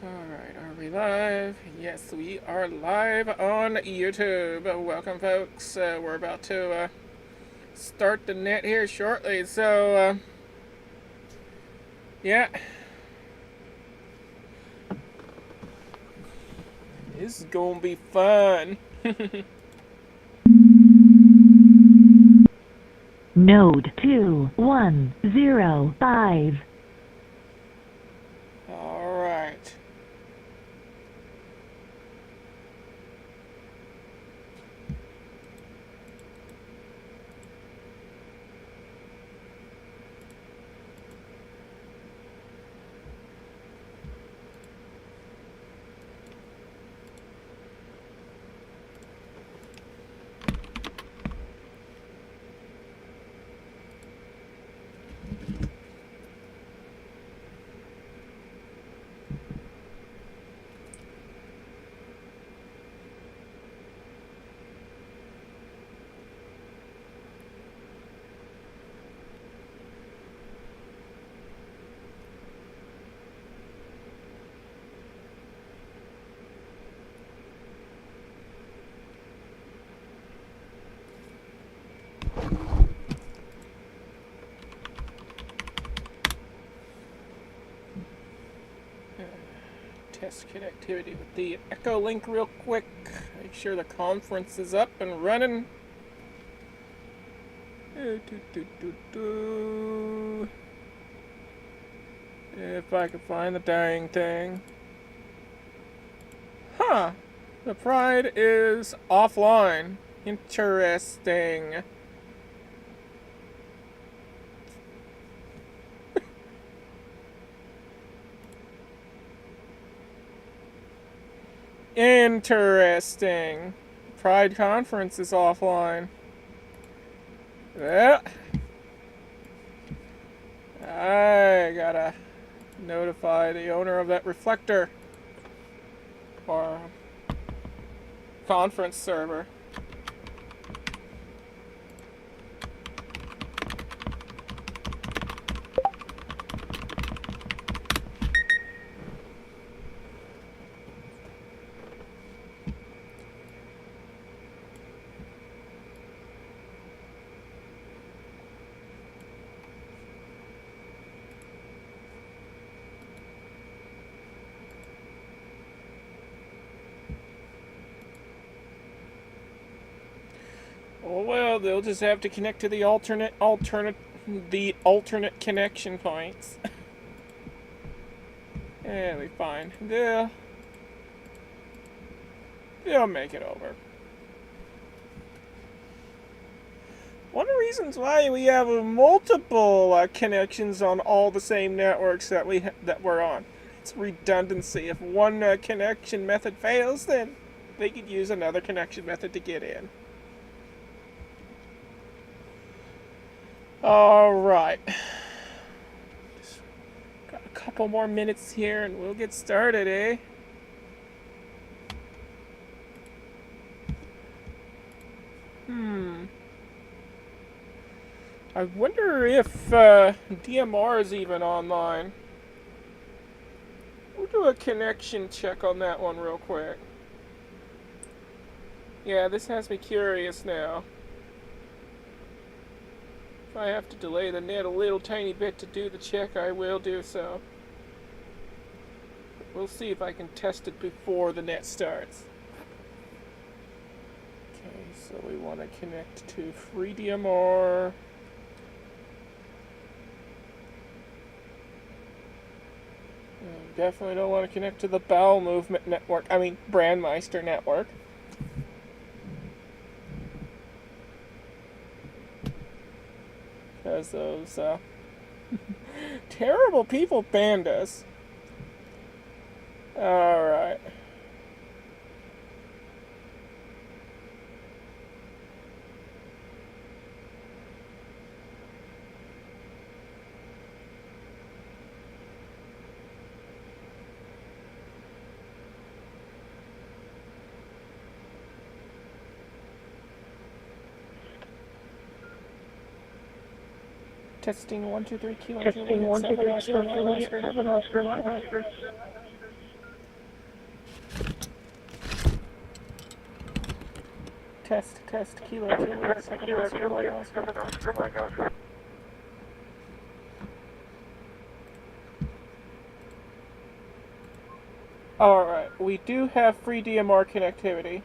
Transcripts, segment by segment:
Alright, are we live? Yes, we are live on YouTube. Welcome, folks. We're about to start the net here shortly. So, yeah. This is gonna be fun. Node 2105. Alright. Test connectivity with the Echo Link real quick. Make sure the conference is up and running. If I can find the dang thing. Huh. The Pride is offline. Interesting. Interesting. Pride conference is offline. Well, I gotta notify the owner of that reflector or conference server. Oh well, they'll just have to connect to the alternate connection points. Yeah, it'll be fine. They'll make it over. One of the reasons why we have multiple connections on all the same networks that we're on. It's redundancy. If one connection method fails, then they could use another connection method to get in. Alright. Got a couple more minutes here and we'll get started, eh? I wonder if DMR is even online. We'll do a connection check on that one real quick. Yeah, this has me curious now. If I have to delay the net a little tiny bit to do the check, I will do so. We'll see if I can test it before the net starts. Okay, so we want to connect to FreeDMR. Definitely don't want to connect to the Bowel Movement network. I mean, Brandmeister network. Because those terrible people banned us. Alright. Testing 1 2 3 Q. Testing 1 2 3 4 5 Oscar. Test, Kilo Juliet 7 Oscar Mike Oscar. Alright, we do have free DMR connectivity.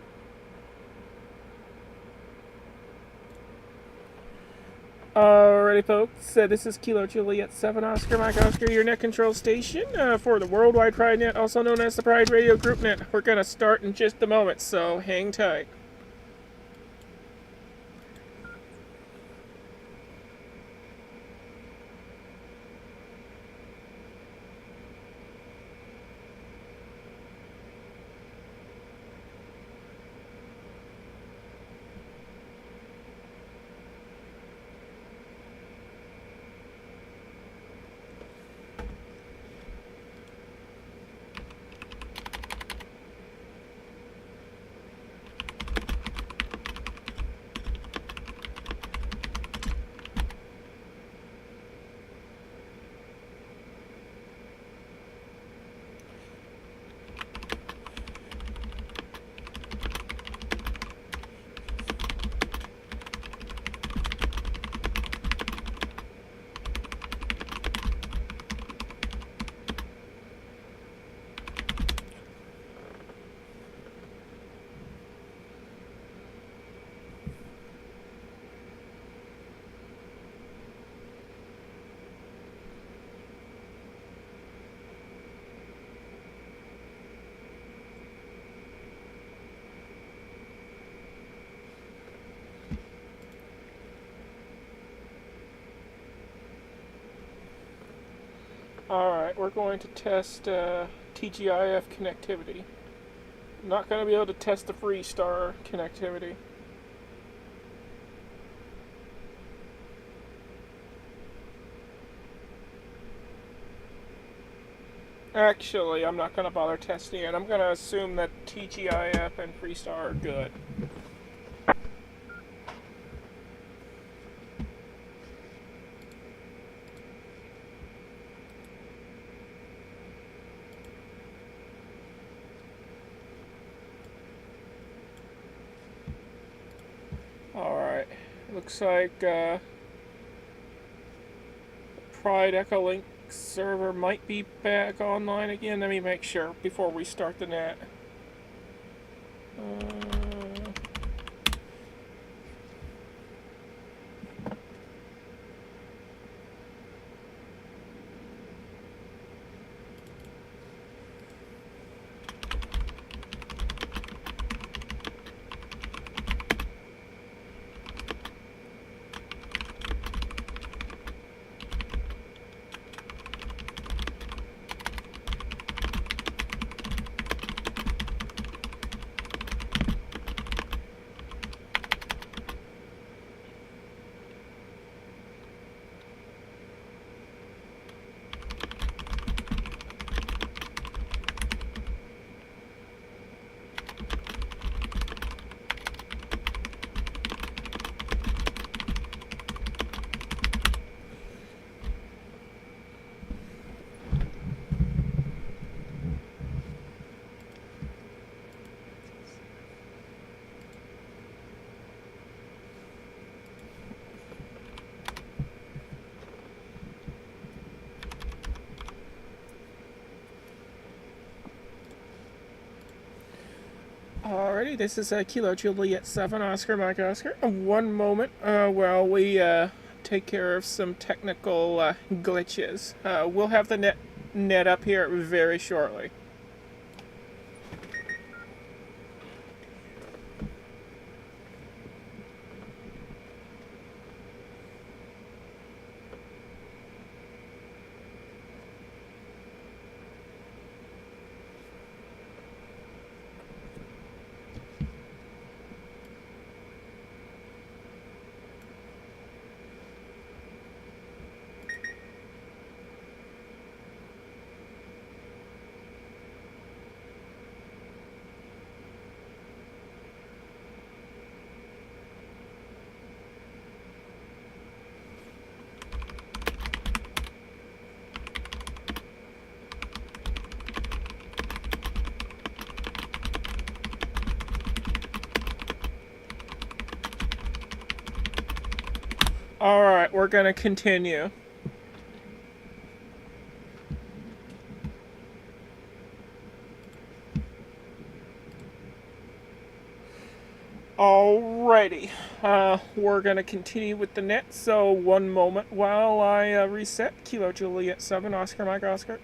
Alrighty, folks. This is Kilo Juliet 7 Oscar Mike Oscar, your net control station for the Worldwide Pride Net, also known as the Pride Radio Group Net. We're going to start in just a moment, so hang tight. Alright, we're going to test TGIF connectivity. I'm not going to be able to test the Freestar connectivity. Actually, I'm not going to bother testing it. I'm going to assume that TGIF and Freestar are good. Alright, looks like Pride Echolink server might be back online again. Let me make sure before we start the net. Alrighty, this is Kilo Juliet 7 Oscar Mike Oscar. One moment while we take care of some technical glitches. We'll have the net up here very shortly. Alright, we're gonna continue. Alrighty, we're gonna continue with the net, so one moment while I reset. Kilo Juliet 7, Oscar Mike Oscar.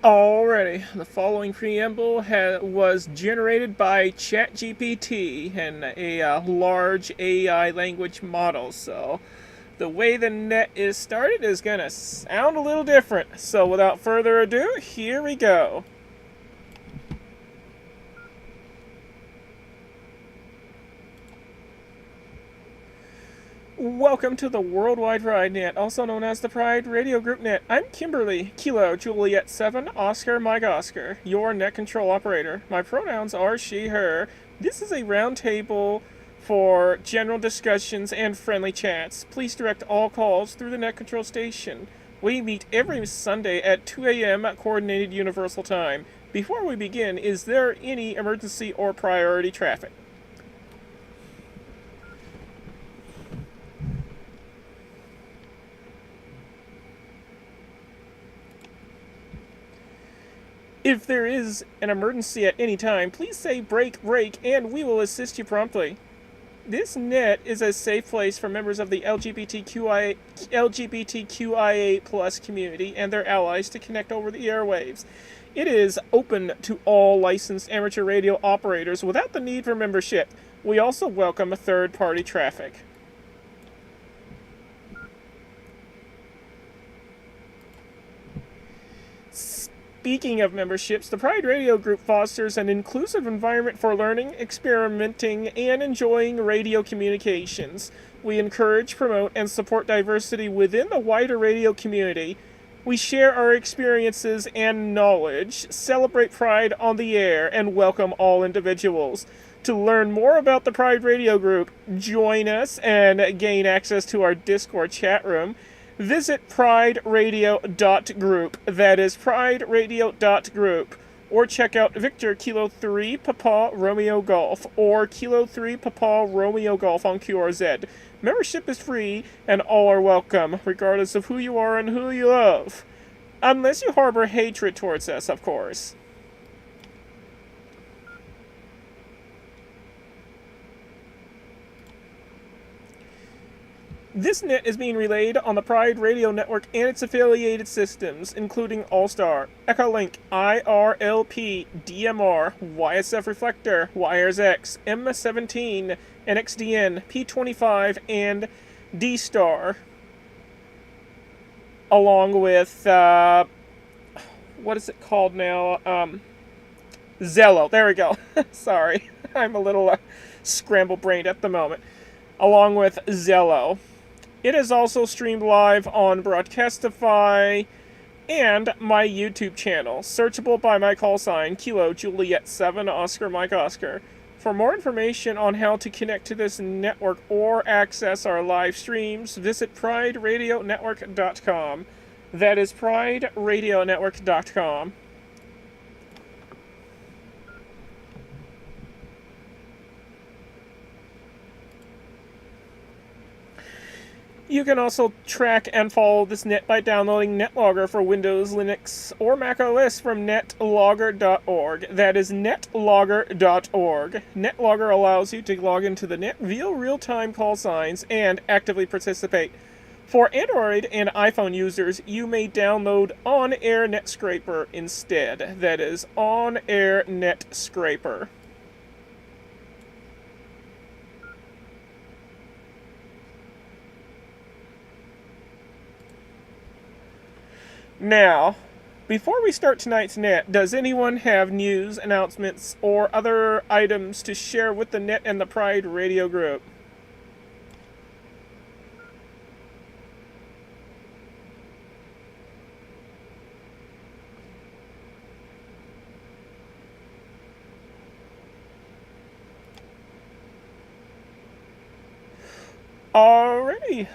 Alrighty, the following preamble was generated by ChatGPT and a large AI language model, so the way the net is started is gonna sound a little different. So without further ado, here we go. Welcome to the Worldwide Pride Net, also known as the Pride Radio Group Net. I'm Kimberly, Kilo Juliet 7, Oscar Mike Oscar, your net control operator. My pronouns are she, her. This is a roundtable for general discussions and friendly chats. Please direct all calls through the net control station. We meet every Sunday at 2 a.m. Coordinated Universal Time. Before we begin, is there any emergency or priority traffic? If there is an emergency at any time, please say break, break, and we will assist you promptly. This net is a safe place for members of the LGBTQIA+ community and their allies to connect over the airwaves. It is open to all licensed amateur radio operators without the need for membership. We also welcome third-party traffic. Speaking of memberships, the Pride Radio Group fosters an inclusive environment for learning, experimenting, and enjoying radio communications. We encourage, promote, and support diversity within the wider radio community. We share our experiences and knowledge, celebrate Pride on the air, and welcome all individuals. To learn more about the Pride Radio Group, join us, and gain access to our Discord chat room, visit prideradio.group. That is prideradio.group. Or check out Victor Kilo 3 Papa Romeo Golf or Kilo 3 Papa Romeo Golf on QRZ. Membership is free and all are welcome, regardless of who you are and who you love. Unless you harbor hatred towards us, of course. This net is being relayed on the Pride Radio Network and its affiliated systems, including All-Star, Echolink, IRLP, DMR, YSF Reflector, WiresX, M17, NXDN, P25, and D-Star. Along with, what is it called now? Zello. There we go. Sorry. I'm a little scramble-brained at the moment. Along with Zello. It is also streamed live on Broadcastify and my YouTube channel, searchable by my call sign, Kilo Juliet 7 Oscar Mike Oscar. For more information on how to connect to this network or access our live streams, visit prideradionetwork.com. That is prideradionetwork.com. You can also track and follow this net by downloading NetLogger for Windows, Linux, or Mac OS from netlogger.org. That is netlogger.org. NetLogger allows you to log into the net via real-time call signs and actively participate. For Android and iPhone users, you may download On Air NetScraper instead. That is On Air NetScraper. Now, before we start tonight's net, does anyone have news, announcements, or other items to share with the net and the Pride Radio Group? Alrighty.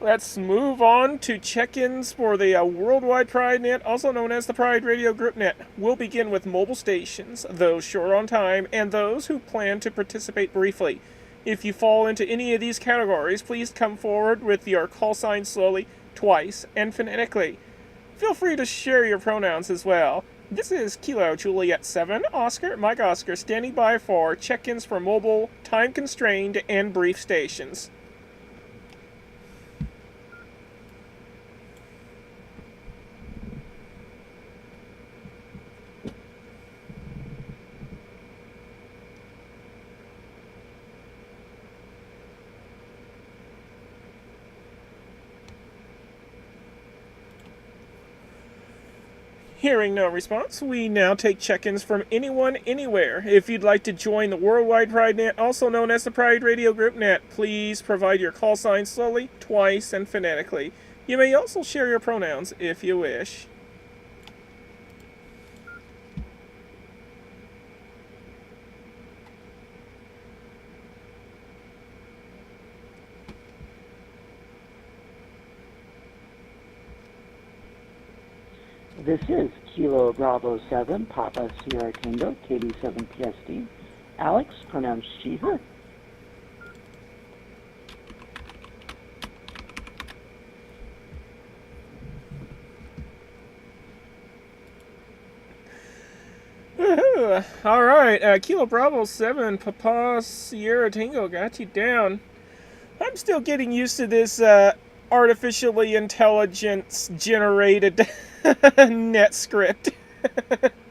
Let's move on to check-ins for the Worldwide Pride Net, also known as the Pride Radio Group Net. We'll begin with mobile stations, those short on time, and those who plan to participate briefly. If you fall into any of these categories, please come forward with your call sign slowly, twice, and phonetically. Feel free to share your pronouns as well. This is Kilo Juliet 7, Oscar, Mike Oscar, standing by for check-ins for mobile, time-constrained, and brief stations. Hearing no response, we now take check-ins from anyone, anywhere. If you'd like to join the Worldwide Pride Net, also known as the Pride Radio Group Net, please provide your call sign slowly, twice, and phonetically. You may also share your pronouns if you wish. This is Kilo Bravo 7, Papa Sierra Tango, KB7 PST. Alex, pronouns she, her. Alright, Kilo Bravo 7, Papa Sierra Tango got you down. I'm still getting used to this artificially intelligence-generated net script.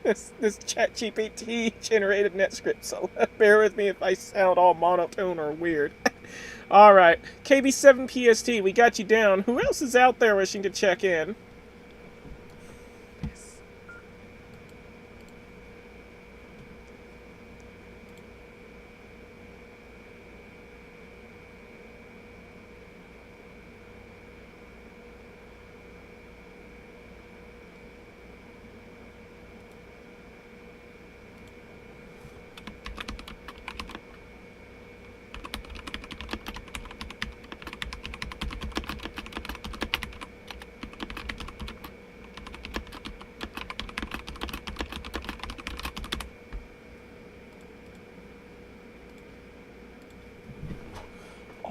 this ChatGPT generated net script, so bear with me if I sound all monotone or weird. Alright, KB7 PST, we got you down. Who else is out there wishing to check in?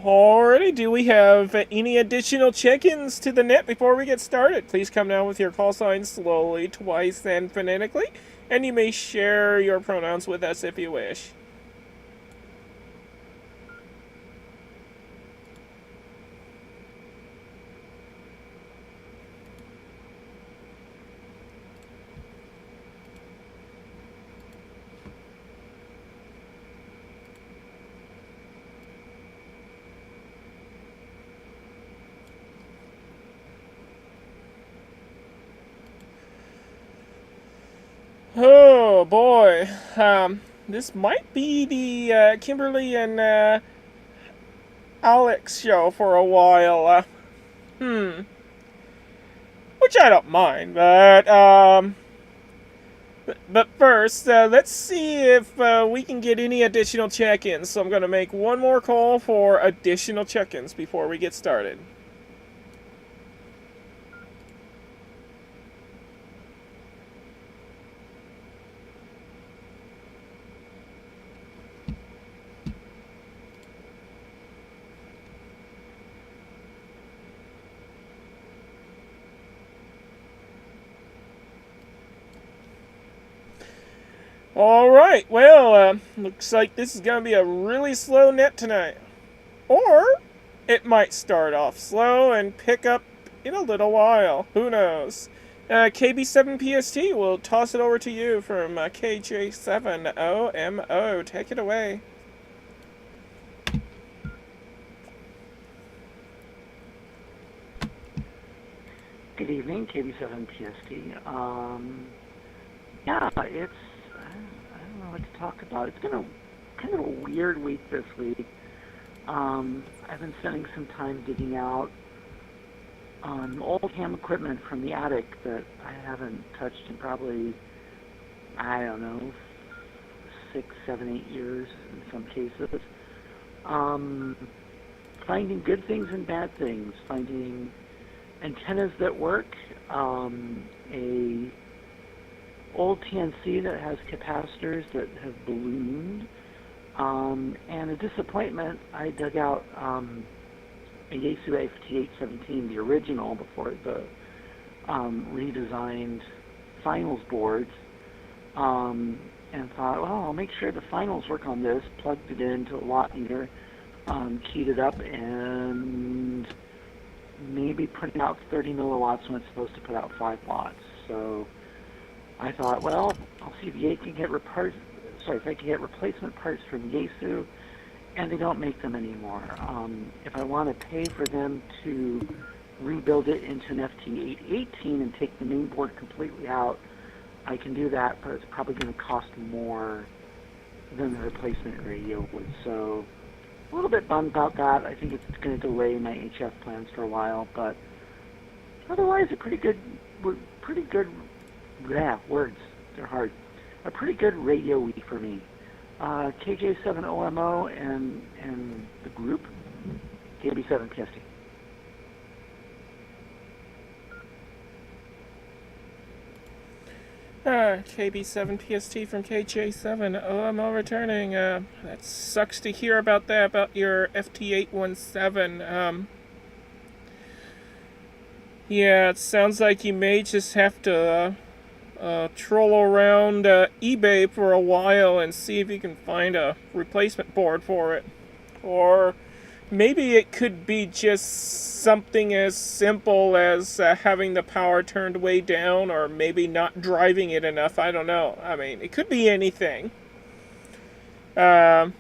Alrighty, do we have any additional check-ins to the net before we get started? Please come down with your call sign slowly, twice, and phonetically, and you may share your pronouns with us if you wish. Oh boy, this might be the Kimberly and Alex show for a while. Which I don't mind, but first, let's see if we can get any additional check-ins. So I'm going to make one more call for additional check-ins before we get started. Alright, well, looks like this is going to be a really slow net tonight. Or it might start off slow and pick up in a little while. Who knows? KB7 PST, we'll toss it over to you from KJ7OMO. Take it away. Good evening, KB7 PST. Yeah, it's, I don't know what to talk about. It's been a kind of a weird week this week. I've been spending some time digging out old cam equipment from the attic that I haven't touched in probably, I don't know, 6, 7, 8 years in some cases. finding good things and bad things, finding antennas that work, a old TNC that has capacitors that have ballooned, and a disappointment. I dug out a Yaesu FT817, the original, before the redesigned finals boards, and thought, well, I'll make sure the finals work on this, plugged it into a watt meter, keyed it up, and maybe putting out 30 milliwatts when it's supposed to put out 5 watts. So I thought, well, I'll see if I can get replacement parts from Yaesu, and they don't make them anymore. If I want to pay for them to rebuild it into an FT818 and take the main board completely out, I can do that, but it's probably going to cost more than the replacement radio would. So a little bit bummed about that. I think it's going to delay my HF plans for a while, but otherwise a pretty good, words, they're hard. A pretty good radio week for me. KJ7OMO and the group, KB7PST. KB7PST from KJ7OMO returning. That sucks to hear about that, about your FT817. Yeah, it sounds like you may just have to troll around eBay for a while and see if you can find a replacement board for it. Or maybe it could be just something as simple as having the power turned way down, or maybe not driving it enough. I don't know. I mean, it could be anything. I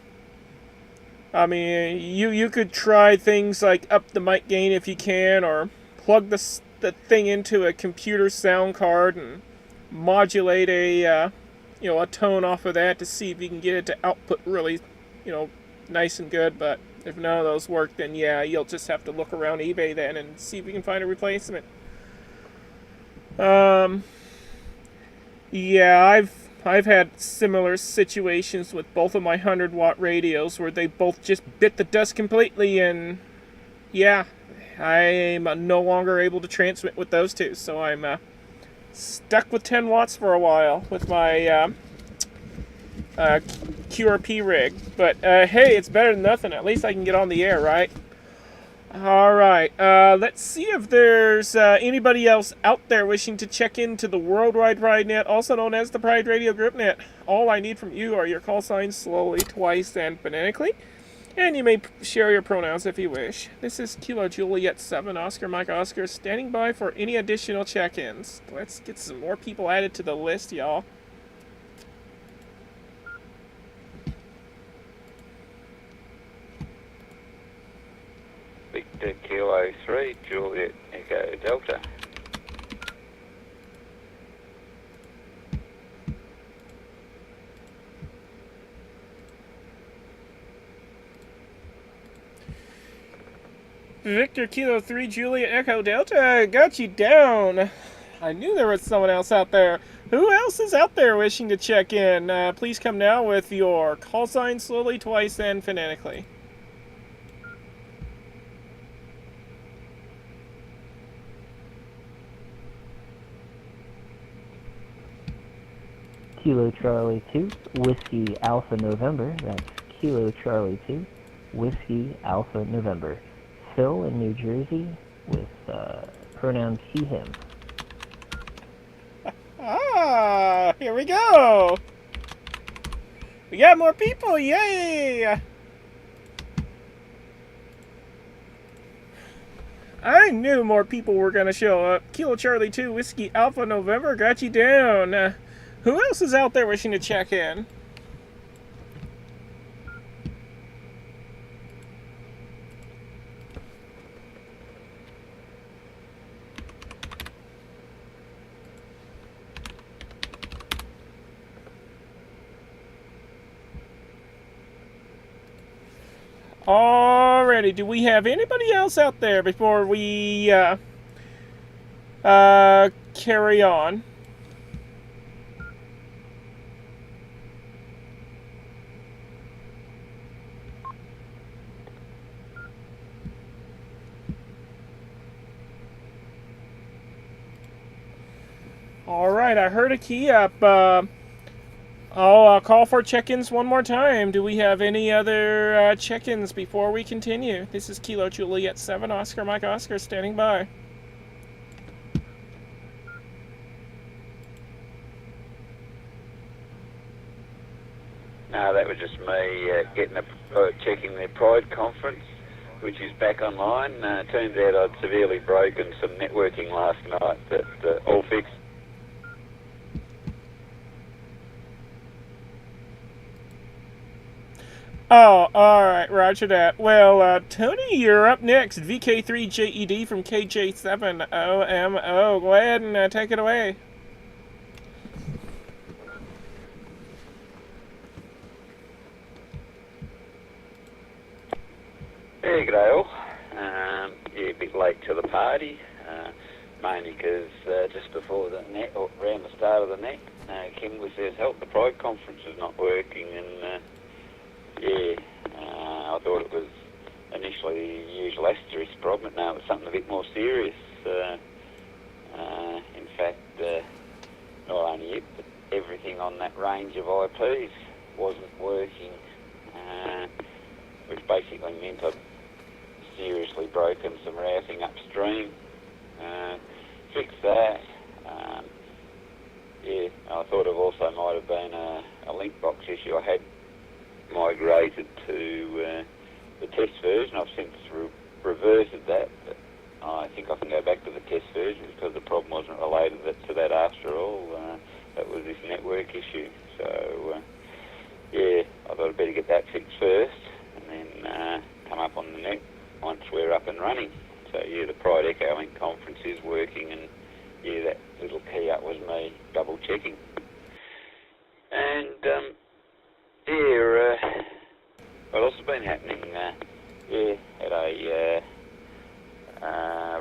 mean, you could try things like up the mic gain if you can, or plug the thing into a computer sound card and modulate a tone off of that to see if you can get it to output really, nice and good. But if none of those work, then yeah, you'll just have to look around eBay then and see if you can find a replacement. Yeah, I've had similar situations with both of my 100-watt radios where they both just bit the dust completely, and yeah, I'm no longer able to transmit with those two, so I'm stuck with 10 watts for a while with my QRP rig. But hey, it's better than nothing. At least I can get on the air, right? Alright, let's see if there's anybody else out there wishing to check into the Worldwide Pride Net, also known as the Pride Radio Group Net. All I need from you are your call signs slowly, twice, and phonetically. And you may share your pronouns if you wish. This is Kilo Juliet 7 Oscar Mike Oscar standing by for any additional check-ins. Let's get some more people added to the list, y'all. Victor Kilo 3 Juliet Echo Delta. Victor Kilo 3 Juliet Echo Delta, got you down. I knew there was someone else out there. Who else is out there wishing to check in? Please come now with your call sign slowly, twice, and phonetically. Kilo Charlie 2, Whiskey Alpha November. That's Kilo Charlie 2, Whiskey Alpha November. Phil in New Jersey with pronoun he, him. Ah, here we go. We got more people, yay! I knew more people were going to show up. Kilo Charlie 2, Whiskey Alpha November, got you down. Who else is out there wishing to check in? Alrighty, do we have anybody else out there before we carry on? All right, I heard a key up. I'll call for check-ins one more time. Do we have any other check-ins before we continue? This is Kilo Juliet 7, Oscar Mike Oscar, standing by. No, that was just me checking the Pride conference, which is back online. Turns out I'd severely broken some networking last night, but all fixed. Oh, alright, roger that. Well, Tony, you're up next. VK3JED from KJ7OMO. Go ahead and take it away. Yeah, g'day all. Yeah, a bit late to the party, mainly because just before the net, or around the start of the net, Kimberly says, help, the Pride conference is not working, and I thought it was initially the usual asterisk problem, but no, it was something a bit more serious. In fact, not only it, but everything on that range of IPs wasn't working, which basically meant I'd seriously broken some routing upstream. Fixed that. I thought it also might have been a link box issue. I had migrated to the test version. I've since reverted that, but I think I can go back to the test version because the problem wasn't related to that after all. That was this network issue. So, I thought I'd better get that fixed first and then come up on the net once we're up and running. So, the Pride Echo Link conference is working, and, that little key up was me double checking. And, what else has been happening? Had a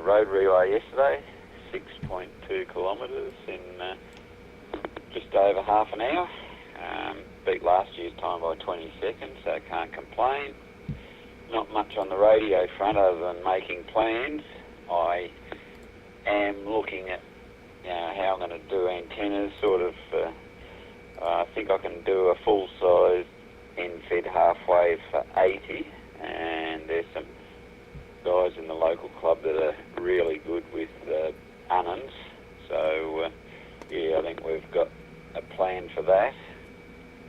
road relay yesterday, 6.2 kilometres in just over half an hour. Beat last year's time by 20 seconds, so can't complain. Not much on the radio front other than making plans. I am looking at how I'm going to do antennas, sort of. I think I can do a full-size end-fed half-wave for 80, and there's some guys in the local club that are really good with Unnans, so I think we've got a plan for that.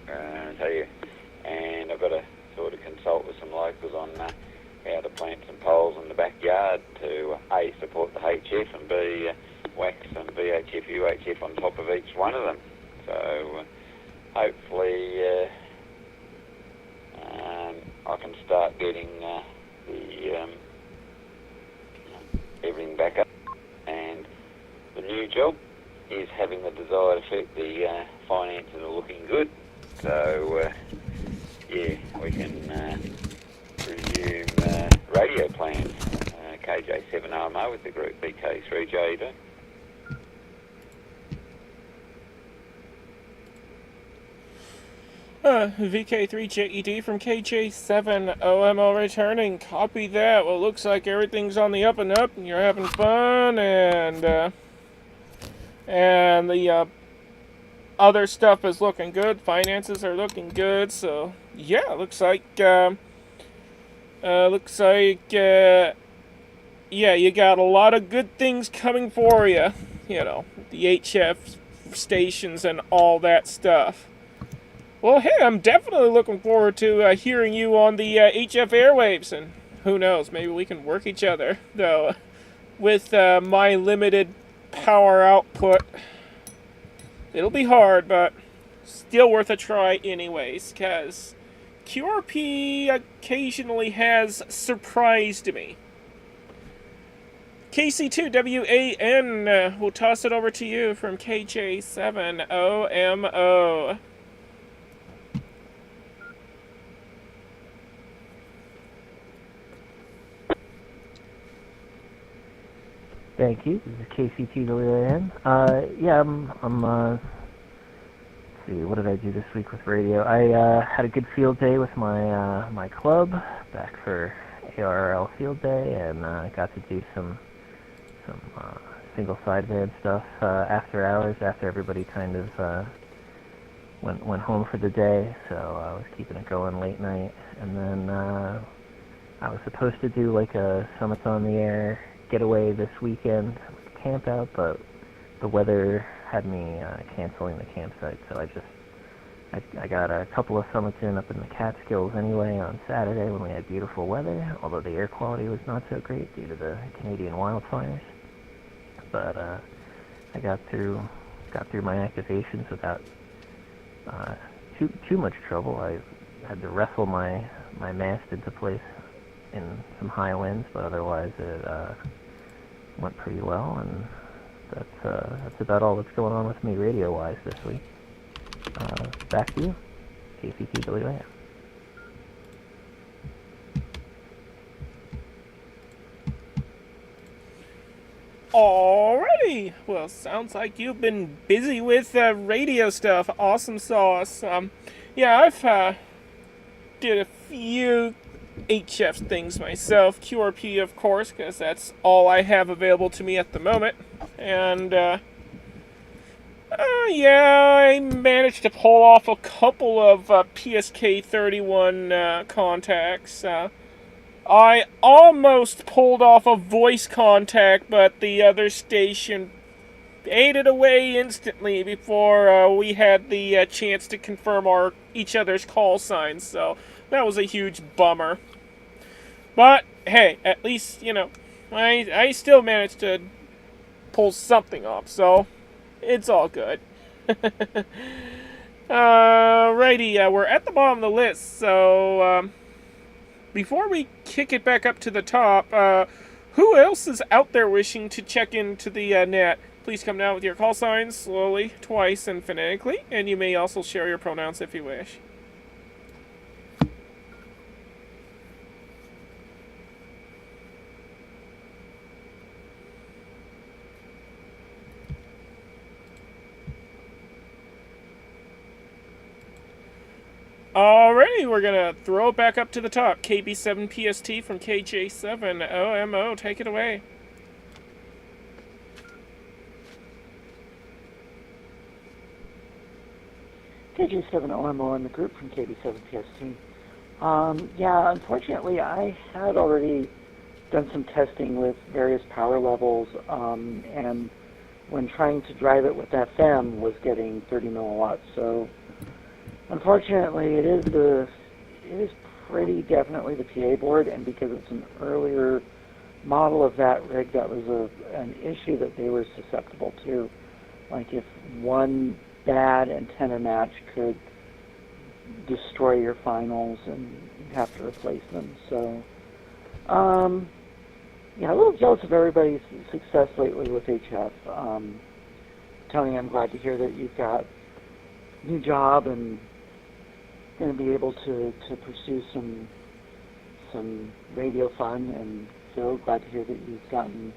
And I've got to sort of consult with some locals on how to plant some poles in the backyard to A, support the HF, and B, whack some VHF, UHF on top of each one of them. So hopefully I can start getting everything back up. And the new job is having the desired effect. The finances are looking good. So we can resume radio plans. KJ7RMO with the group VK3JD. VK3JED from KJ7OMO returning. Copy that. Well, looks like everything's on the up and up, and you're having fun, and the other stuff is looking good. Finances are looking good. So looks like you got a lot of good things coming for you. The HF stations and all that stuff. Well, hey, I'm definitely looking forward to hearing you on the HF airwaves, and who knows, maybe we can work each other, though, with my limited power output. It'll be hard, but still worth a try anyways, because QRP occasionally has surprised me. KC2WAN, we'll toss it over to you from KJ7OMO. Thank you. This is KC2WAN. I'm let's see, what did I do this week with radio? I had a good field day with my club, back for ARRL field day, and got to do some single sideband stuff after hours, after everybody kind of went home for the day. So I was keeping it going late night, and then I was supposed to do like a Summits on the Air getaway this weekend, camp out, but the weather had me canceling the campsite. So I got a couple of summits in up in the Catskills anyway on Saturday when we had beautiful weather, although the air quality was not so great due to the Canadian wildfires. But I got through my activations without too much trouble. I had to wrestle my mast into place in some high winds, but otherwise it went pretty well, and that's about all that's going on with me radio-wise this week. Back to you, KCTWA. Alrighty. Well, sounds like you've been busy with radio stuff. Awesome sauce. Yeah, I've did a few HF things myself. QRP, of course, because that's all I have available to me at the moment. And yeah, I managed to pull off a couple of PSK 31 contacts. I almost pulled off a voice contact, but the other station ate it away instantly before we had the chance to confirm each other's call signs. So that was a huge bummer. But hey, at least, I still managed to pull something off, so it's all good. Alrighty, we're at the bottom of the list, so before we kick it back up to the top, who else is out there wishing to check into the net? Please come down with your call signs slowly, twice, and phonetically, and you may also share your pronouns if you wish. Alrighty, we're gonna throw it back up to the top. KB7PST from KJ7OMO, take it away. KJ7OMO in the group from KB7PST. Yeah, unfortunately, I had already done some testing with various power levels, and when trying to drive it with FM was getting 30 milliwatts. So unfortunately, it is pretty definitely the PA board, and because it's an earlier model of that rig, that was an issue that they were susceptible to. Like if one bad antenna match could destroy your finals and you have to replace them. So, yeah, a little jealous of everybody's success lately with HF. Tony, I'm glad to hear that you've got a new job and going to be able to pursue some radio fun. And Phil, glad to hear that you've gotten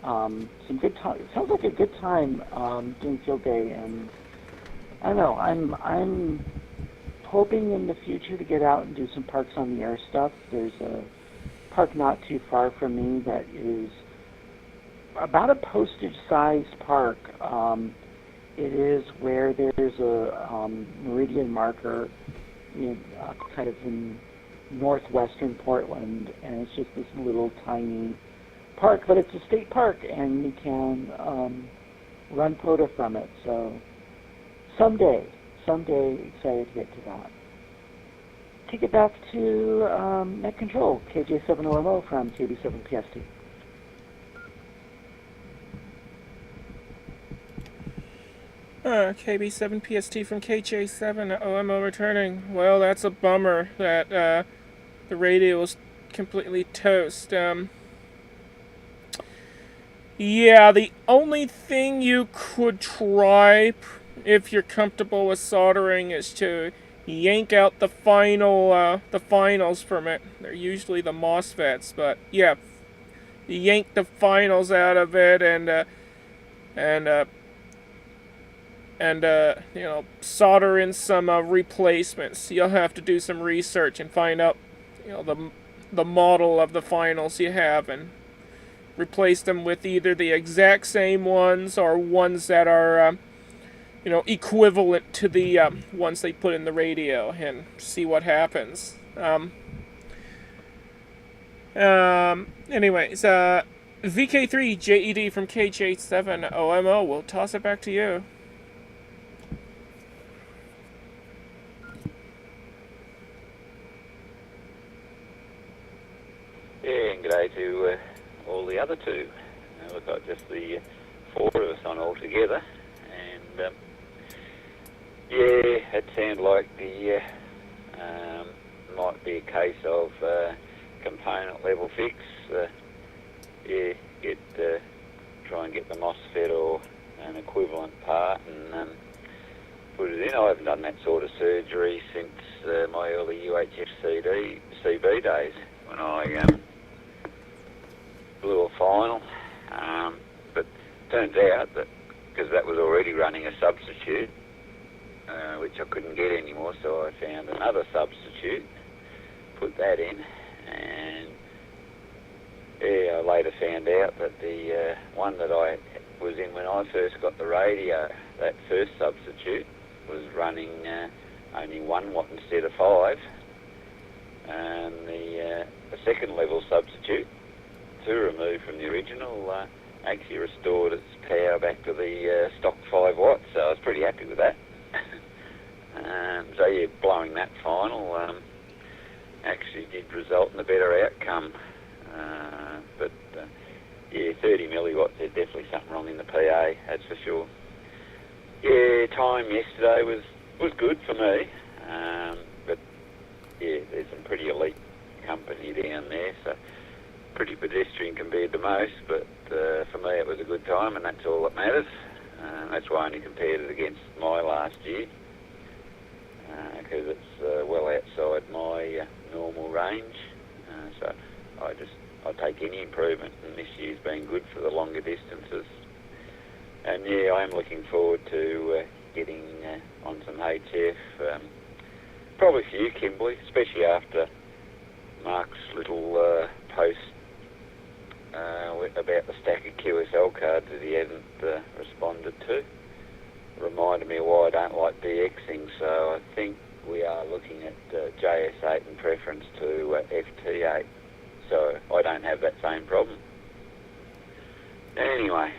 some good time. It sounds like a good time doing field day, and I don't know. I'm hoping in the future to get out and do some parks on the air stuff. There's a park not too far from me that is about a postage-sized park. It is where there's a meridian marker, kind of in northwestern Portland, and it's just this little tiny park, but it's a state park, and you can run POTA from it. So someday, excited to get to that. Take it back to Net Control, KJ7OMO from KB7PST. KB7PST from KJ7OMO returning. Well, that's a bummer that the radio was completely toast. Yeah, the only thing you could try, if you're comfortable with soldering, is to yank out the finals from it. They're usually the MOSFETs, but yeah, you yank the finals out of it and solder in some replacements. You'll have to do some research and find out, the model of the finals you have, and replace them with either the exact same ones or ones that are, equivalent to the ones they put in the radio, and see what happens. Anyways, VK3JED from KJ7OMO, we'll toss it back to you. Yeah, and g'day to all the other two. We've got just the four of us on altogether, and yeah, it sounded like the might be a case of component level fix. Yeah, try and get the MOSFET or an equivalent part and put it in. I haven't done that sort of surgery since my early UHF CB days when I blew a final. But turns out that because that was already running a substitute, which I couldn't get anymore, so I found another substitute, put that in, and yeah, I later found out that the one that I was in when I first got the radio, that first substitute, was running only 1 watt instead of 5, and the second level substitute, 2 removed from the original, actually restored its power back to the stock 5 watts, so I was pretty happy with that. So yeah, blowing that final actually did result in a better outcome. But yeah, 30 milliwatts, there's definitely something wrong in the PA, that's for sure. Yeah, time yesterday was good for me, but yeah, there's some pretty elite company down there, so pretty pedestrian compared to most, but for me it was a good time, and that's all that matters. That's why I only compared it against my last year, because it's well outside my normal range, so I take any improvement, and this year's been good for the longer distances. And yeah, I am looking forward to getting on some HF, probably for you, Kimberly, especially after Mark's little post about the stack of QSL cards that he hadn't responded to. Reminded me why I don't like DXing, so I think we are looking at JS8 in preference to FT8, so I don't have that same problem. Anyway,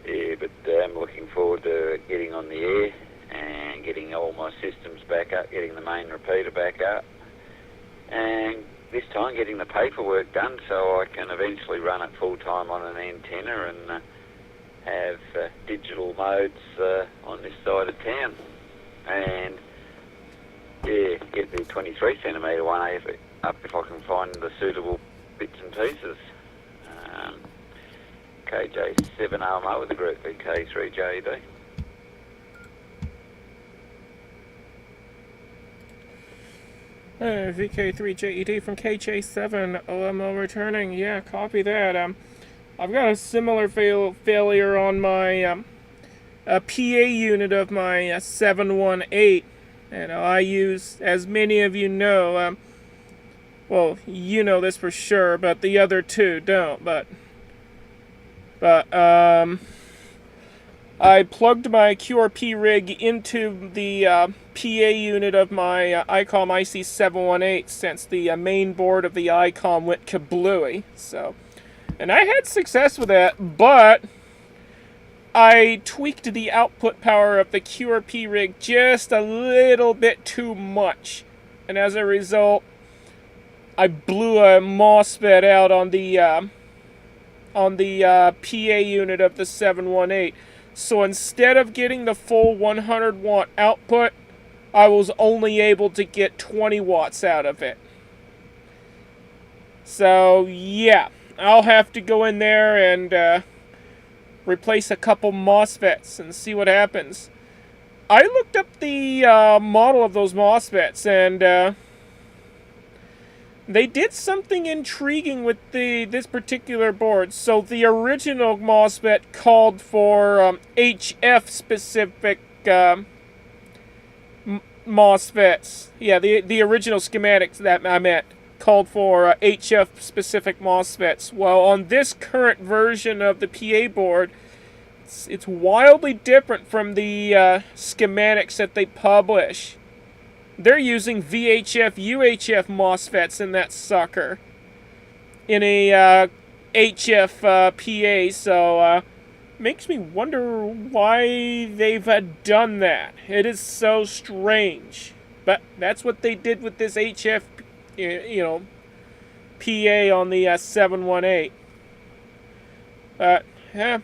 yeah, but I'm looking forward to getting on the air and getting all my systems back up, getting the main repeater back up, and this time getting the paperwork done so I can eventually run it full time on an antenna and have digital modes on this side of town, and yeah, get the 23 centimetre one up if I can find the suitable bits and pieces. KJ7OMO with the group VK3JED. VK3JED from KJ7OMO returning. Yeah, copy that. I've got a similar failure on my PA unit of my 718. And I use, as many of you know, well, you know this for sure, but the other two don't. But I plugged my QRP rig into the PA unit of my ICOM IC718 since the main board of the ICOM went kablooey. So, and I had success with that, but I tweaked the output power of the QRP rig just a little bit too much, and as a result, I blew a MOSFET out on the PA unit of the 718. So instead of getting the full 100 watt output, I was only able to get 20 watts out of it. So yeah, I'll have to go in there and replace a couple MOSFETs and see what happens. I looked up the model of those MOSFETs, and they did something intriguing with this particular board. So the original MOSFET called for HF specific MOSFETs. Yeah, the original schematics that I meant called for HF specific MOSFETs. Well, on this current version of the PA board, it's wildly different from the schematics that they publish. They're using VHF UHF MOSFETs in that sucker in a HF PA, so makes me wonder why they've done that. It is so strange. But that's what they did with this HF, PA on the 718. Yeah,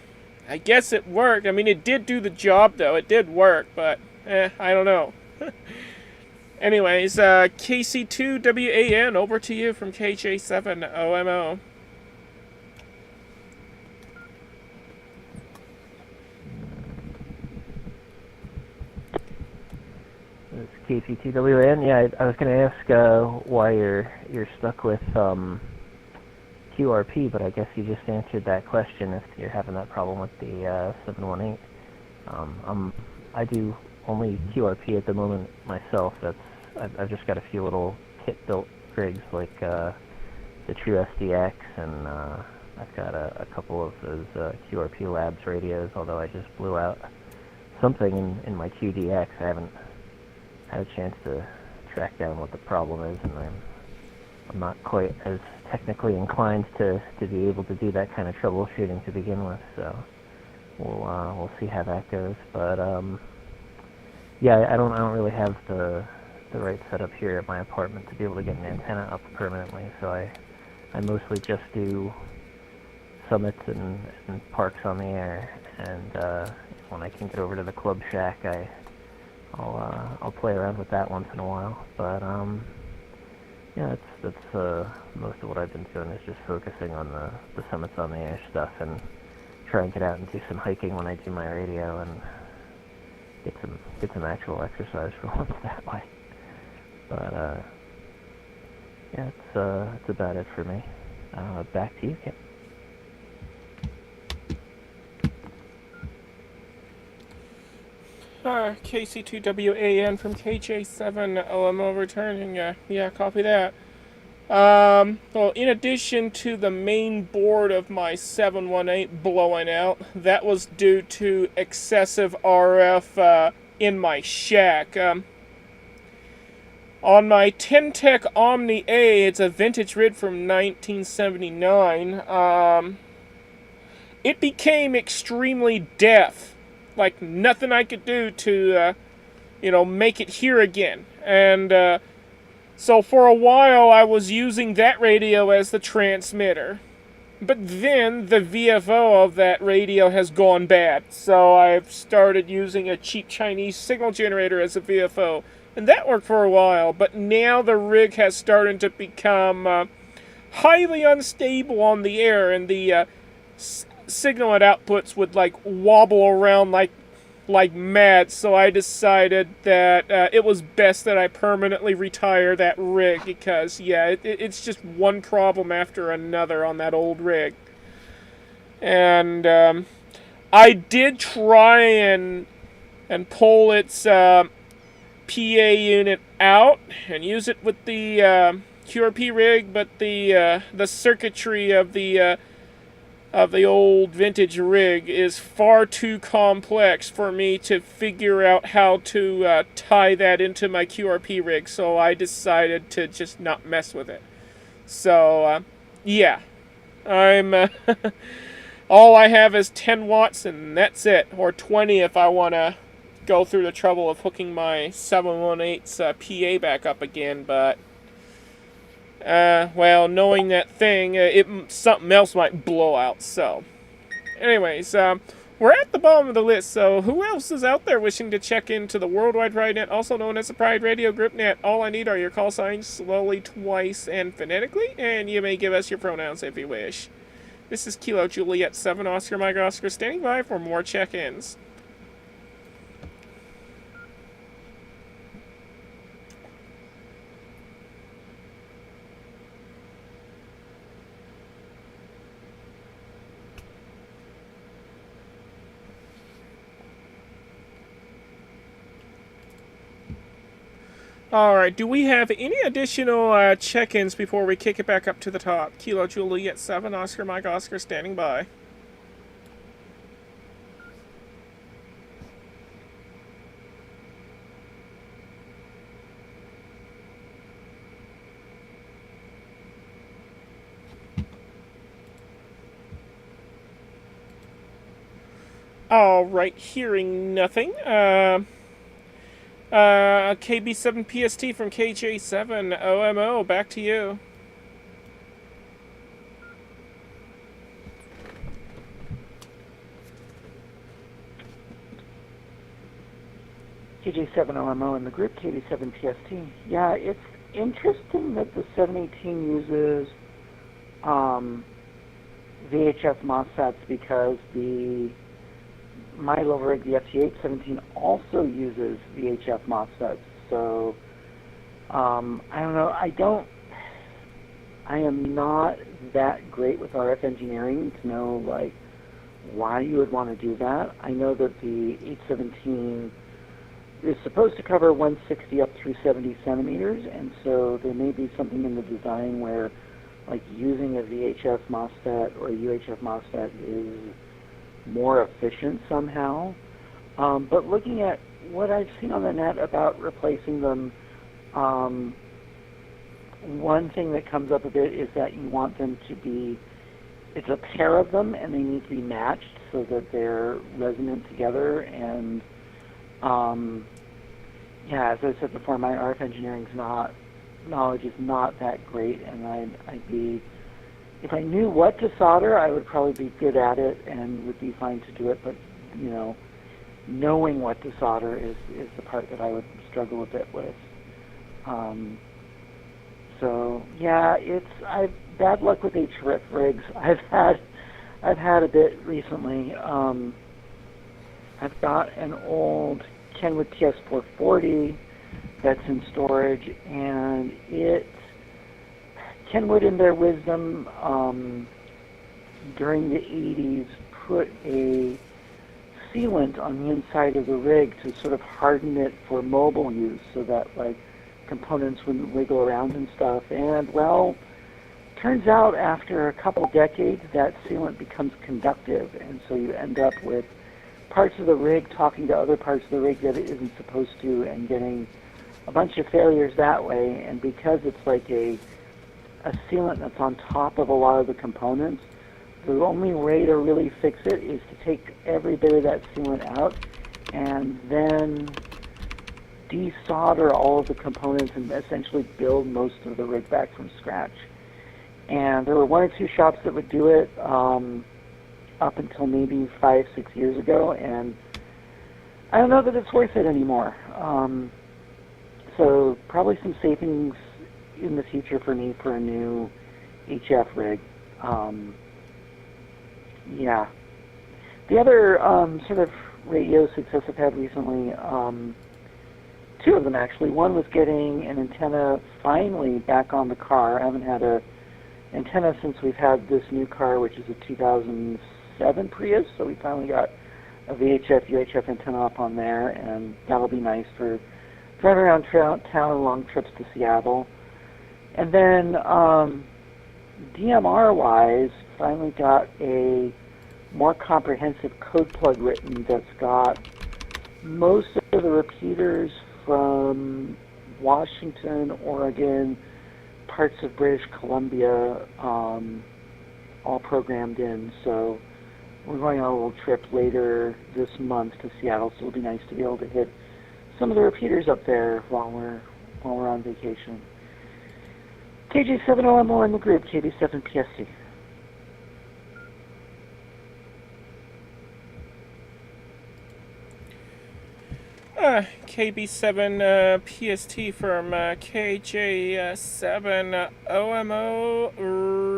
I guess it worked. I mean, it did do the job, though. It did work, but I don't know. Anyways, KC2WAN, over to you from KJ7OMO. It's KC2WAN. Yeah, I was going to ask why you're stuck with QRP, but I guess you just answered that question if you're having that problem with the 718. I do only QRP at the moment myself. I've just got a few little kit-built rigs like the True SDX, and I've got a couple of those QRP Labs radios, although I just blew out something in my QDX. I haven't had a chance to track down what the problem is, and I'm not quite as technically inclined to be able to do that kind of troubleshooting to begin with, so we'll see how that goes. But yeah, I don't really have the right setup here at my apartment to be able to get an antenna up permanently, so I mostly just do summits and parks on the air, and when I can get over to the Club Shack, I'll play around with that once in a while. But yeah, that's most of what I've been doing is just focusing on the summits on the air stuff, and try and get out and do some hiking when I do my radio, and get some actual exercise for once that way. But yeah, it's about it for me. Back to you, Kip. KC2WAN from KJ7OMO returning. Yeah, copy that. Well, in addition to the main board of my 718 blowing out, that was due to excessive RF in my shack. On my Ten-Tech Omni A, it's a vintage rig from 1979, it became extremely deaf. Like, nothing I could do to, make it hear again. And, so for a while I was using that radio as the transmitter. But then the VFO of that radio has gone bad. So I've started using a cheap Chinese signal generator as a VFO. And that worked for a while. But now the rig has started to become highly unstable on the air. And the signal at outputs would like wobble around like mad, so I decided that it was best that I permanently retire that rig, because yeah, it's just one problem after another on that old rig. And I did try and pull its PA unit out and use it with the QRP rig, but the circuitry of the old vintage rig is far too complex for me to figure out how to tie that into my QRP rig, so I decided to just not mess with it. So, yeah. I'm, all I have is 10 watts, and that's it. Or 20 if I want to go through the trouble of hooking my 718's PA back up again, but well, knowing that thing, something else might blow out, so. Anyways, we're at the bottom of the list, so who else is out there wishing to check into the Worldwide Pride Net, also known as the Pride Radio Group Net? All I need are your call signs, slowly, twice, and phonetically, and you may give us your pronouns if you wish. This is Kilo Juliet 7 Oscar Mike Oscar standing by for more check-ins. Alright, do we have any additional check-ins before we kick it back up to the top? Kilo Juliet 7, Oscar Mike Oscar standing by. Alright, hearing nothing. KB7PST from KJ7 OMO, back to you. KJ7OMO in the group, KB7PST. Yeah, it's interesting that the 718 uses VHF MOSFETs because the my low rig, the FT817, also uses VHF MOSFETs. So, I don't know. I am not that great with RF engineering to know, like, why you would want to do that. I know that the 817 is supposed to cover 160 up through 70 centimeters, and so there may be something in the design where, like, using a VHF MOSFET or a UHF MOSFET is more efficient somehow. But looking at what I've seen on the net about replacing them, one thing that comes up a bit is that you want them to be, it's a pair of them and they need to be matched so that they're resonant together. And yeah, as I said before, my RF engineering's knowledge is not that great, and I'd be, if I knew what to solder, I would probably be good at it and would be fine to do it. But you know, knowing what to solder is the part that I would struggle a bit with. So yeah, I've bad luck with HRF rigs. I've had a bit recently. I've got an old Kenwood TS440 that's in storage, and Kenwood, in their wisdom, during the 80s, put a sealant on the inside of the rig to sort of harden it for mobile use, so that like components wouldn't wiggle around and stuff. And well, turns out after a couple decades, that sealant becomes conductive, and so you end up with parts of the rig talking to other parts of the rig that it isn't supposed to, and getting a bunch of failures that way. And because it's like a sealant that's on top of a lot of the components, the only way to really fix it is to take every bit of that sealant out and then desolder all of the components and essentially build most of the rig back from scratch. And there were one or two shops that would do it up until maybe 5-6 years ago, and I don't know that it's worth it anymore. So probably some savings in the future for me for a new HF rig. Yeah. The other sort of radio success I've had recently, two of them actually. One was getting an antenna finally back on the car. I haven't had a antenna since we've had this new car, which is a 2007 Prius, so we finally got a VHF, UHF antenna up on there, and that'll be nice for driving around town and long trips to Seattle. And then DMR-wise, finally got a more comprehensive code plug written that's got most of the repeaters from Washington, Oregon, parts of British Columbia, all programmed in. So we're going on a little trip later this month to Seattle, so it'll be nice to be able to hit some of the repeaters up there while we're on vacation. KJ7OMO in the group, KB7PST. KB7 PST from KJ7 OMO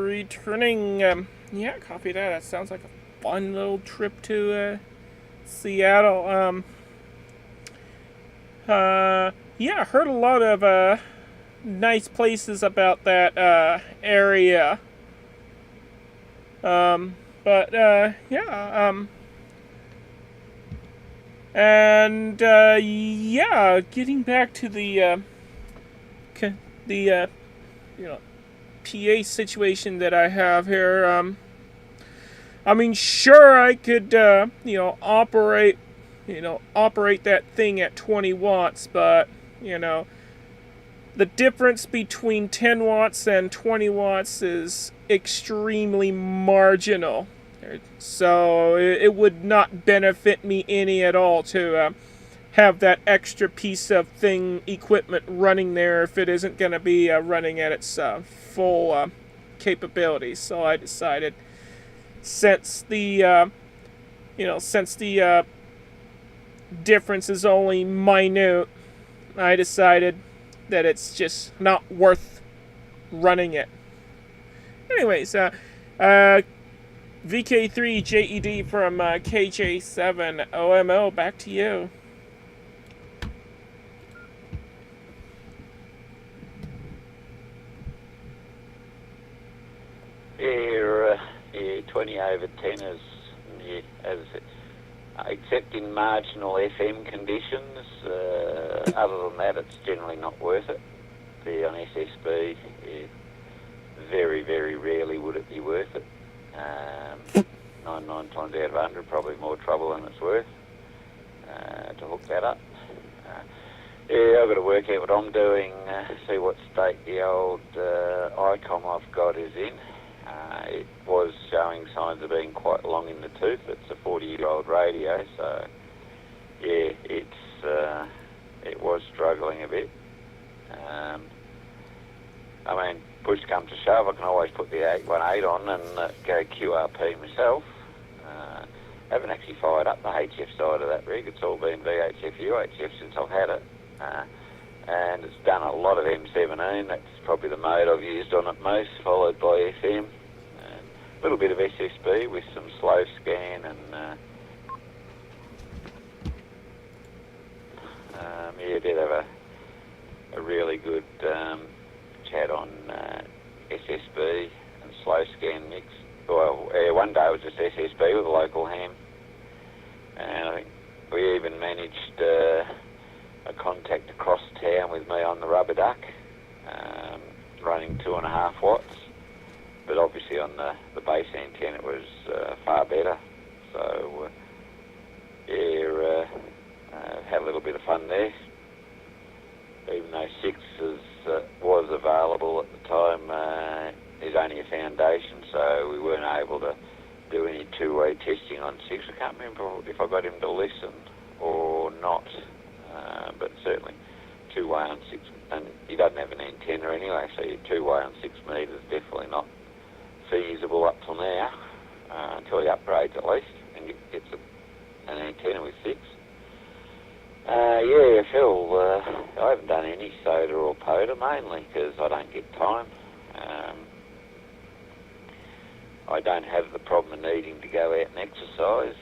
returning. Yeah, copy that. That sounds like a fun little trip to Seattle. Yeah, heard a lot of nice places about that area. And yeah, getting back to the the you know, PA situation that I have here. I mean, sure, I could operate that thing at 20 watts, but the difference between 10 watts and 20 watts is extremely marginal. So it would not benefit me any at all to have that extra piece of equipment running there if it isn't going to be running at its full capabilities. So I decided, since the difference is only minute, I decided that it's just not worth running it. Anyways, VK3JED from KJ7OMO, back to you. Yeah, 20 over 10 is, except in marginal FM conditions. Other than that, it's generally not worth it. On SSB, very, very rarely would it be worth it. 99 times out of 100, probably more trouble than it's worth to hook that up. I've got to work out what I'm doing, see what state the old ICOM I've got is in. It was showing signs of being quite long in the tooth. It's a 40-year-old radio, so yeah, it was struggling a bit. I mean, push comes to shove, I can always put the 818 on and go QRP myself. Haven't actually fired up the HF side of that rig. It's all been VHF, UHF since I've had it. And it's done a lot of M17. That's probably the mode I've used on it most, followed by FM. A little bit of SSB with some slow scan, and I did have a really good chat on SSB and slow scan mix. Well, one day it was just SSB with a local ham, and I think we even managed a contact across town with me on the rubber duck, running 2.5 watts. But obviously on the base antenna it was far better. So had a little bit of fun there. Even though 6 was available at the time, there's only a foundation, so we weren't able to do any two-way testing on 6. I can't remember if I got him to listen or not, but certainly two-way on 6, and he doesn't have an antenna anyway, so your two-way on 6 meters definitely not feasible up till now, until he upgrades at least and gets an antenna with 6. Phil, I haven't done any soda or POTA, mainly because I don't get time. I don't have the problem of needing to go out and exercise.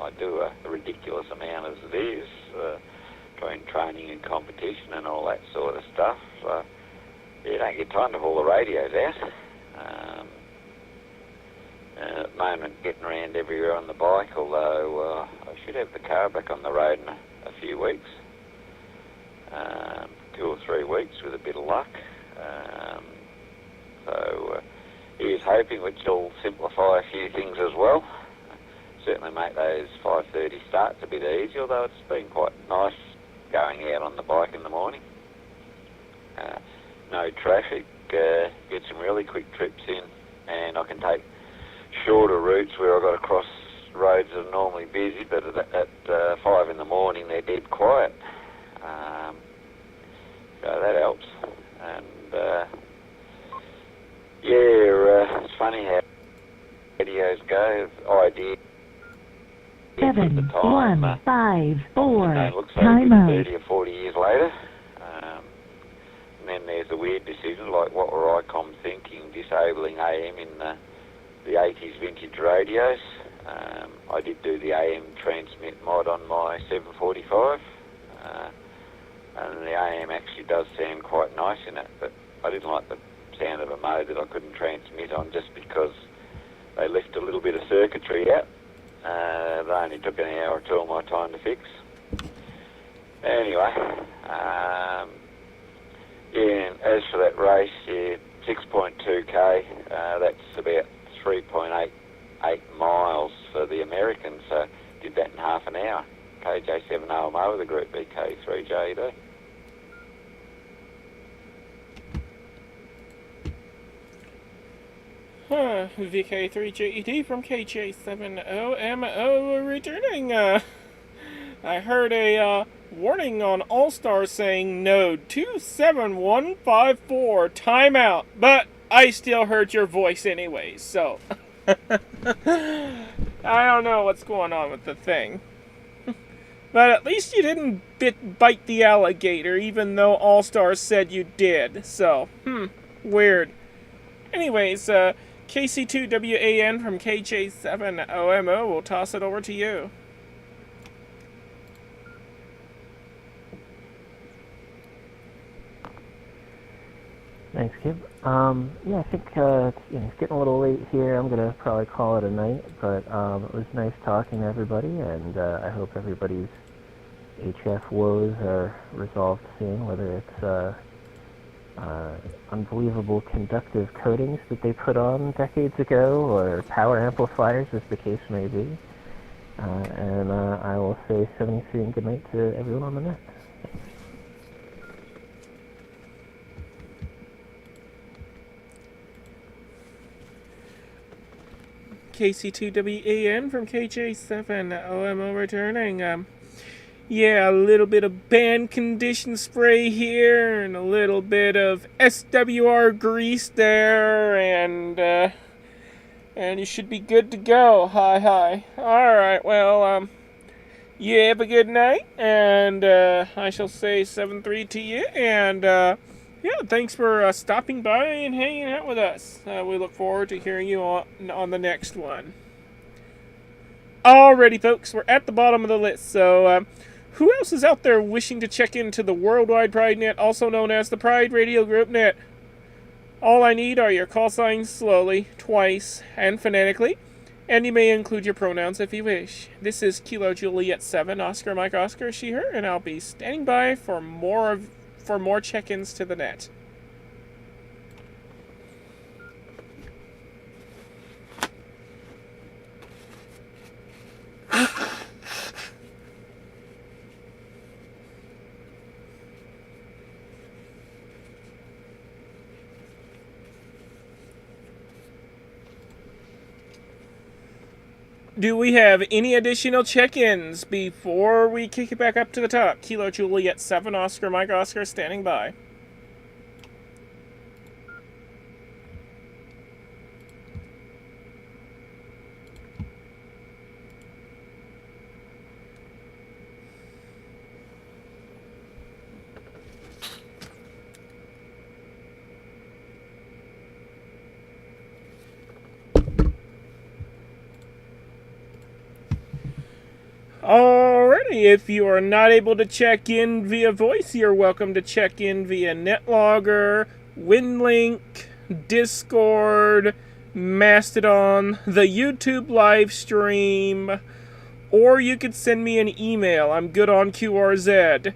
I do a ridiculous amount as it is, between training and competition and all that sort of stuff. So, don't get time to haul the radios out. At the moment, getting around everywhere on the bike, although I should have the car back on the road in a few weeks, 2 or 3 weeks with a bit of luck. He is hoping, which will simplify a few things as well. Certainly make those 5:30 starts a bit easier, although it's been quite nice going out on the bike in the morning. No traffic, get some really quick trips in, and I can take shorter routes where I've got to cross roads that are normally busy, but at 5 in the morning they're dead quiet. So that helps. And it's funny how videos go. Idea. 7, 1, 5, 4. Looks Time like out. 30 or 40 years later. And then there's the weird decision, like what were ICOM thinking, disabling AM in the 80s vintage radios. I did do the AM transmit mod on my 745, and the AM actually does sound quite nice in it, but I didn't like the sound of a mode that I couldn't transmit on just because they left a little bit of circuitry out. They only took an hour or 2 of my time to fix. Anyway, as for that race, yeah, 6.2k, that's about 3.88 miles for the Americans, so did that in half an hour. KJ7 OMO with a Group BK3JD. VK3JED from KJ7OMO returning. I heard a warning on All-Star saying node 27154 timeout, but I still heard your voice anyways, so I don't know what's going on with the thing. But at least you didn't bite the alligator, even though All-Star said you did, so, weird. Anyways, KC2WAN from KJ7OMO, we'll toss it over to you. Thanks, Kib. Yeah, I think it's getting a little late here. I'm gonna probably call it a night, but it was nice talking to everybody, and I hope everybody's HF woes are resolved soon, whether it's unbelievable conductive coatings that they put on decades ago, or power amplifiers, as the case may be. And I will say 73 and good night to everyone on the net. KC2WAN from KJ7OMO returning. Yeah, a little bit of band condition spray here, and a little bit of SWR grease there, and you should be good to go. Hi. Alright, well, you have a good night, and I shall say 7-3 to you, and yeah, thanks for stopping by and hanging out with us. We look forward to hearing you on the next one. Alrighty, folks, we're at the bottom of the list, so who else is out there wishing to check into the Worldwide Pride Net, also known as the Pride Radio Group Net? All I need are your call signs slowly, twice, and phonetically, and you may include your pronouns if you wish. This is Kilo Juliet 7, Oscar Mike Oscar, she, her, and I'll be standing by for more check-ins to the net. Do we have any additional check-ins before we kick it back up to the top? Kilo Juliet 7, Oscar Mike Oscar, standing by. Alrighty, if you are not able to check in via voice, you're welcome to check in via NetLogger, WinLink, Discord, Mastodon, the YouTube live stream, or you could send me an email. I'm good on QRZ.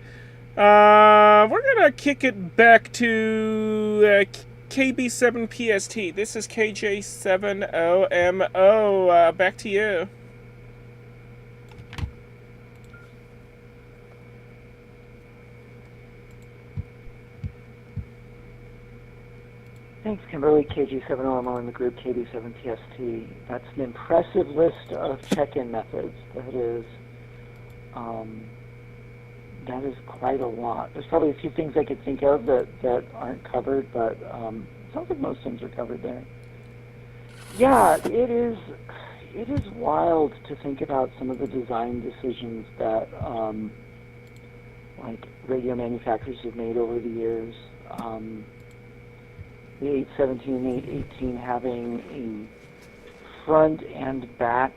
We're gonna kick it back to KB7PST. This is KJ7OMO. Back to you. Thanks, Kimberly. KG7OMO in the group KB7TST. That's an impressive list of check-in methods. That is quite a lot. There's probably a few things I could think of that aren't covered, but it sounds like most things are covered there. Yeah, it is wild to think about some of the design decisions that like radio manufacturers have made over the years. The 817 and 818 having a front and back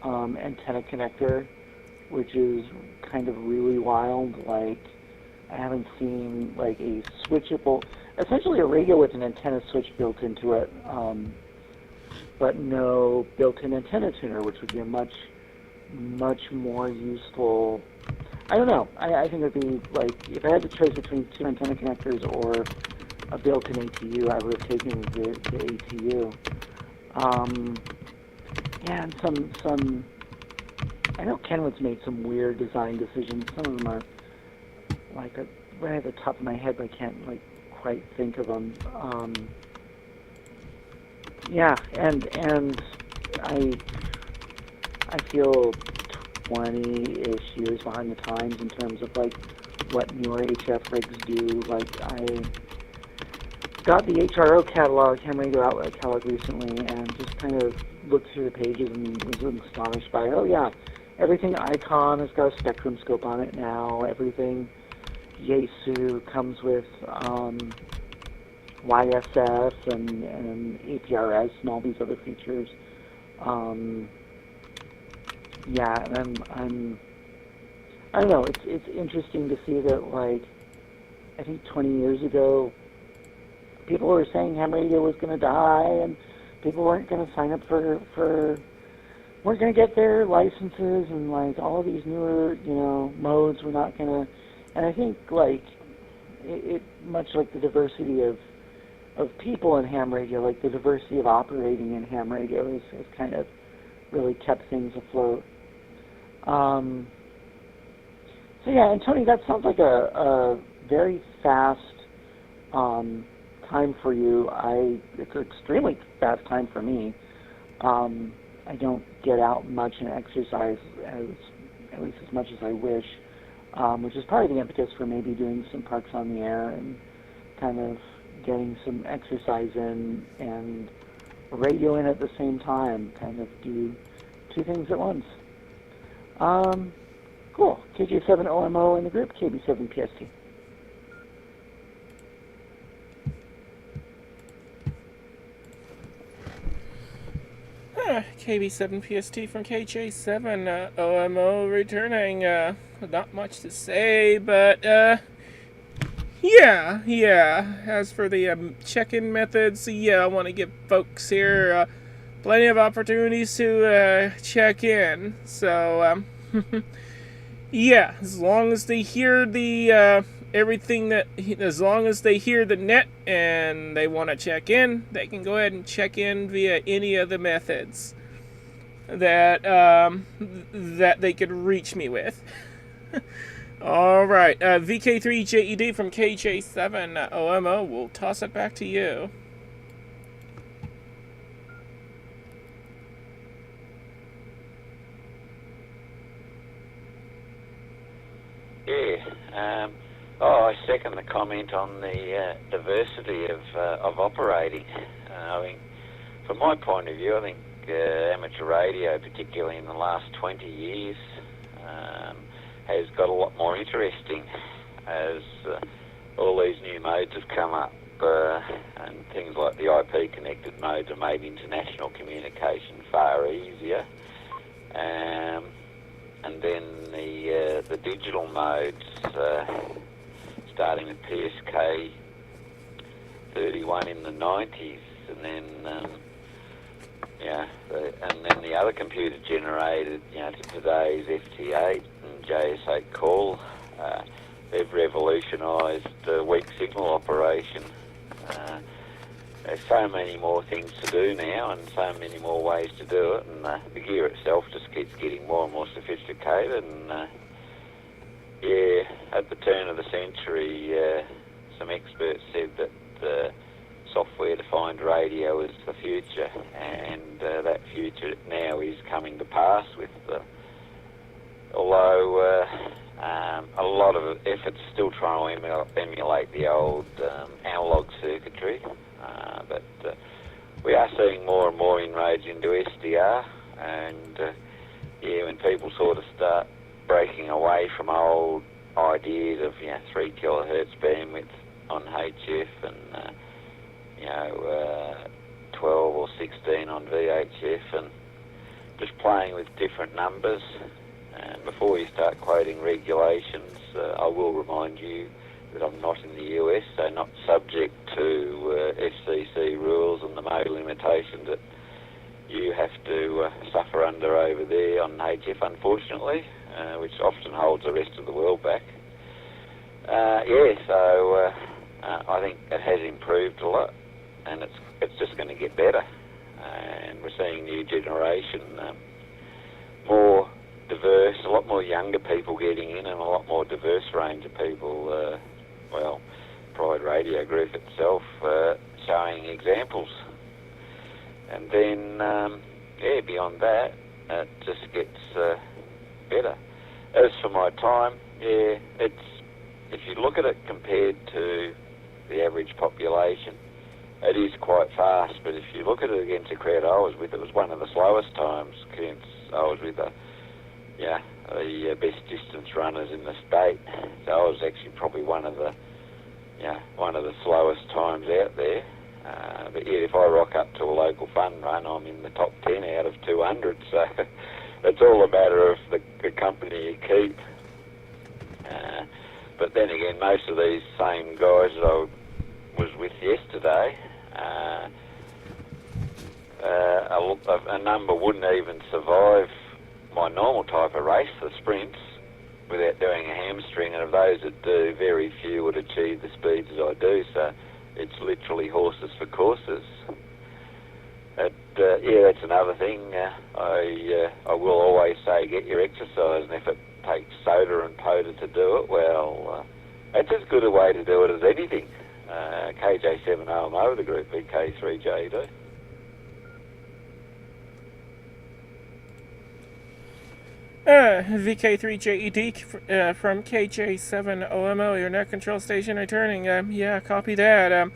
antenna connector, which is kind of really wild. Like, I haven't seen like a switchable, essentially a radio with an antenna switch built into it, but no built-in antenna tuner, which would be a much more useful. I don't know. I think it would be like, if I had to choose between two antenna connectors or a built-in ATU, I would have taken the ATU. Yeah, and some. I know Kenwood's made some weird design decisions. Some of them are like right at the top of my head, but I can't like quite think of them. Yeah, and I feel 20-ish years behind the times in terms of like what newer HF rigs do. Like I got the HRO catalog, Ham Radio Outlet catalog recently, and just kind of looked through the pages and was astonished by, oh yeah, everything Icon has got a Spectrum scope on it now. Everything Yaesu comes with YSF and APRS and all these other features. Yeah, and I don't know. It's interesting to see that, like, I think 20 years ago, people were saying ham radio was going to die, and people weren't going to sign up for weren't going to get their licenses, and like all of these newer, modes were not going to. And I think like it much like the diversity of people in ham radio, like the diversity of operating in ham radio has kind of really kept things afloat. So yeah, and Tony, that sounds like a very fast time for you. It's an extremely fast time for me. I don't get out much and exercise at least as much as I wish, which is probably the impetus for maybe doing some Parks on the Air and kind of getting some exercise in and radio in at the same time, kind of do two things at once. Cool. KJ7 OMO in the group, KB7 PST. KB7 PST from KJ7 OMO returning. Not much to say, but yeah. As for the check-in methods, I want to give folks here plenty of opportunities to check in. So yeah, as long as they hear the as long as they hear the net and they want to check in, they can go ahead and check in via any of the methods that that they could reach me with. All right, VK3JED from KJ7 OMO. We'll toss it back to you. Yeah. I second the comment on the diversity of operating. I think, from my point of view, I think amateur radio, particularly in the last 20 years, has got a lot more interesting as all these new modes have come up, and things like the IP-connected modes have made international communication far easier. And then the digital modes, starting with PSK 31 in the 90s, and then and then the other computer generated, to today's FT8 and JS8 call, they've revolutionised weak signal operation. There's so many more things to do now and so many more ways to do it, and the gear itself just keeps getting more and more sophisticated. And at the turn of the century, some experts said that software-defined radio is the future, and that future now is coming to pass with although a lot of efforts still trying to emulate the old analog circuitry. But we are seeing more and more inroads into SDR, and when people sort of start breaking away from old ideas of 3 kilohertz bandwidth on HF and 12 or 16 on VHF, and just playing with different numbers. And before you start quoting regulations, I will remind you that I'm not in the US, so not subject to FCC rules and the mode limitations that you have to suffer under over there on HF, unfortunately, which often holds the rest of the world back. So I think it has improved a lot, and it's just going to get better. And we're seeing new generation, more diverse, a lot more younger people getting in, and a lot more diverse range of people. Pride Radio Group itself showing examples. And then, beyond that, it just gets better. As for my time, it's, if you look at it compared to the average population, it is quite fast. But if you look at it against the crowd I was with, it was one of the slowest times. I was with the best distance runners in the state, so I was actually probably one of the slowest times out there. But yeah, if I rock up to a local fun run, I'm in the top 10 out of 200. So it's all a matter of the company you keep. But then again, most of these same guys that I was with yesterday, a number wouldn't even survive my normal type of race, the sprints, without doing a hamstring, and of those that do, very few would achieve the speeds that I do. So it's literally horses for courses. That's another thing. I will always say, get your exercise, and if it takes soda and powder to do it, well, it's as good a way to do it as anything. KJ7OMO, the group VK3JD. VK3JED from KJ7OMO, your net control station returning. Copy that. A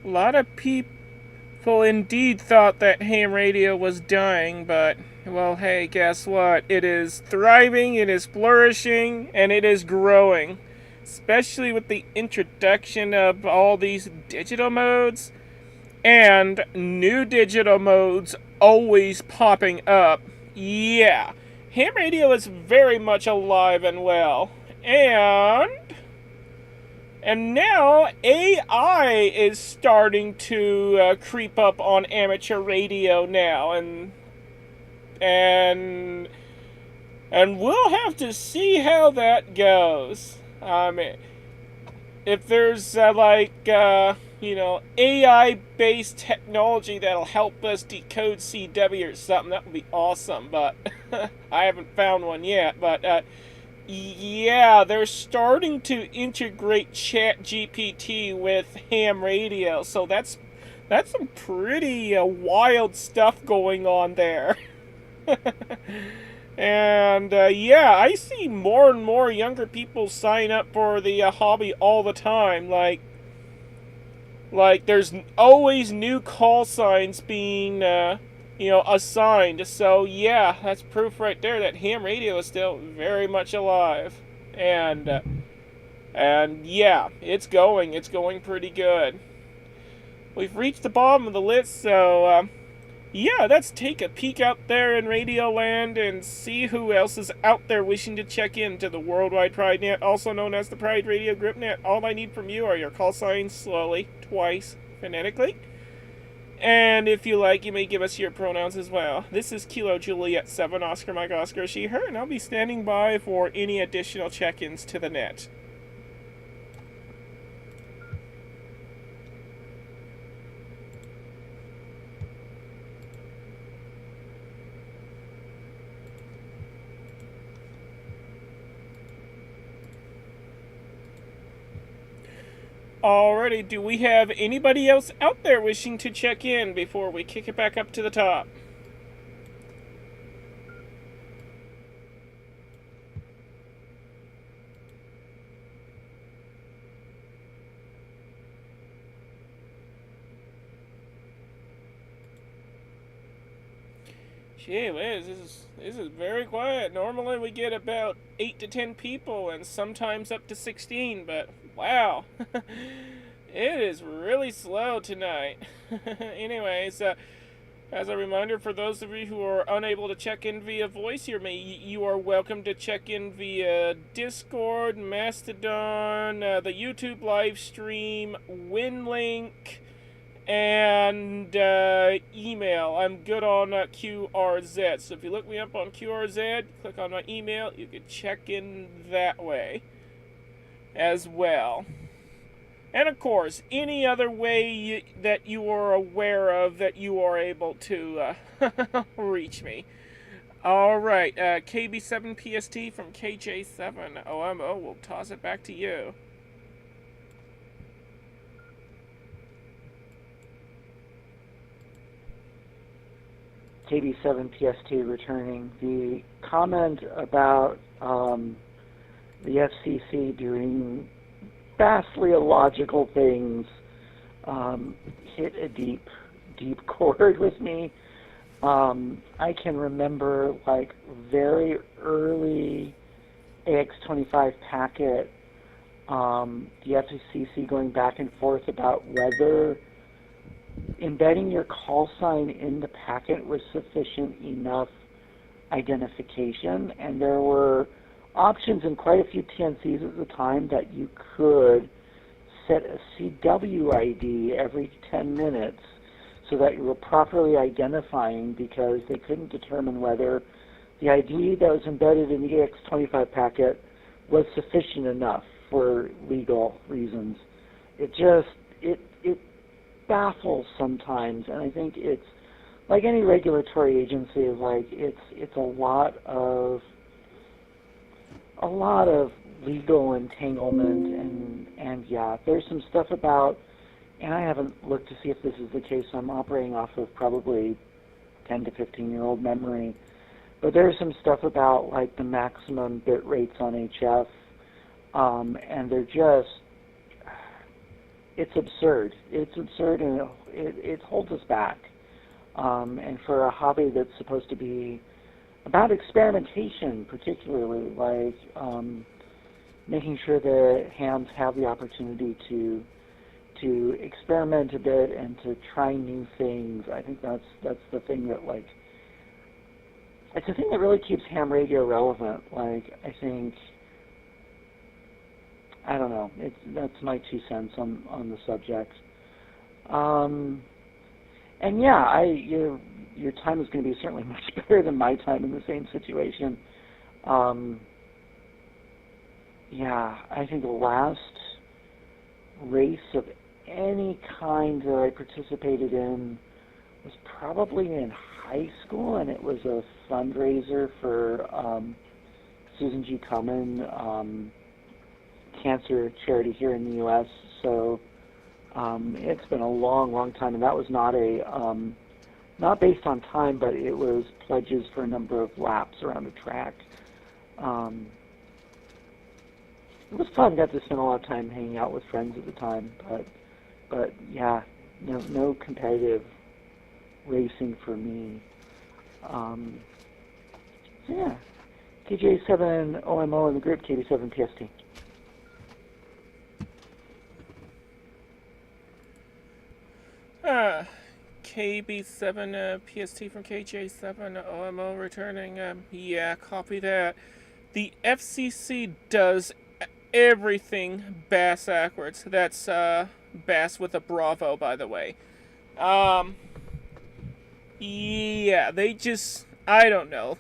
lot of people indeed thought that ham radio was dying, but, well, hey, guess what? It is thriving, it is flourishing, and it is growing. Especially with the introduction of all these digital modes, and new digital modes always popping up. Yeah. Ham radio is very much alive and well, and now AI is starting to creep up on amateur radio now, and we'll have to see how that goes. If there's AI-based technology that'll help us decode CW or something, that would be awesome, but I haven't found one yet. But they're starting to integrate ChatGPT with ham radio, so that's some pretty wild stuff going on there. And I see more and more younger people sign up for the hobby all the time. Like there's always new call signs being assigned. So yeah, that's proof right there that ham radio is still very much alive. And it's going pretty good. We've reached the bottom of the list, so let's take a peek out there in Radio Land and see who else is out there wishing to check into the Worldwide Pride Net, also known as the Pride Radio Group Net. All I need from you are your call signs slowly, twice, phonetically. And if you like, you may give us your pronouns as well. This is Kilo Juliet 7 Oscar Mike Oscar She Her, and I'll be standing by for any additional check-ins to the net. Alrighty, do we have anybody else out there wishing to check in before we kick it back up to the top? Gee whiz, this is very quiet. Normally we get about 8 to 10 people and sometimes up to 16, but wow. It is really slow tonight. Anyways, as a reminder for those of you who are unable to check in via voice, you are welcome to check in via Discord, Mastodon, the YouTube live stream, WinLink, and email. I'm good on QRZ, so if you look me up on QRZ, click on my email, you can check in that way as well. And of course, any other way that you are aware of that you are able to reach me. Alright, KB7PST from KJ7OMO, we'll toss it back to you. KB7PST returning. The comment about the FCC doing vastly illogical things hit a deep chord with me. I can remember, like, very early AX25 packet, the FCC going back and forth about whether embedding your call sign in the packet was sufficient enough identification, and there were options in quite a few TNCs at the time that you could set a CW ID every 10 minutes so that you were properly identifying, because they couldn't determine whether the ID that was embedded in the AX25 packet was sufficient enough for legal reasons. It baffles sometimes, and I think it's like any regulatory agency. Like it's a lot of legal entanglement, and yeah, there's some stuff about, and I haven't looked to see if this is the case, so I'm operating off of probably 10 to 15-year-old memory, but there's some stuff about like the maximum bit rates on HF, and they're just, it's absurd. It's absurd, and it holds us back. And for a hobby that's supposed to be about experimentation, particularly, like making sure that hams have the opportunity to experiment a bit and to try new things, I think that's the thing that, like, it's the thing that really keeps ham radio relevant. Like, I think, I don't know. That's my 2 cents on the subject. And yeah, your time is going to be certainly much better than my time in the same situation. Yeah, I think the last race of any kind that I participated in was probably in high school, and it was a fundraiser for Susan G. Komen, cancer charity here in the U.S. So it's been a long time, and that was not not based on time, but it was pledges for a number of laps around the track. It was fun. Got to spend a lot of time hanging out with friends at the time, but yeah, no competitive racing for me. So yeah, KJ7OMO in the group, KB7PST. KB7 PST from KJ7OMO returning. Yeah, copy that. The FCC does everything bass backwards. That's bass with a Bravo, by the way. Yeah, they just, I don't know.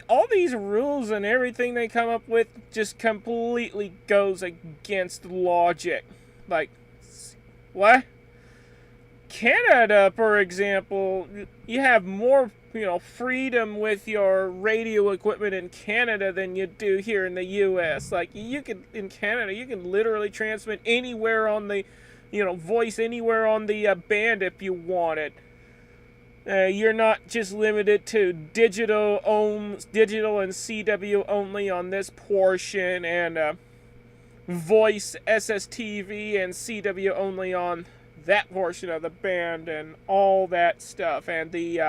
All these rules and everything they come up with just completely goes against logic. Like, what? Canada, for example, you have more, freedom with your radio equipment in Canada than you do here in the U.S. Like, in Canada, you can literally transmit anywhere on the, voice anywhere on the band if you want it. You're not just limited to digital and CW only on this portion, and voice, SSTV, and CW only on that portion of the band, and all that stuff, and the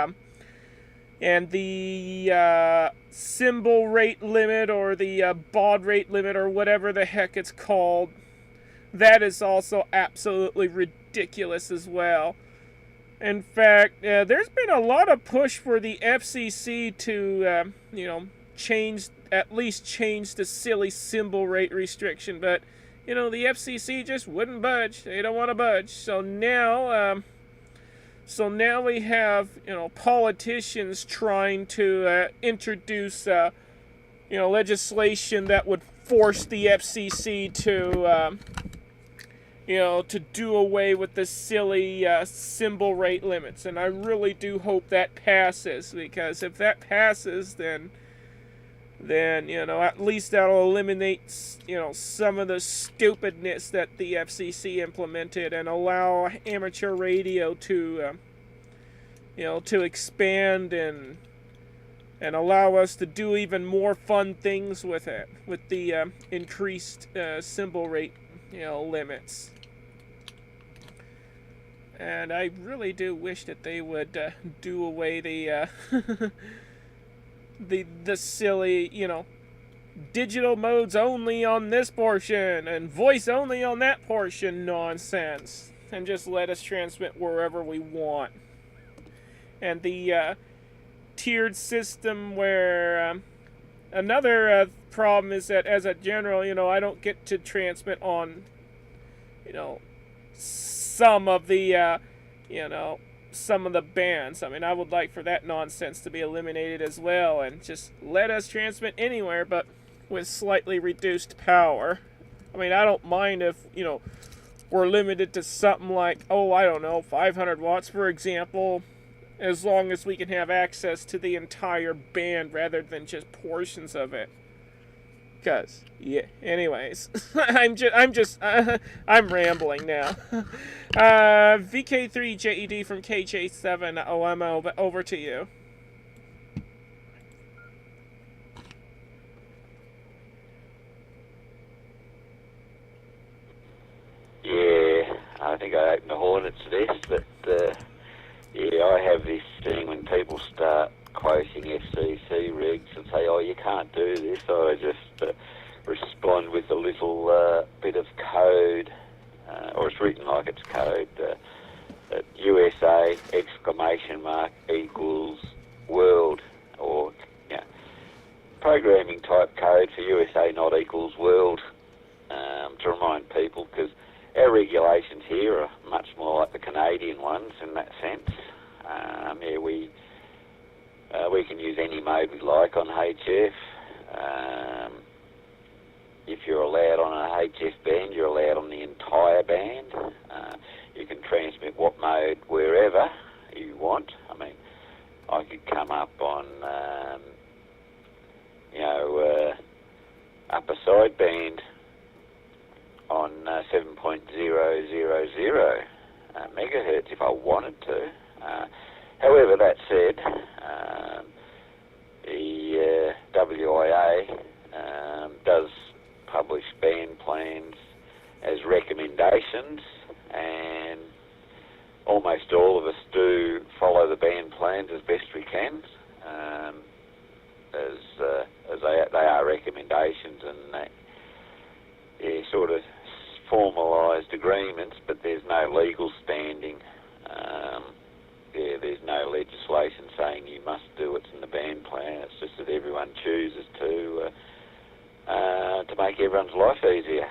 symbol rate limit, or the baud rate limit, or whatever the heck it's called. That is also absolutely ridiculous as well. In fact, there's been a lot of push for the FCC to, at least change the silly symbol rate restriction, but, the FCC just wouldn't budge. They don't want to budge. So now we have, politicians trying to introduce, legislation that would force the FCC to, to do away with the silly symbol rate limits. And I really do hope that passes, because if that passes, then at least that'll eliminate, some of the stupidness that the FCC implemented and allow amateur radio to, to expand and allow us to do even more fun things with it, with the increased symbol rate, limits. And I really do wish that they would do away the the silly, digital modes only on this portion and voice only on that portion nonsense, and just let us transmit wherever we want. And the tiered system where another problem is that as a general, I don't get to transmit on, some of the, some of the bands. I mean, I would like for that nonsense to be eliminated as well, and just let us transmit anywhere, but with slightly reduced power. I mean, I don't mind if, we're limited to something like, 500 watts, for example, as long as we can have access to the entire band rather than just portions of it. Because, anyways, I'm rambling now. VK3JED from KJ7OMO, but over to you. Yeah, I think I opened the hornets to this, but I have this thing when people start quoting FCC regs and say, you can't do this, I just respond with a little bit of code, or it's written like it's code, that USA equals world, or programming type code for USA not equals world, to remind people, because our regulations here are much more like the Canadian ones in that sense. We can use any mode we like on HF. If you're allowed on a HF band, you're allowed on the entire band. You can transmit what mode wherever you want. I mean, I could come up on, upper sideband on 7.000 megahertz if I wanted to. However, that said, the WIA does publish band plans as recommendations, and almost all of us do follow the band plans as best we can, as they are recommendations, and they sort of formalised agreements, but there's no legal standing. There's no legislation saying you must do what's in the band plan. It's just that everyone chooses to make everyone's life easier.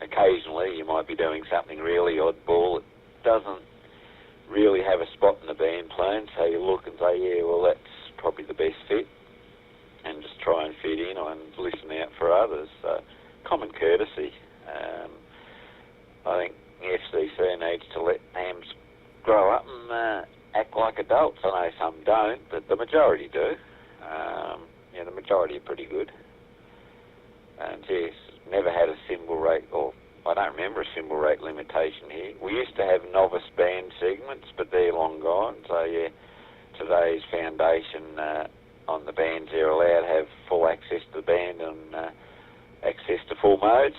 Occasionally you might be doing something really oddball that doesn't really have a spot in the band plan, so you look and say, that's probably the best fit, and just try and fit in and listen out for others. So, common courtesy. I think the FCC needs to let AMs grow up and act like adults. I know some don't, but the majority do. The majority are pretty good. And yes, never had a symbol rate, or I don't remember a symbol rate limitation here. We used to have novice band segments, but they're long gone. So today's foundation on the bands, they're allowed to have full access to the band and access to full modes.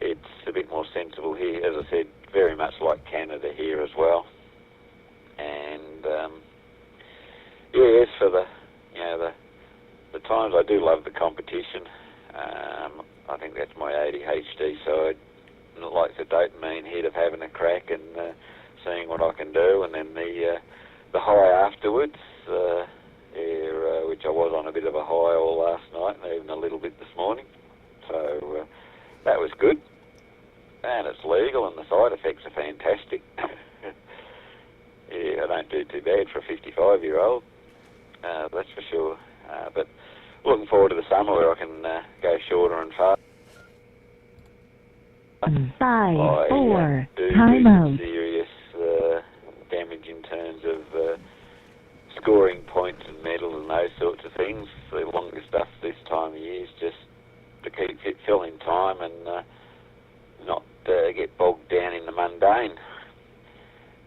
It's a bit more sensible here. As I said, very much like Canada here as well. And as for the times, I do love the competition. I think that's my ADHD side. Like the dopamine hit of having a crack and seeing what I can do, and then the high afterwards, which I was on a bit of a high all last night and even a little bit this morning. So that was good. And it's legal and the side effects are fantastic. I don't do too bad for a 55-year-old. that's for sure. But looking forward to the summer where I can go shorter and far. 5, I 4, do time out. serious damage in terms of scoring points and medals and those sorts of things. The longer stuff this time of year is just to keep fit, filling time and not get bogged down in the mundane.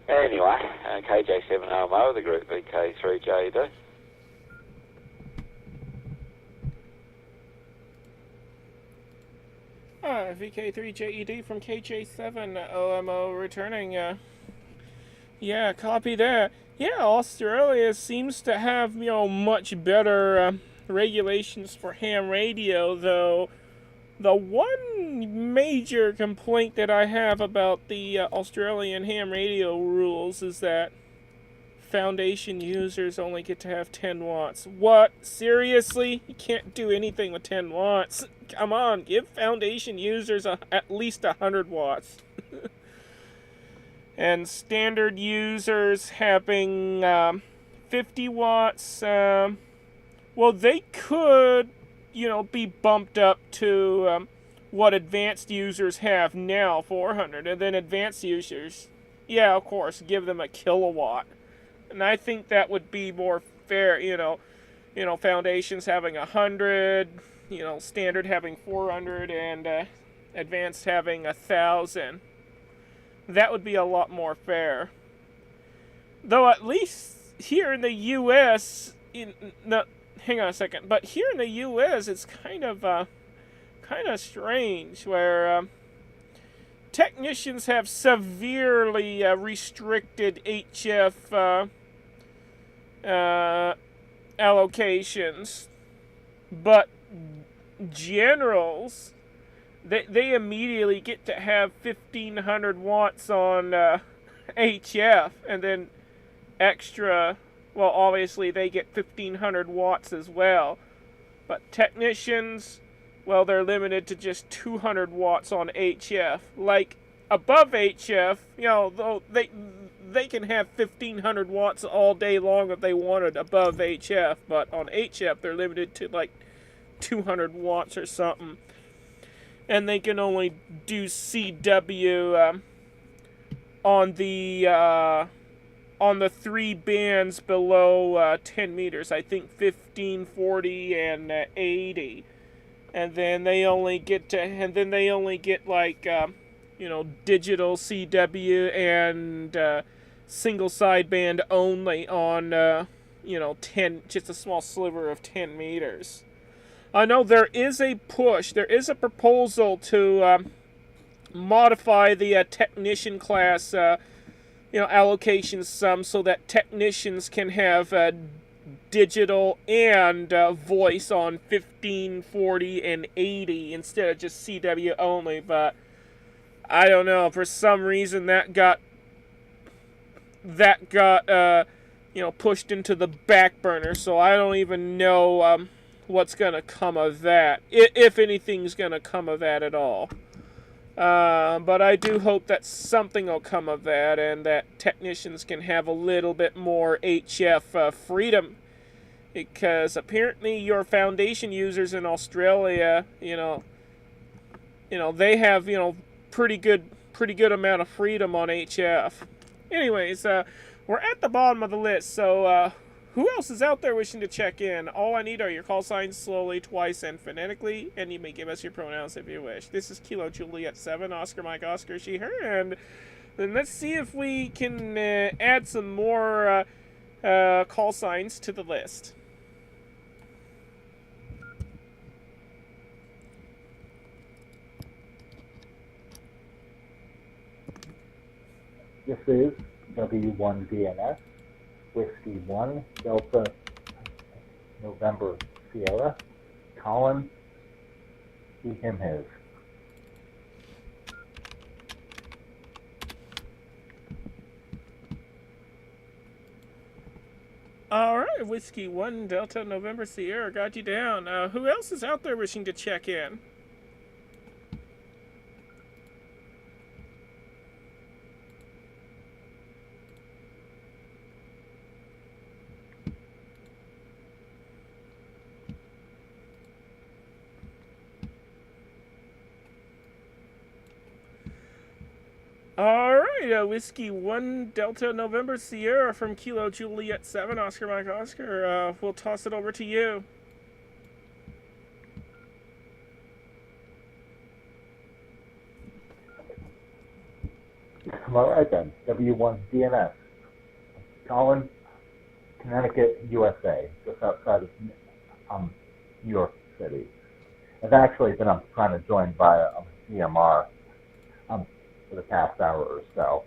Anyway, KJ7OMO, the Group VK3JD. VK3JED from KJ7OMO returning. Yeah, copy that. Yeah, Australia seems to have, much better regulations for ham radio, though. The one major complaint that I have about the Australian ham radio rules is that Foundation users only get to have 10 watts. What? Seriously? You can't do anything with 10 watts. Come on, give Foundation users at least 100 watts. And standard users having 50 watts, well, they could, be bumped up to what advanced users have now, 400. And then advanced users, yeah, of course, give them a kilowatt. And I think that would be more fair, Foundations having 100, standard having 400, and advanced having 1,000. That would be a lot more fair. Though at least here in the U.S., hang on a second, but here in the U.S. it's kind of strange where technicians have severely restricted HF allocations, but generals, they immediately get to have 1,500 watts on HF, and then extra, well, obviously they get 1,500 watts as well. But technicians, well, they're limited to just 200 watts on HF. Like, above HF, though they can have 1,500 watts all day long if they wanted above HF, but on HF they're limited to like 200 watts or something. And they can only do CW on the 3 bands below 10 meters. I think 15, 40, and 80. And then they only get like digital CW and single sideband only on 10, just a small sliver of 10 meters. I know there is a proposal to modify the technician class, allocations some so that technicians can have digital and voice on 15, 40, and 80 instead of just CW only. But I don't know, for some reason that got pushed into the back burner. So I don't even know what's gonna come of that, if anything's gonna come of that at all. But I do hope that something will come of that, and that technicians can have a little bit more HF freedom, because apparently your Foundation users in Australia, they have pretty good amount of freedom on HF. Anyways, we're at the bottom of the list, so who else is out there wishing to check in? All I need are your call signs slowly, twice, and phonetically, and you may give us your pronouns if you wish. This is Kilo Juliet 7, Oscar Mike Oscar she her, and then let's see if we can add some more call signs to the list. This is W1DNS, Whiskey 1, Delta, November, Sierra, Colin, he, him, his. Alright, Whiskey 1, Delta, November, Sierra, got you down. Who else is out there wishing to check in? All right, Whiskey 1 Delta November Sierra from Kilo Juliet 7 Oscar Mike Oscar. We'll toss it over to you. All right then, W1DNS. Colin, Connecticut, USA, just outside of New York City. I've actually been trying to join via CMR for the past hour or so.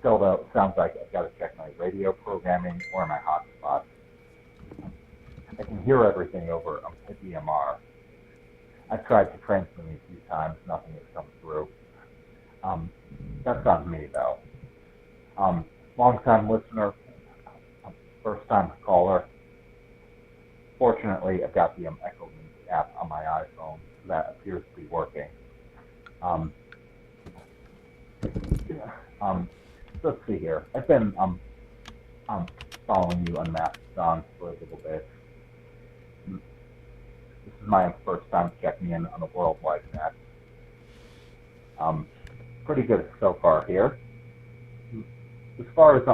Still, though, it sounds like I've got to check my radio programming or my hotspot. I can hear everything over the DMR. I've tried to transmitting a few times, nothing has come through. That's on me, though. Long-time listener, first-time caller. Fortunately, I've got the Echo News app on my iPhone, so that appears to be working. Let's see here. I've been following you on Mastodon for a little bit. This is my first time checking in on a worldwide net. Pretty good so far here. As far as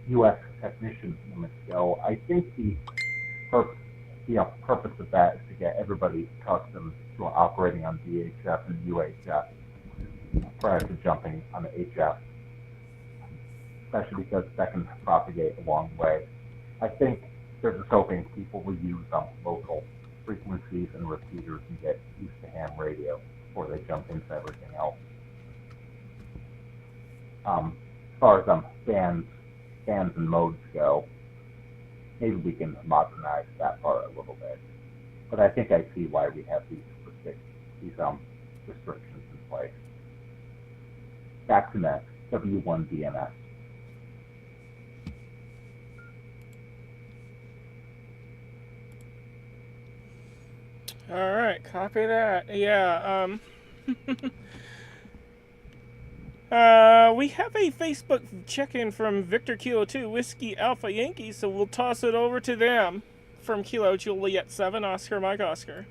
U.S. technician limits go, I think the purpose of that is to get everybody accustomed to operating on VHF and UHF prior to jumping on the HF, especially because that can propagate a long way. I think they're just hoping people will use local frequencies and repeaters and get used to ham radio before they jump into everything else. As far as bands and modes go, maybe we can modernize that part a little bit. But I think I see why we have these restrictions in place. Back to net, W1DNS. All right, copy that. Yeah, we have a Facebook check-in from Victor Kilo 2 Whiskey Alpha Yankee, so we'll toss it over to them from Kilo Juliet 7 Oscar Mike Oscar.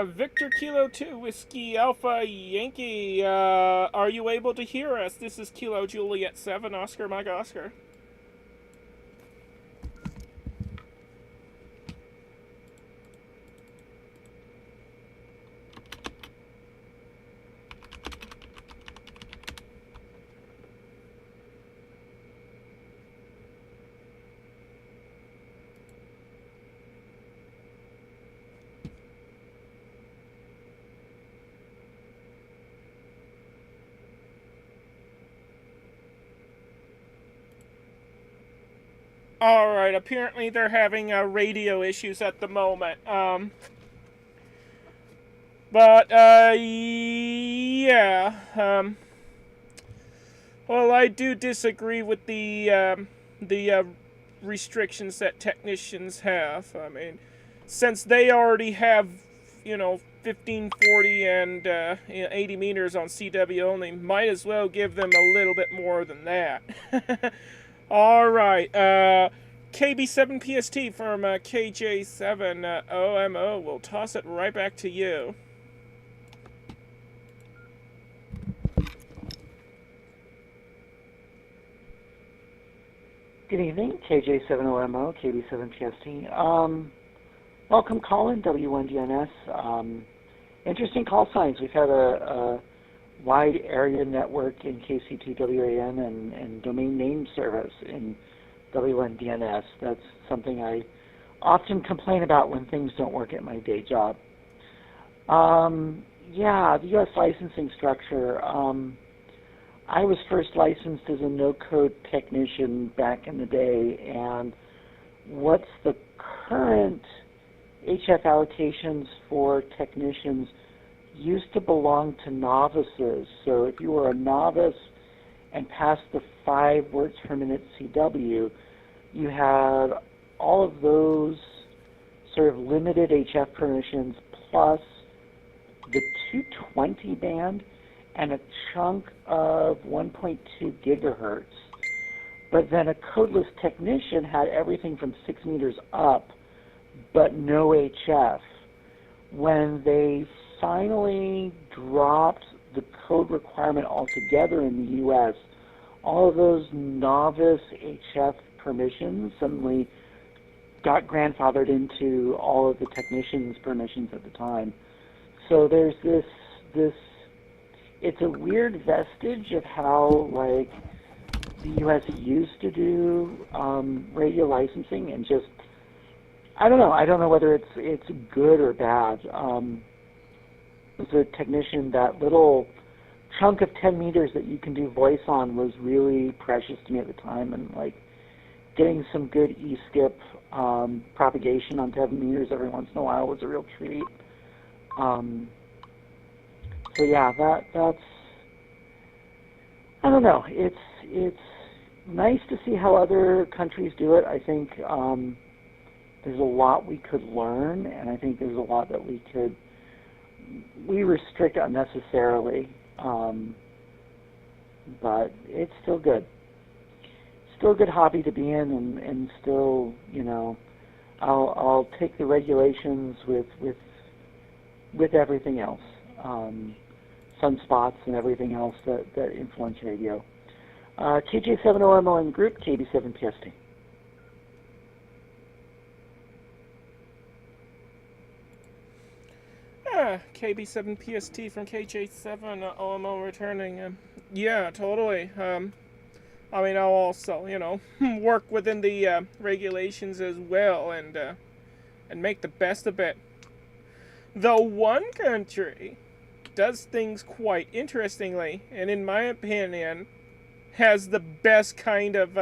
Victor Kilo 2 Whiskey Alpha Yankee, are you able to hear us? This is Kilo Juliet 7 Oscar Mike Oscar. Alright, apparently they're having radio issues at the moment. Yeah. Well, I do disagree with the restrictions that technicians have. I mean, since they already have, 15, 40, and 80 meters on CW only, might as well give them a little bit more than that. Alright, KB7PST from KJ7 OMO. We'll toss it right back to you. Good evening, KJ7OMO, KB7PST. Welcome, Colin, W1DNS. Interesting call signs. We've had a wide area network in KC2WAN and domain name service in W1DNS. That's something I often complain about when things don't work at my day job. Yeah, the U.S. licensing structure. I was first licensed as a no-code technician back in the day, and what's the current HF allocations for technicians used to belong to novices. So if you were a novice and passed the 5 words per minute CW, you had all of those sort of limited HF permissions plus the 220 band and a chunk of 1.2 gigahertz. But then a codeless technician had everything from 6 meters up, but no HF. When they finally dropped the code requirement altogether in the US, all of those novice HF permissions suddenly got grandfathered into all of the technicians' permissions at the time. So there's this it's a weird vestige of how, like, the U.S. used to do radio licensing, and just, I don't know whether it's good or bad. As a technician, that little chunk of 10 meters that you can do voice on was really precious to me at the time, and like getting some good E-skip propagation on 10 meters every once in a while was a real treat. So yeah, that's, I don't know, it's nice to see how other countries do it. I think there's a lot we could learn, and I think there's a lot that we restrict unnecessarily, but it's still good. Still a good hobby to be in, and still, you know, I'll take the regulations with everything else, sunspots and everything else that influence radio. KJ7OMON Group, KB7PST. KB7PST from KJ7OMO returning. Yeah, totally. I mean, I'll also, you know, work within the regulations as well, and make the best of it. Though one country does things quite interestingly, and in my opinion, has the best kind of,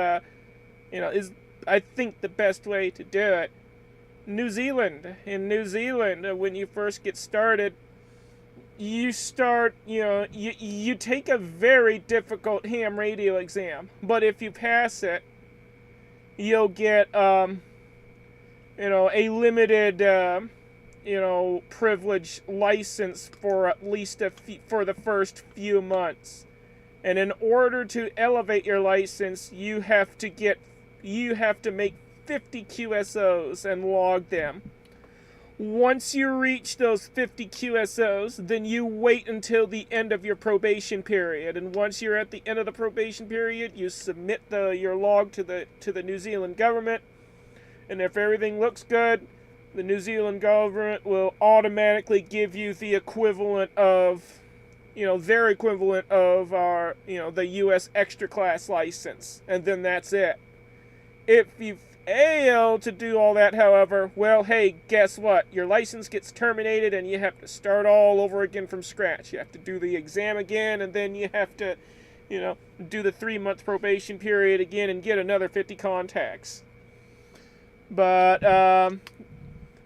you know, is, I think, the best way to do it. New Zealand. In New Zealand, when you first get started, you start, you know, you take a very difficult ham radio exam, but if you pass it, you'll get, you know, a limited, you know, privilege license for at least for the first few months. And in order to elevate your license, you have to make 50 QSOs and log them. Once you reach those 50 QSOs, then you wait until the end of your probation period. And once you're at the end of the probation period, you submit your log to the New Zealand government. And if everything looks good, the New Zealand government will automatically give you the equivalent of, you know, their equivalent of our, you know, the U.S. extra class license. And then that's it. If you fail to do all that, however, well, hey, guess what? Your license gets terminated and you have to start all over again from scratch. You have to do the exam again, and then you have to, you know, do the 3-month probation period again and get another 50 contacts. But,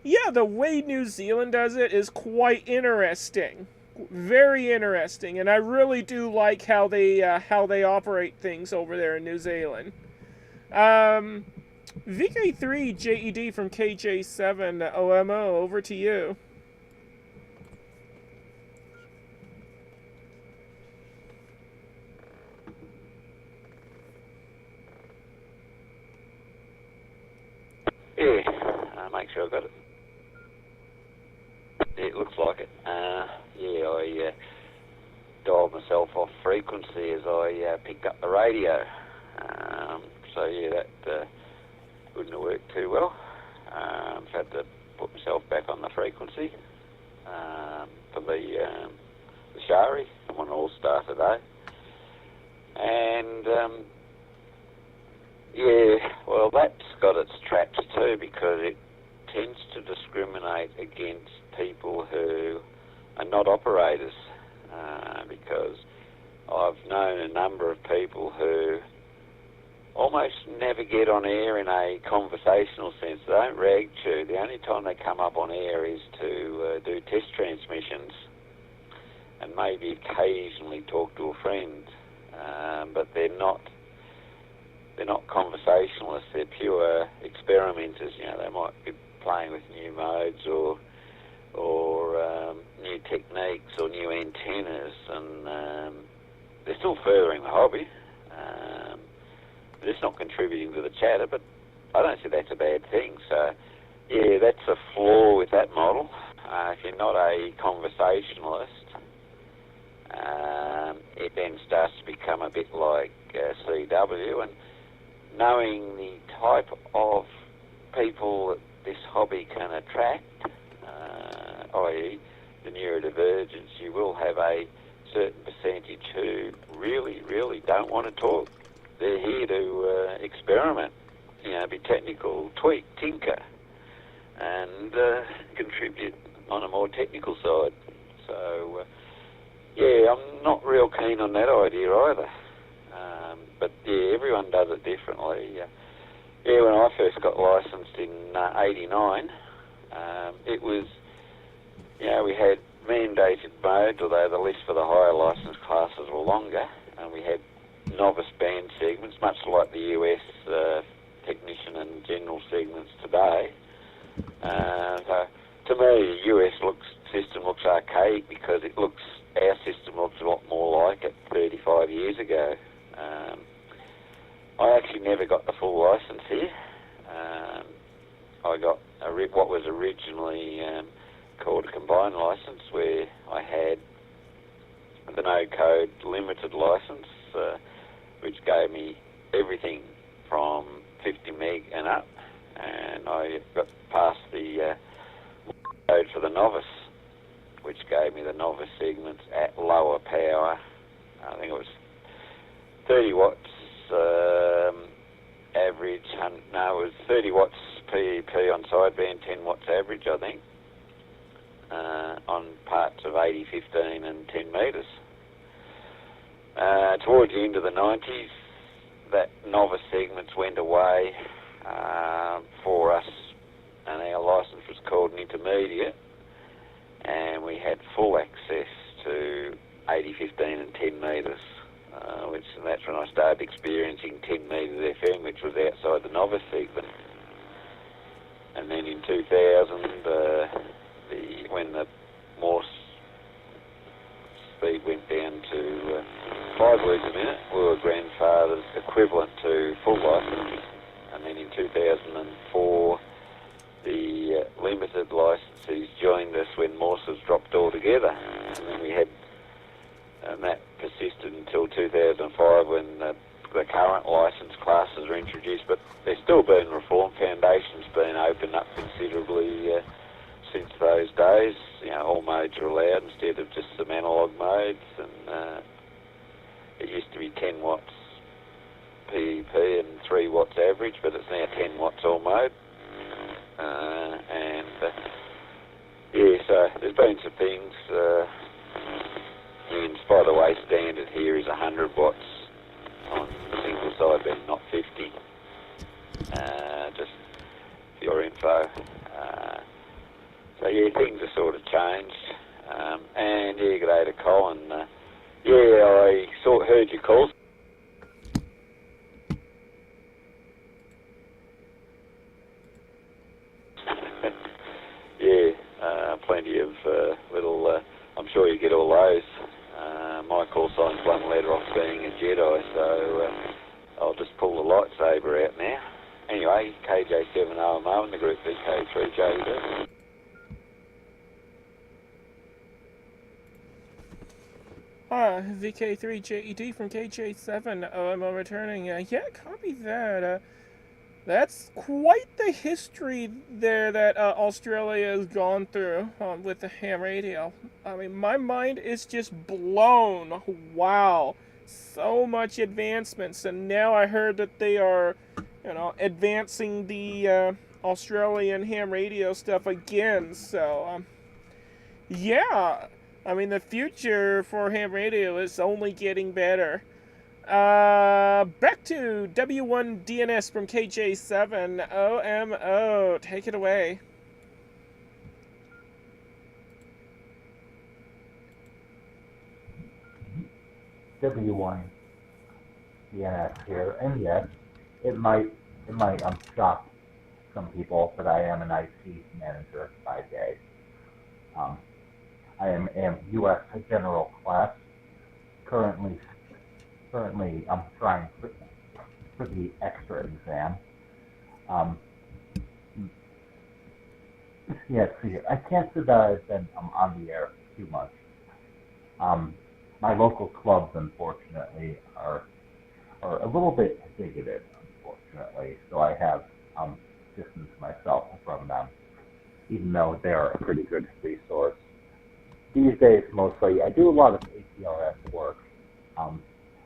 yeah, the way New Zealand does it is quite interesting. Very interesting, and I really do like how they operate things over there in New Zealand. VK3 JED from KJ7 OMO, over to you. Yeah, make sure I got it. Yeah, it looks like it. Yeah, I dialed myself off frequency as I picked up the radio. So yeah, that wouldn't have worked too well. I've had to put myself back on the frequency for the Shari on All-Star today. And yeah, well, that's got its traps too, because it tends to discriminate against people who are not operators, because I've known a number of people who almost never get on air in a conversational sense. They don't rag chew. The only time they come up on air is to do test transmissions and maybe occasionally talk to a friend, but they're not conversationalists. They're pure hobby. It's not contributing to the chatter, but I don't see that's a bad thing. So, yeah, that's a flaw with that model. If you're not a conversationalist, it then starts to become a bit like CW, and knowing the type of people that this hobby can attract, i.e. the neurodivergents, you will have a certain percentage who really, really don't want to talk. They're here to experiment, be technical, tweak, tinker, and contribute on a more technical side. So, yeah, I'm not real keen on that idea either. But yeah, everyone does it differently. Yeah, when I first got licensed in '89, it was, we had mandated modes, although the list for the higher license classes were longer, and we had novice band segments, much like the US technician and general segments today. So to me, the US system looks archaic because our system looks a lot more like it 35 years ago. I actually never got the full license here. I got what was originally called a combined license, where I had the no-code limited license, which gave me everything from 50 meg and up, and I got past the code for the novice, which gave me the novice segments at lower power. I think it was 30 watts average. No, it was 30 watts PEP on sideband, 10 watts average, I think, on parts of 80, 15 and 10 metres. Towards the end of the 90s, that novice segments went away for us, and our licence was called an intermediate, and we had full access to 80, 15 and 10 metres, and that's when I started experiencing 10 metres FM, which was outside the novice segment. And then in 2000, when the Morse speed went down to 5 words a minute, we were grandfathered equivalent to full license. And then in 2004, the limited licensees joined us when Morse was dropped altogether. And then we had, and that persisted until 2005 when the current license classes were introduced, but they're still being reformed. Foundation's been opened up considerably since those days. All modes are allowed instead of just some analogue modes, and it used to be 10 watts PEP and 3 watts average, but it's now 10 watts all mode. So there's been some things. And by the way, standard here is 100 watts on single sideband, not 50. Just for your info. So yeah, things have sort of changed. And yeah, good day to Colin. I heard your calls. Plenty of little. I'm sure you get all those. My call sign's one letter off being a Jedi, so I'll just pull the lightsaber out now. Anyway, KJ7OMO and the group VK3JD. VK3JED from KJ7OMO returning. Copy that. That's quite the history there that Australia has gone through with the ham radio. I mean, my mind is just blown. Wow. So much advancements. And now I heard that they are, advancing the Australian ham radio stuff again. So, I mean, the future for ham radio is only getting better. Back to W1DNS from KJ7OMO. Take it away. W1DNS here, and yes, it might shock some people, but I am an IT manager by day. I am U.S. General Class, currently currently I'm trying for the extra exam. Um, yes, see, I can't say that I've been on the air too much. My local clubs, unfortunately, are a little bit bigoted, unfortunately. So I have distanced myself from them, even though they are a pretty good resource. These days, mostly, I do a lot of APRS work.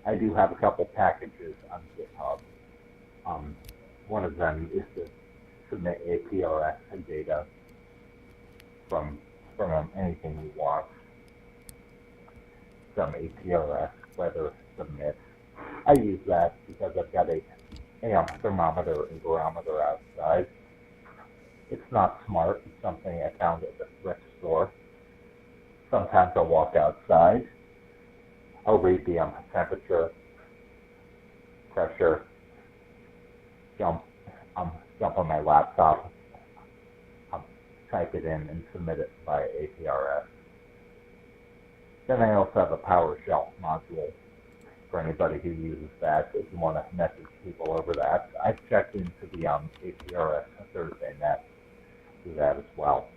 I do have a couple packages on GitHub. One of them is to submit APRS data from anything you want. Some APRS weather submits. I use that because I've got a thermometer and barometer outside. It's not smart. It's something I found at the thrift store. Sometimes I'll walk outside. I'll read the temperature, pressure, jump on my laptop, type it in, and submit it by APRS. Then I also have a PowerShell module for anybody who uses that. If you want to message people over that, I've checked into the APRS Thursday net do that as well.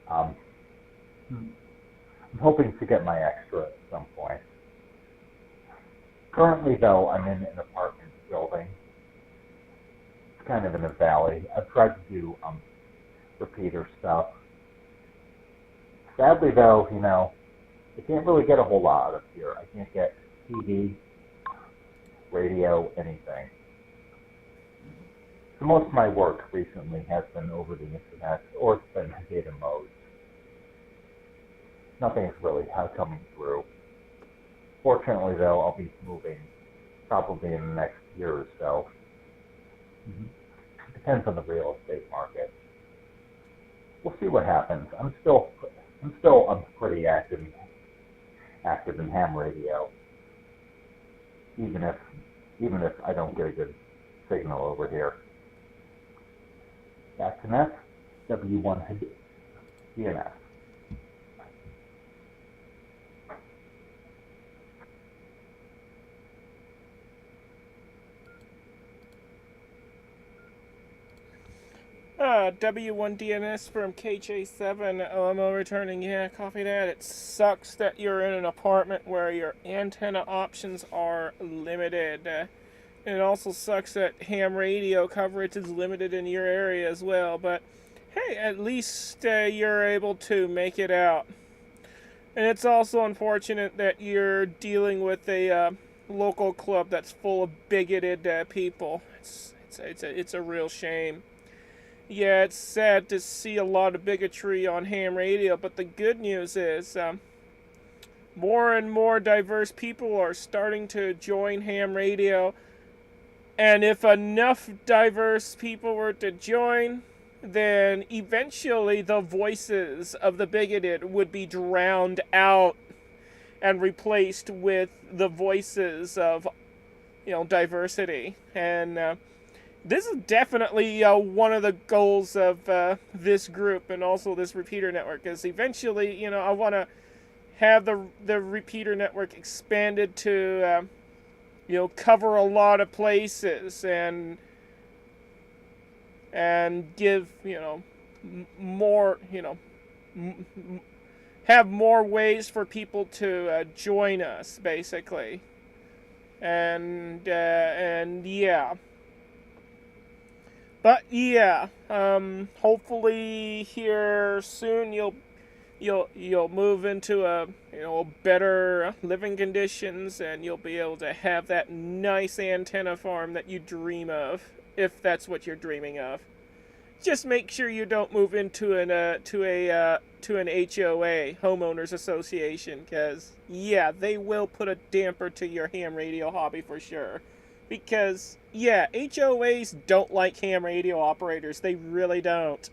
I'm hoping to get my extra at some point. Currently, though, I'm in an apartment building. It's kind of in a valley. I've tried to do repeater stuff. Sadly, though, I can't really get a whole lot out of here. I can't get TV, radio, anything. So most of my work recently has been over the internet, or it's been data modes. Nothing's really coming through. Fortunately, though, I'll be moving probably in the next year or so. Depends on the real estate market. We'll see what happens. I'm still pretty active in ham radio, even if I don't get a good signal over here. Back to Ness, W1 DNS. W1DNS from KJ7, OMO returning. Yeah, copy that. It sucks that you're in an apartment where your antenna options are limited. It also sucks that ham radio coverage is limited in your area as well, but hey, at least you're able to make it out. And it's also unfortunate that you're dealing with a local club that's full of bigoted people. It's a real shame. Yeah, it's sad to see a lot of bigotry on ham radio, but the good news is more and more diverse people are starting to join ham radio. And if enough diverse people were to join, then eventually the voices of the bigoted would be drowned out and replaced with the voices of, diversity. And this is definitely one of the goals of this group and also this repeater network, is eventually, I want to have the repeater network expanded to, cover a lot of places and give, more, have more ways for people to join us, basically. And yeah. But yeah, hopefully here soon you'll move into a better living conditions, and you'll be able to have that nice antenna farm that you dream of, if that's what you're dreaming of. Just make sure you don't move into an HOA, homeowners association, because yeah, they will put a damper to your ham radio hobby for sure. Because, yeah, HOAs don't like ham radio operators. They really don't.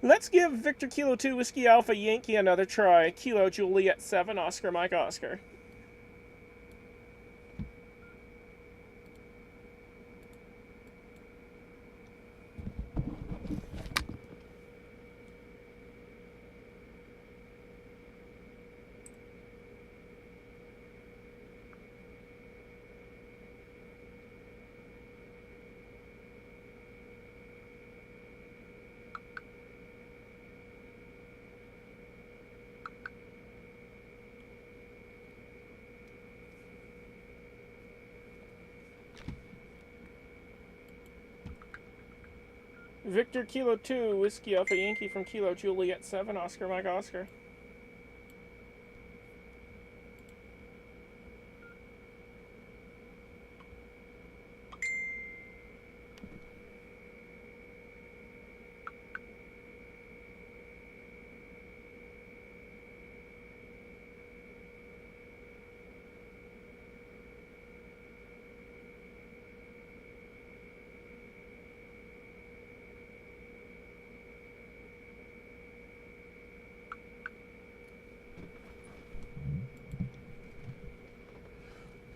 Let's give Victor Kilo 2 Whiskey Alpha Yankee another try. Kilo Juliet 7 Oscar Mike Oscar. Victor Kilo 2, Whiskey Alpha Yankee from Kilo Juliet 7, Oscar Mike Oscar.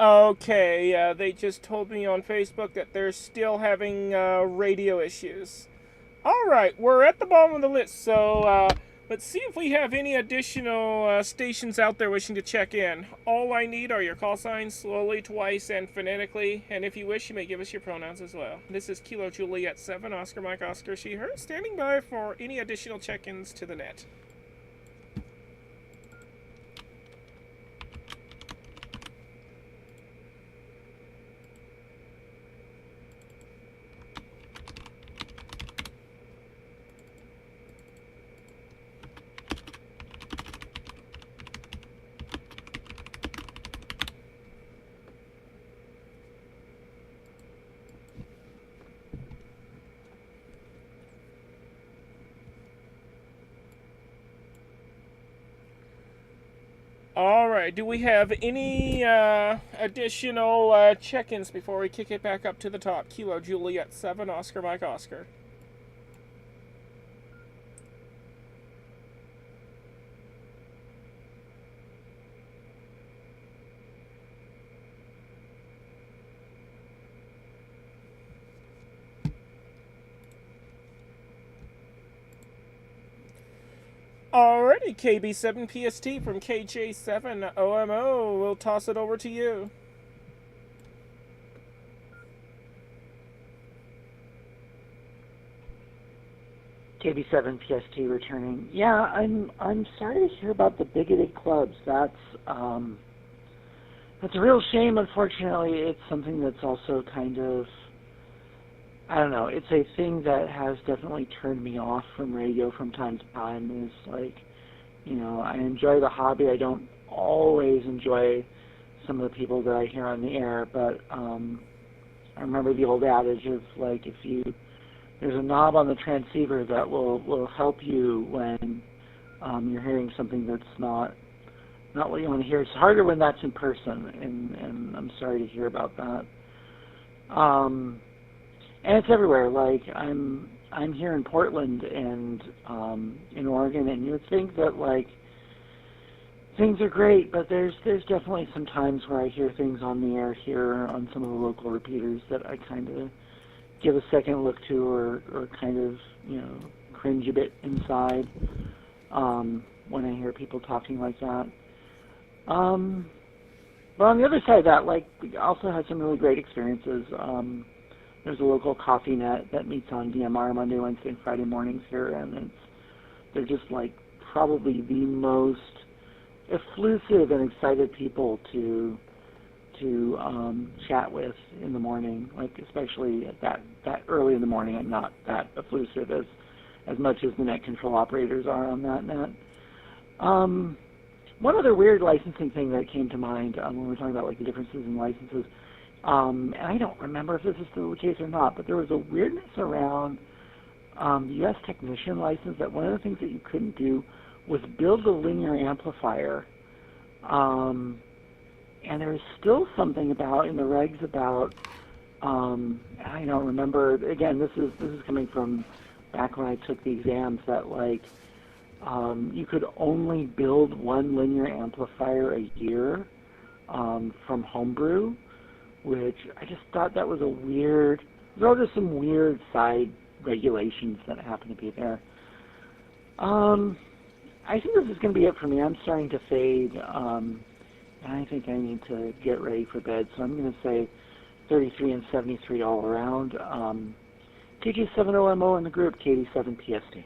Okay, they just told me on Facebook that they're still having radio issues. Alright, we're at the bottom of the list, so let's see if we have any additional stations out there wishing to check in. All I need are your call signs, slowly, twice, and phonetically, and if you wish, you may give us your pronouns as well. This is Kilo Juliet 7, Oscar Mike Oscar She Her, standing by for any additional check-ins to the net. Alright, do we have any additional check-ins before we kick it back up to the top? Kilo Juliet 7, Oscar Mike Oscar. Alrighty, KB7PST from KJ7OMO. We'll toss it over to you. KB7PST returning. Yeah, I'm sorry to hear about the bigoted clubs. That's a real shame. Unfortunately, it's something that's also kind of, I don't know, it's a thing that has definitely turned me off from radio from time to time. Is like, you know, I enjoy the hobby. I don't always enjoy some of the people that I hear on the air, but I remember the old adage of like, there's a knob on the transceiver that will help you when you're hearing something that's not what you want to hear. It's harder when that's in person, and I'm sorry to hear about that. And it's everywhere. Like I'm here in Portland and in Oregon, and you would think that like things are great, but there's definitely some times where I hear things on the air here on some of the local repeaters that I kind of give a second look to, or kind of, you know, cringe a bit inside when I hear people talking like that. But on the other side of that, like, we also had some really great experiences. There's a local coffee net that meets on DMR Monday, Wednesday, and Friday mornings here, and they're just like probably the most effusive and excited people to chat with in the morning, like especially at that early in the morning, and not that effusive as much as the net control operators are on that net. One other weird licensing thing that came to mind when we were talking about like the differences in licenses, and I don't remember if this is still the case or not, but there was a weirdness around the U.S. technician license that one of the things that you couldn't do was build a linear amplifier. And there's still something about in the regs about I don't remember. Again, this is coming from back when I took the exams, that like you could only build one linear amplifier a year from homebrew, which I just thought that was a weird. There are just some weird side regulations that happen to be there. I think this is going to be it for me. I'm starting to fade. I think I need to get ready for bed, so I'm going to say 33 and 73 all around. KG7OMO in the group, KD7PST.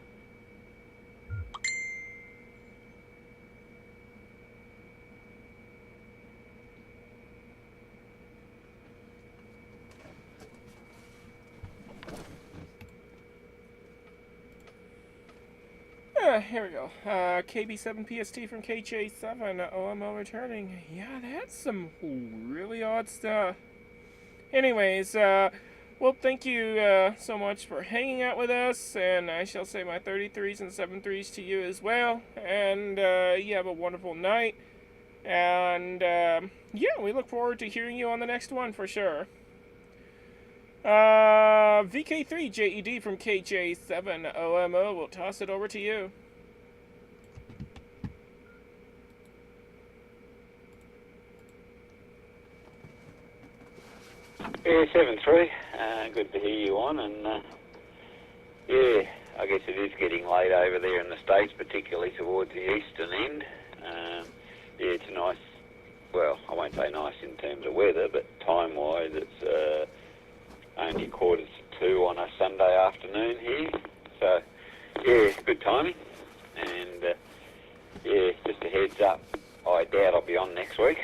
Here we go. KB7PST from KJ7, OMO returning. Yeah, that's some really odd stuff. Anyways, well, thank you so much for hanging out with us, and I shall say my 33s and 73s to you as well. And you have a wonderful night. And yeah, we look forward to hearing you on the next one for sure. VK3JED from KJ7OMO, we'll toss it over to you. Yeah, 7-3. Good to hear you on, and yeah, I guess it is getting late over there in the States, particularly towards the eastern end. Yeah, it's nice. Well, I won't say nice in terms of weather, but time-wise, it's only 1:45 on a Sunday afternoon here. So, yeah, good timing. And, yeah, just a heads up, I doubt I'll be on next week.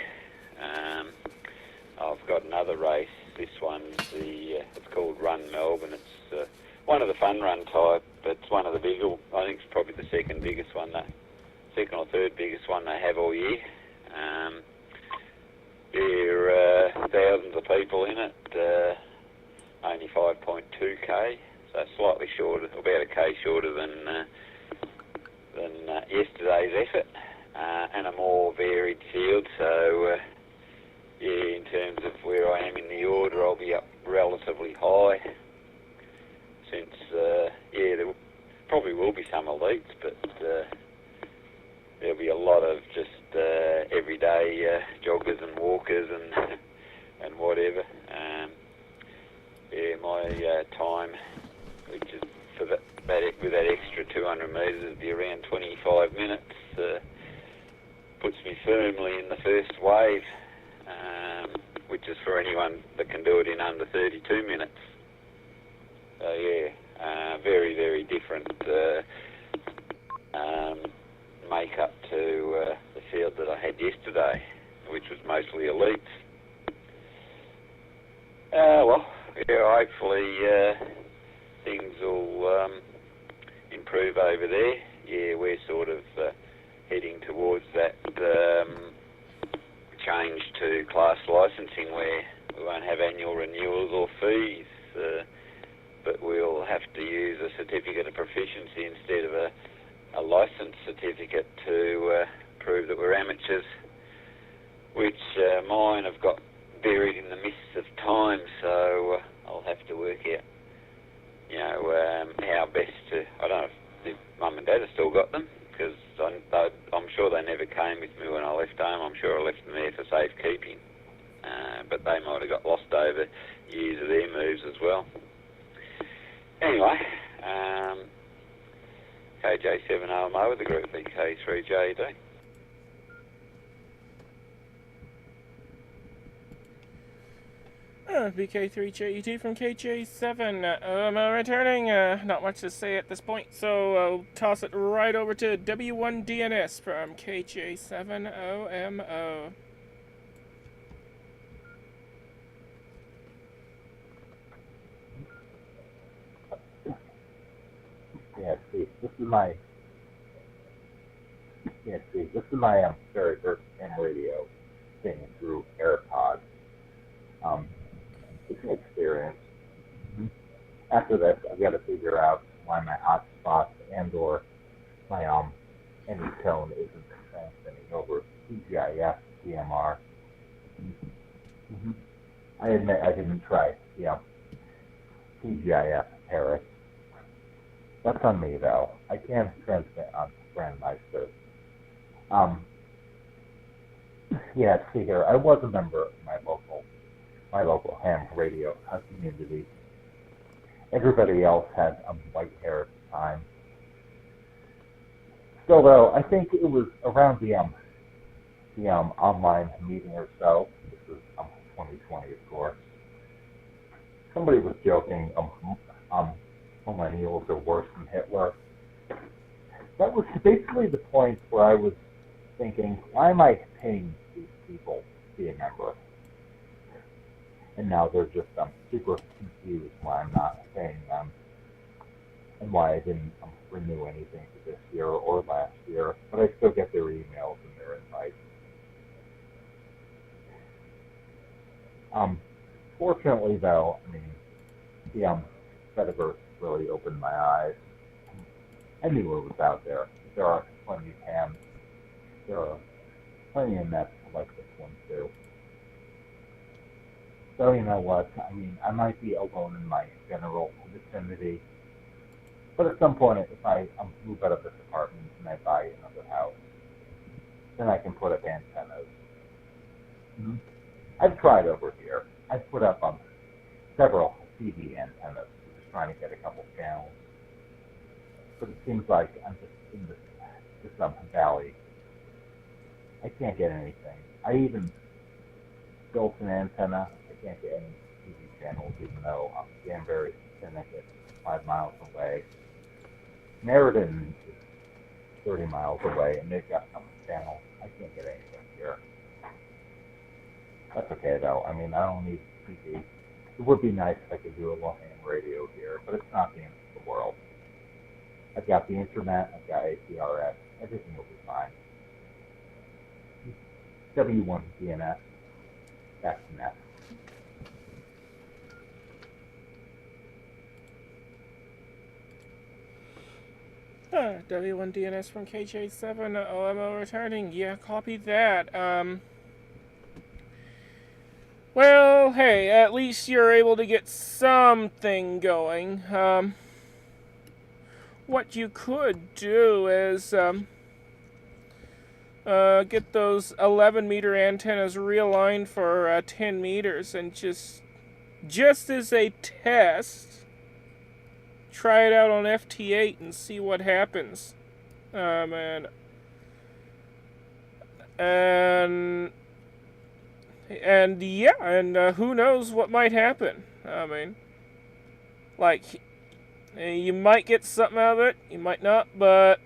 I've got another race. This one's it's called Run Melbourne. It's one of the fun run type, but it's one of the bigger, I think it's probably the second biggest one, second or third biggest one they have all year. There are thousands of people in it, only 5.2k, so slightly shorter, about a k shorter than yesterday's effort, and a more varied field. So yeah, in terms of where I am in the order, I'll be up relatively high, since yeah, there probably will be some elites, but there'll be a lot of just everyday joggers and walkers and whatever. Yeah, my time, which is for that with that extra 200 metres, would be around 25 minutes. Puts me firmly in the first wave, which is for anyone that can do it in under 32 minutes. So yeah, very, very different make-up to the field that I had yesterday, which was mostly elites. Well, yeah, hopefully things will improve over there. Yeah, we're sort of heading towards that change to class licensing, where we won't have annual renewals or fees, but we'll have to use a certificate of proficiency instead of a licence certificate to prove that we're amateurs, which mine have got buried in the mists of time, so I'll have to work out, you know, how best to, I don't know if Mum and Dad have still got them, because I'm sure they never came with me when I left home. I'm sure I left them there for safekeeping, but they might have got lost over years of their moves as well. Anyway, KJ7OMO with the group VK3JD. VK3JET from KJ7, returning. Not much to say at this point, so I'll toss it right over to W1DNS from KJ7OMO. Yeah, see, this is my very first ham radio thing through AirPods. It's an experience. After this, I've got to figure out why my hotspots and/or my any tone isn't transmitting over PGIF DMR. I admit I didn't try, PGIF Paris. That's on me though. I can transmit on Brandmeister. Yeah, see here, I was a member of my local ham radio community. Everybody else had white hair at the time. Still though, I think it was around the online meeting or so. This was 2020, of course. Somebody was joking, millennials are worse than Hitler. That was basically the point where I was thinking, why am I paying these people to be a member? And now they're just super confused why I'm not paying them. and why I didn't renew anything for this year or last year, but I still get their emails and their invites. Fortunately, though, I mean, the Fediverse really opened my eyes. I knew it was out there. There are plenty of hams. There are plenty of nets like this one, too. So, you know what? I mean, I might be alone in my general vicinity, but at some point, if I move out of this apartment and I buy another house, then I can put up antennas. Mm-hmm. I've tried over here. I've put up several TV antennas, just trying to get a couple channels. But it seems like I'm just in this valley. I can't get anything. I even built an antenna. I can't get any TV channels, even though Danbury, Connecticut, 5 miles away. Meriden is 30 miles away, and they've got some channels. I can't get anything here. That's okay, though. I mean, I don't need TV. It would be nice if I could do a low-hand radio here, but it's not the end of the world. I've got the internet. I've got ACRS. Everything will be fine. W1 DNS. That's net. W1 DNS from KJ7, OMO returning. Yeah, copy that. Well, hey, at least you're able to get something going. What you could do is, get those 11-meter antennas realigned for 10 meters and just as a test, try it out on FT8 and see what happens. And yeah, and who knows what might happen. I mean, like, you might get something out of it, you might not, but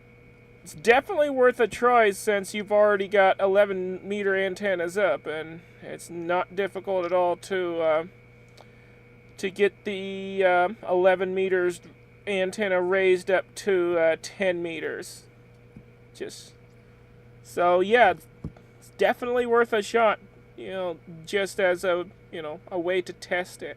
it's definitely worth a try since you've already got 11-meter antennas up, and it's not difficult at all to get the 11 meters antenna raised up to 10 meters. So yeah, it's definitely worth a shot, you know, just as a way to test it.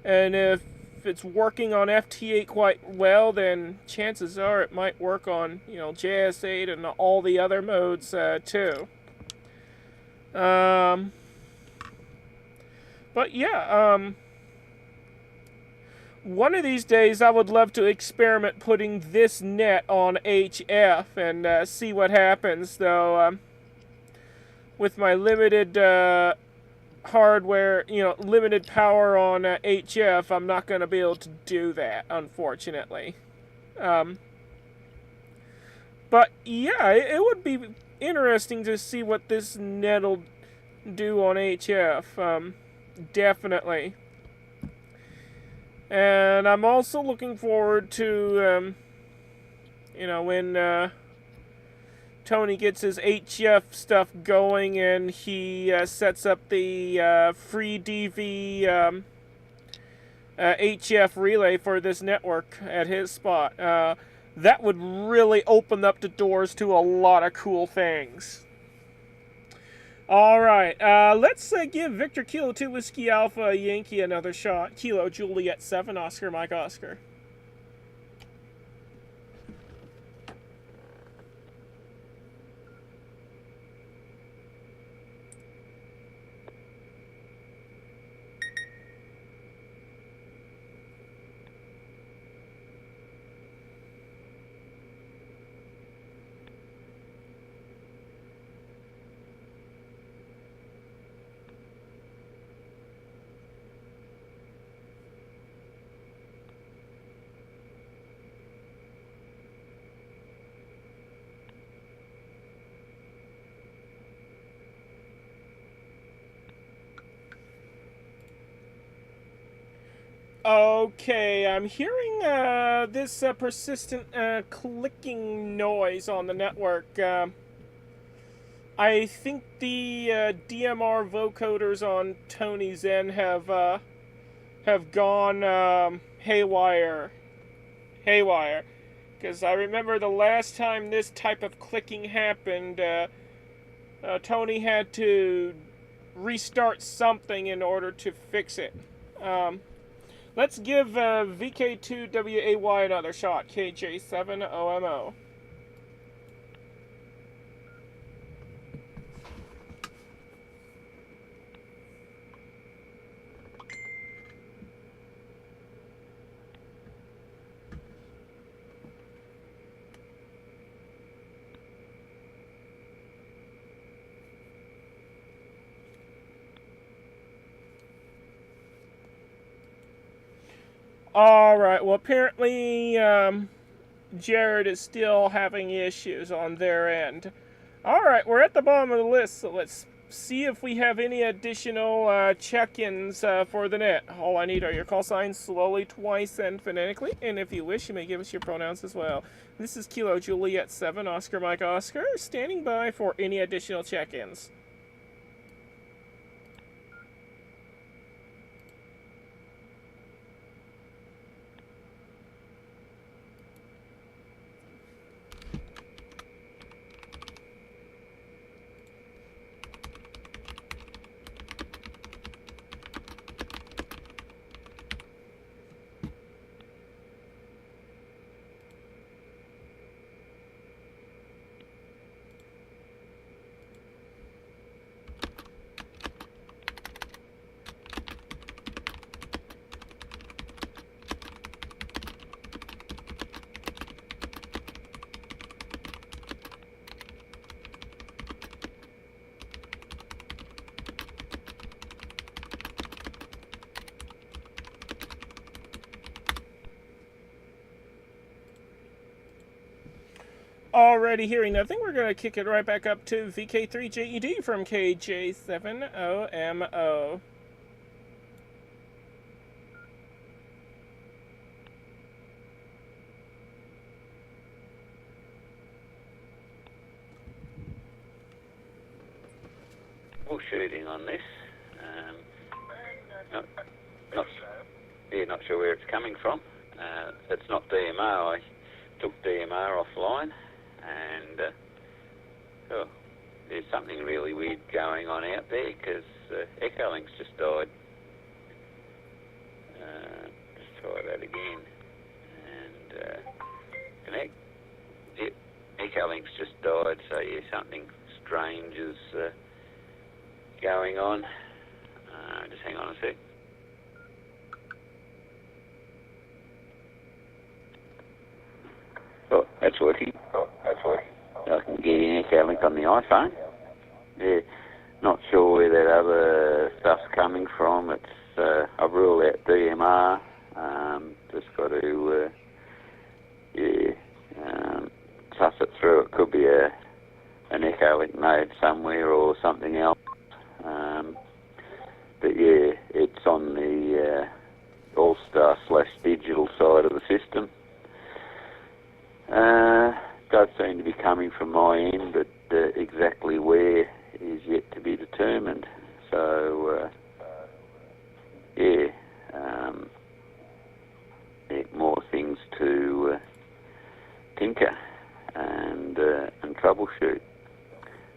And if it's working on FT8 quite well, then chances are it might work on, JS8 and all the other modes too. But yeah, one of these days I would love to experiment putting this net on HF and see what happens, though with my limited hardware, limited power on HF, I'm not going to be able to do that, unfortunately. But yeah, it would be interesting to see what this net'll do on HF, definitely. And I'm also looking forward to, when Tony gets his HF stuff going and he sets up the free DV HF relay for this network at his spot. That would really open up the doors to a lot of cool things. Alright, let's give Victor Kilo 2 Whiskey Alpha Yankee another shot. Kilo Juliet 7, Oscar Mike Oscar. Okay, I'm hearing this persistent clicking noise on the network. I think the DMR vocoders on Tony's end have gone haywire haywire. Because I remember the last time this type of clicking happened, Tony had to restart something in order to fix it. Let's give VK2WAY another shot. KJ7OMO. Alright, well apparently Jared is still having issues on their end. Alright, we're at the bottom of the list, so let's see if we have any additional check-ins for the net. All I need are your call signs, slowly, twice, and phonetically, and if you wish, you may give us your pronouns as well. This is Kilo Juliet 7, Oscar Mike Oscar, standing by for any additional check-ins. Already hearing nothing, we're going to kick it right back up to VK3JED from KJ7OMO. Shooting on this. Not sure where it's coming from. It's not DMR. I took DMR offline, and there's something really weird going on out there because Echolink's just died. Let's try that again. And connect. Yep, Echolink's just died, so yeah, something strange is going on. Just hang on a sec. Oh, that's working. I can get in Echolink on the iPhone. Yeah, not sure where that other stuff's coming from. It's I've ruled out DMR. Just got to suss it through. It could be an Echolink node somewhere or something else. But yeah, it's on the All-Star/digital side of the system. Does seem to be coming from my end, but exactly where is yet to be determined. So more things to tinker and troubleshoot.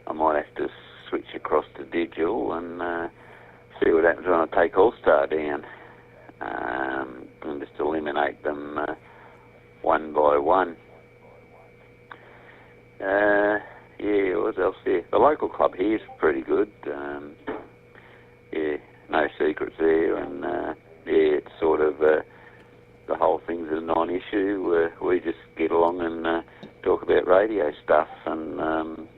I might have to switch across to digital and see what happens when I take All-Star down, and just eliminate them one by one. What else there? The local club here is pretty good. No secrets there, and it's sort of the whole thing's a non-issue. We just get along and talk about radio stuff and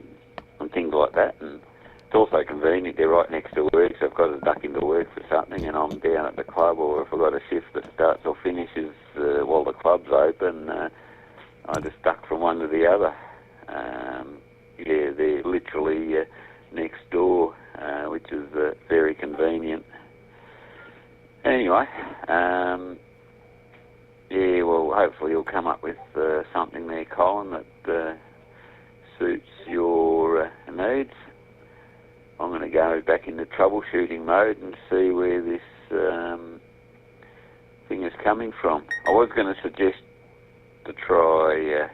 things like that. And it's also convenient. They're right next to work, so I've got to duck into work for something, and I'm down at the club, or if I've got a shift that starts or finishes while the club's open, I just duck from one to the other. They're literally next door, which is very convenient. Anyway, well, hopefully you'll come up with something there, Colin, that suits your needs. I'm going to go back into troubleshooting mode and see where this thing is coming from. I was going to suggest to try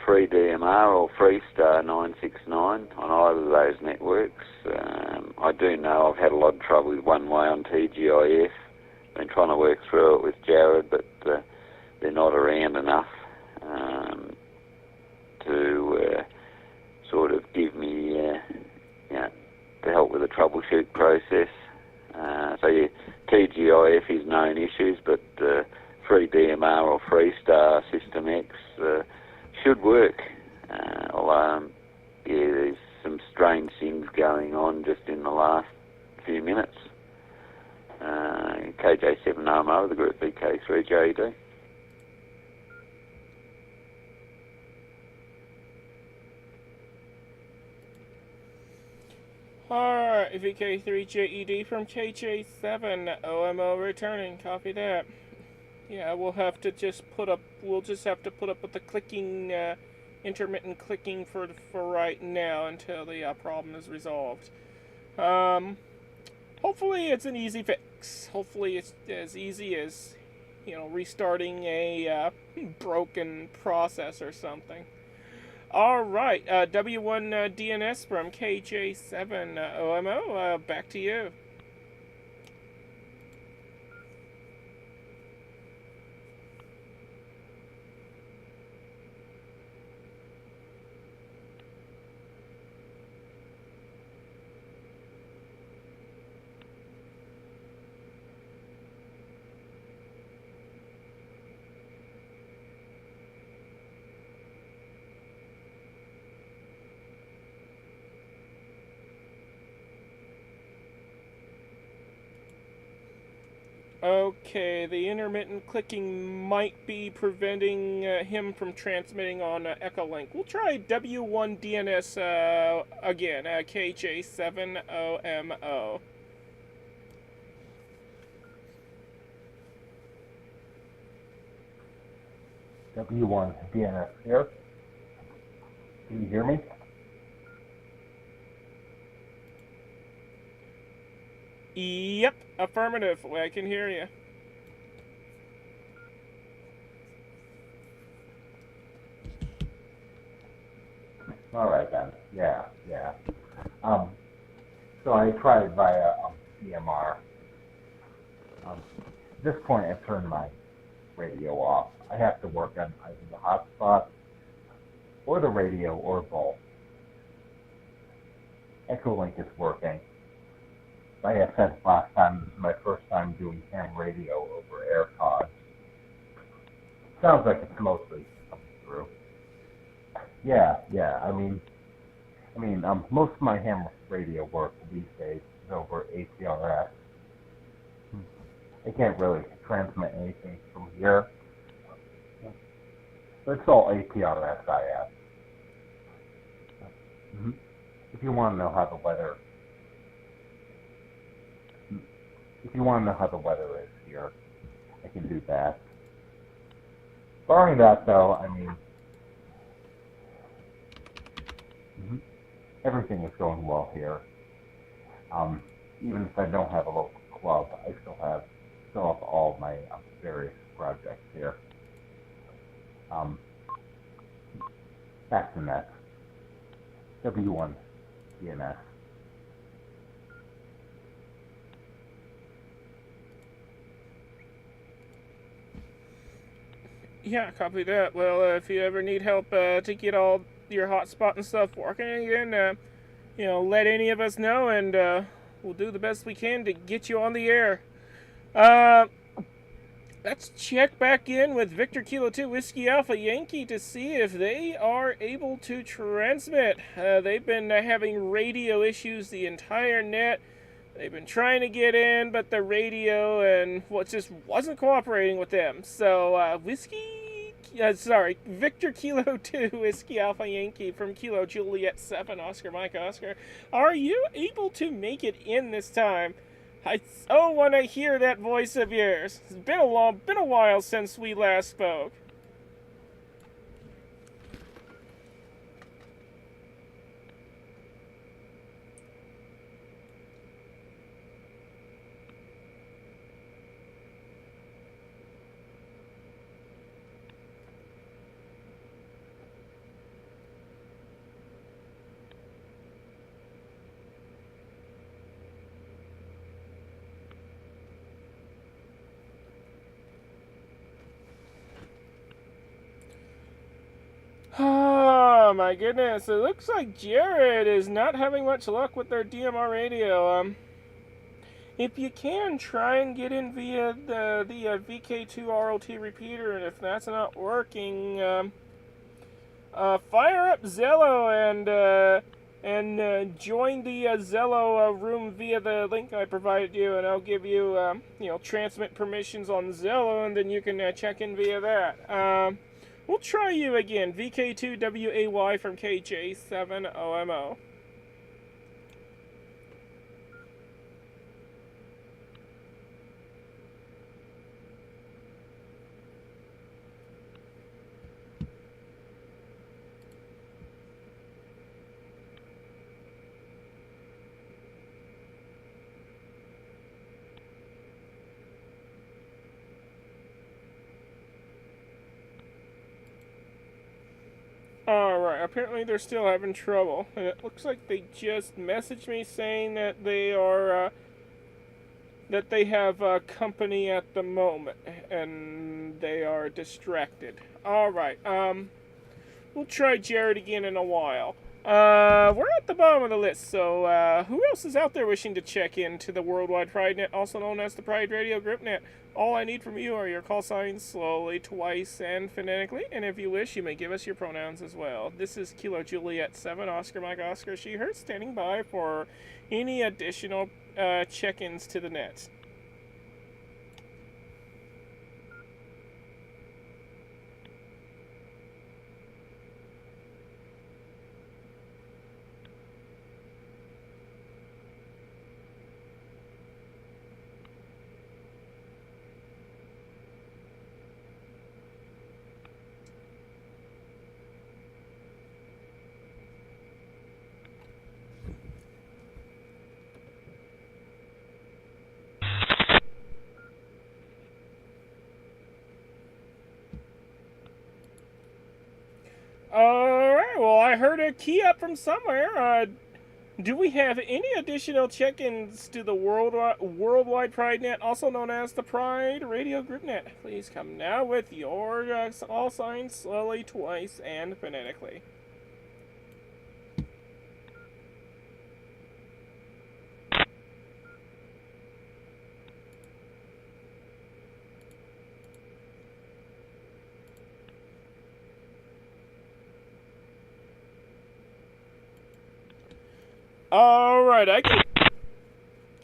Free DMR or Freestar 969 on either of those networks. I do know I've had a lot of trouble with One Way on TGIF. Been trying to work through it with Jared, but they're not around enough to sort of give me, to help with the troubleshoot process. So yeah, TGIF is known issues, but Free DMR or Freestar System X should work. Although, there's some strange things going on just in the last few minutes. KJ7 OMO with the Group VK3 JD. Alright, VK3JED from KJ7 OMO returning. Copy that. Yeah, we'll just have to put up with the clicking, intermittent clicking for right now until the problem is resolved. Hopefully it's an easy fix. Hopefully it's as easy as, restarting a broken process or something. Alright, W1 DNS from KJ7 OMO, back to you. Okay, the intermittent clicking might be preventing him from transmitting on Echolink. We'll try W1 DNS again, KJ7OMO. W1 DNS here. Can you hear me? Yep, affirmative. I can hear you. All right then. Yeah. So I tried via DMR. At this point, I turned my radio off. I have to work on either the hotspot or the radio or both. Echolink is working. Like I said last time, this is my first time doing ham radio over AirPods. Sounds like it's mostly coming through. Yeah. Most of my ham radio work these days is over APRS. I can't really transmit anything from here. But it's all APRS IF. If you want to know how the weather is here, I can do that. Barring that, though, everything is going well here. Even if I don't have a local club, I still have all my various projects here. Back to next. W1 DNS. Yeah, copy that. Well, if you ever need help to get all your hotspot and stuff working again, let any of us know, and we'll do the best we can to get you on the air. Let's check back in with Victor Kilo 2 Whiskey Alpha Yankee to see if they are able to transmit. They've been having radio issues the entire net. They've been trying to get in, but the radio and just wasn't cooperating with them. So, Victor Kilo 2 Whiskey Alpha Yankee from Kilo Juliet 7 Oscar Mike Oscar. Are you able to make it in this time? I so want to hear that voice of yours. It's been a while since we last spoke. Oh my goodness, it looks like Jared is not having much luck with their DMR radio. If you can, try and get in via the VK2 RLT repeater, and if that's not working, fire up Zello and join the Zello room via the link I provided you, and I'll give you transmit permissions on Zello, and then you can check in via that. We'll try you again. VK2WAY from KJ7OMO. Alright, apparently they're still having trouble. And it looks like they just messaged me saying that they are, that they have company at the moment, and they are distracted. Alright, we'll try Jared again in a while. We're at the bottom of the list, so who else is out there wishing to check into the Worldwide Pride Net, also known as the Pride Radio Group Net? All I need from you are your call signs slowly, twice, and phonetically, and if you wish, you may give us your pronouns as well. This is Kilo Juliet 7, Oscar Mike Oscar She Her, standing by for any additional check-ins to the net. Alright, well, I heard a key up from somewhere. Do we have any additional check-ins to the Worldwide Pride Net, also known as the Pride Radio Group Net? Please come now with your all signs slowly, twice, and phonetically. Alright,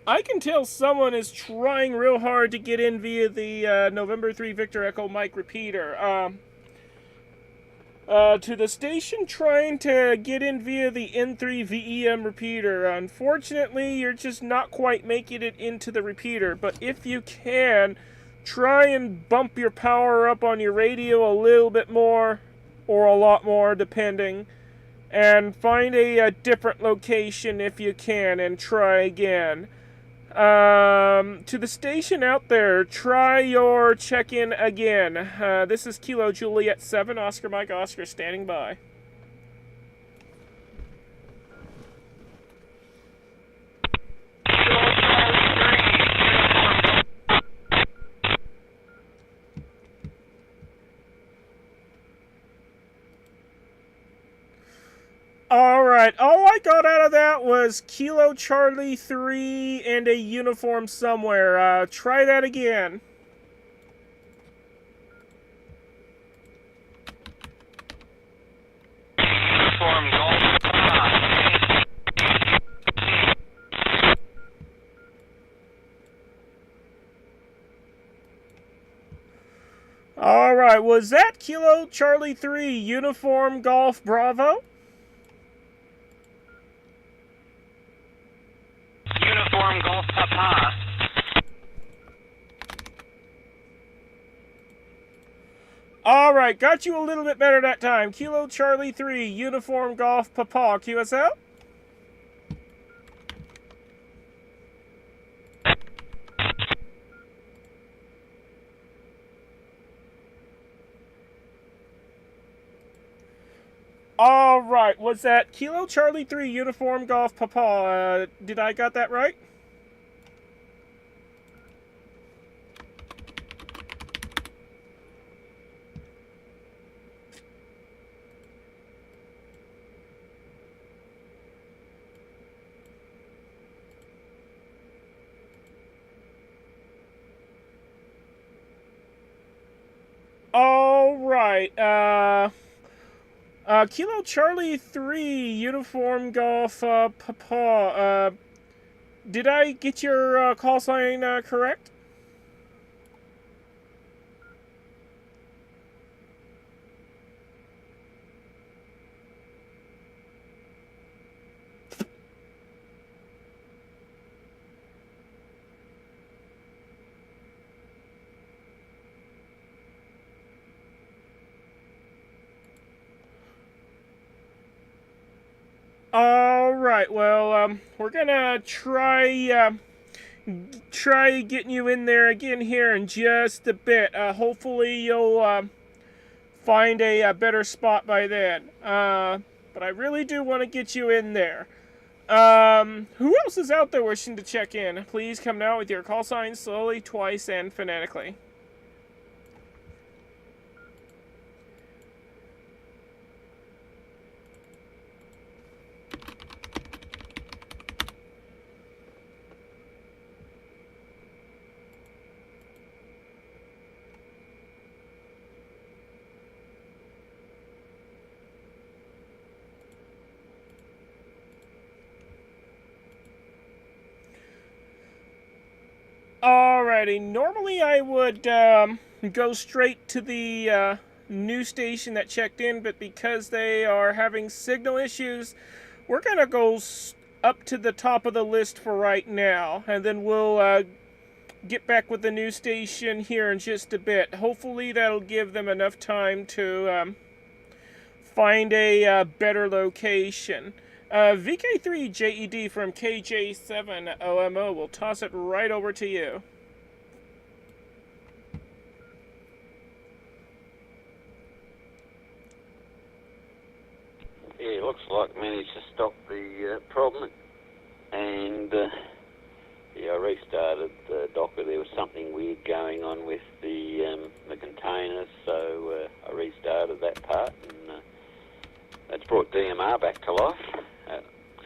I can tell someone is trying real hard to get in via the November 3 Victor Echo Mike repeater. To the station trying to get in via the N3 VEM repeater. Unfortunately, you're just not quite making it into the repeater, but if you can, try and bump your power up on your radio a little bit more, or a lot more, depending. And find a different location if you can, and try again. To the station out there, try your check-in again. This is Kilo Juliet 7, Oscar Mike Oscar, standing by. Alright, all I got out of that was Kilo Charlie 3 and a uniform somewhere. Try that again. Uniform Golf. Alright, was that Kilo Charlie 3 Uniform Golf Bravo? Uniform Golf Papa. Alright, got you a little bit better that time. Kilo Charlie 3, Uniform Golf Papa, QSL? Alright, was that Kilo Charlie 3, Uniform Golf Papa? Did I got that right? right. Kilo Charlie 3, Uniform Golf, Papa. Did I get your call sign correct? All right. Well, we're gonna try getting you in there again here in just a bit. Hopefully, you'll find a better spot by then. But I really do want to get you in there. Who else is out there wishing to check in? Please come now with your call sign slowly, twice, and phonetically. Alrighty, normally I would go straight to the new station that checked in, but because they are having signal issues, we're gonna go up to the top of the list for right now, and then we'll get back with the new station here in just a bit. Hopefully that'll give them enough time to find a better location. VK3JED from KJ7OMO will toss it right over to you. Yeah, looks like managed to stop the problem, and I restarted the Docker. There was something weird going on with the containers, so I restarted that part, and that's brought DMR back to life.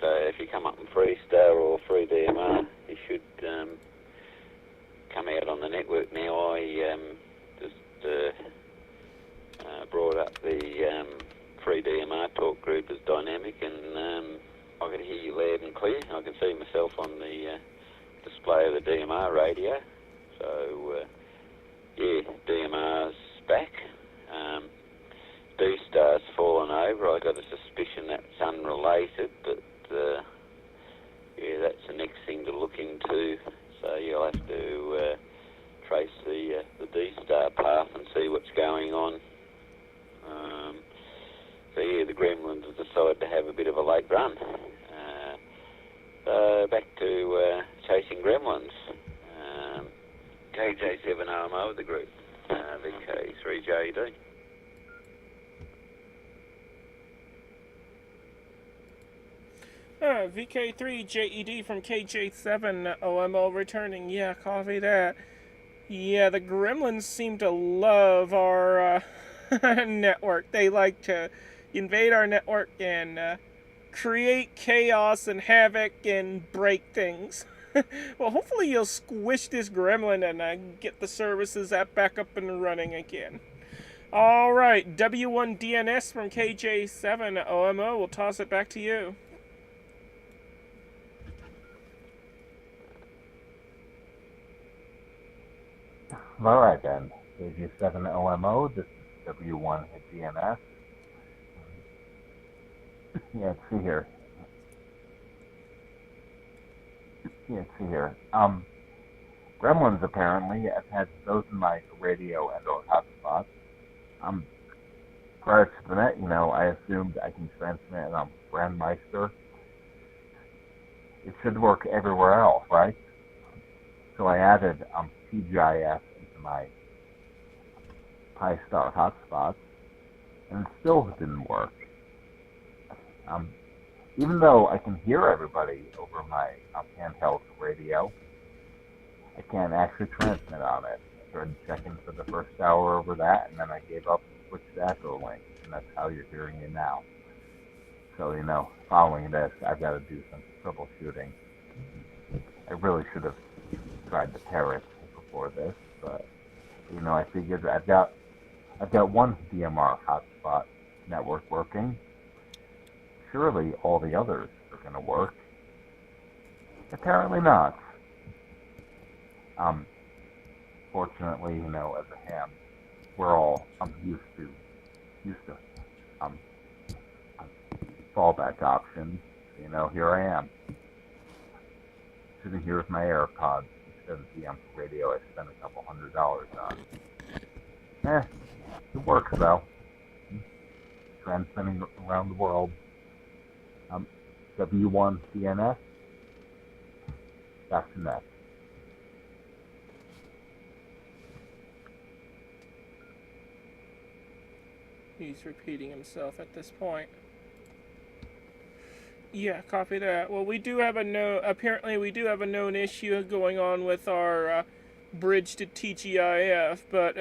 So if you come up in Freestar or Free DMR, you should come out on the network now. I just brought up the Free DMR talk group as dynamic, and I can hear you loud and clear. I can see myself on the display of the DMR radio. So yeah, DMR's back. D-Star's fallen over. I got a suspicion that's unrelated, but yeah, that's the next thing to look into. So you'll have to trace the D-Star path and see what's going on. So yeah, the Gremlins have decided to have a bit of a late run. Back to chasing Gremlins. KJ7OMO of the group, VK3JD. VK3JED from KJ7OMO returning. Yeah, copy that. Yeah, the Gremlins seem to love our network. They like to invade our network and create chaos and havoc and break things. Well, hopefully you'll squish this gremlin and get the services back up and running again. Alright, W1DNS from KJ7OMO. We'll toss it back to you. Alright then, KJ7OMO, this is W1DNS. Yeah, let's see here. Gremlins apparently have had those in my radio and or hotspots. Prior to the net, I assumed I can transmit on Brandmeister. It should work everywhere else, right? So I added TGIF into my Pi-Star hotspots, and it still didn't work. Even though I can hear everybody over my handheld radio, I can't actually transmit on it. I started checking for the first hour over that, and then I gave up and switched to Echo Link, and that's how you're hearing it now. So, following this, I've got to do some troubleshooting. I really should have tried the Parrot before this, but, I figured I've got I've got one DMR hotspot network working. Surely all the others are going to work. Apparently not. Fortunately, as a ham, we're all used to um, fallback options. Here I am, sitting here with my AirPods instead of the radio I spent a couple $100 on. It works though. Transmitting around the world. W1 DNS. Back to net. He's repeating himself at this point. Yeah, copy that. Well, we do have apparently we do have a known issue going on with our bridge to TGIF, but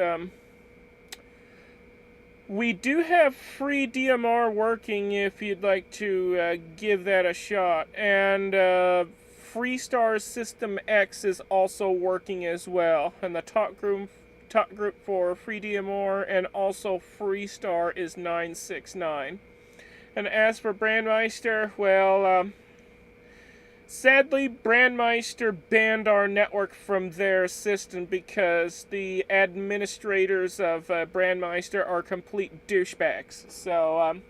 we do have free DMR working if you'd like to give that a shot. And Freestar System X is also working as well. And the talk group for free DMR and also Freestar is 969. And as for Brandmeister, well, sadly, Brandmeister banned our network from their system because the administrators of Brandmeister are complete douchebags. So,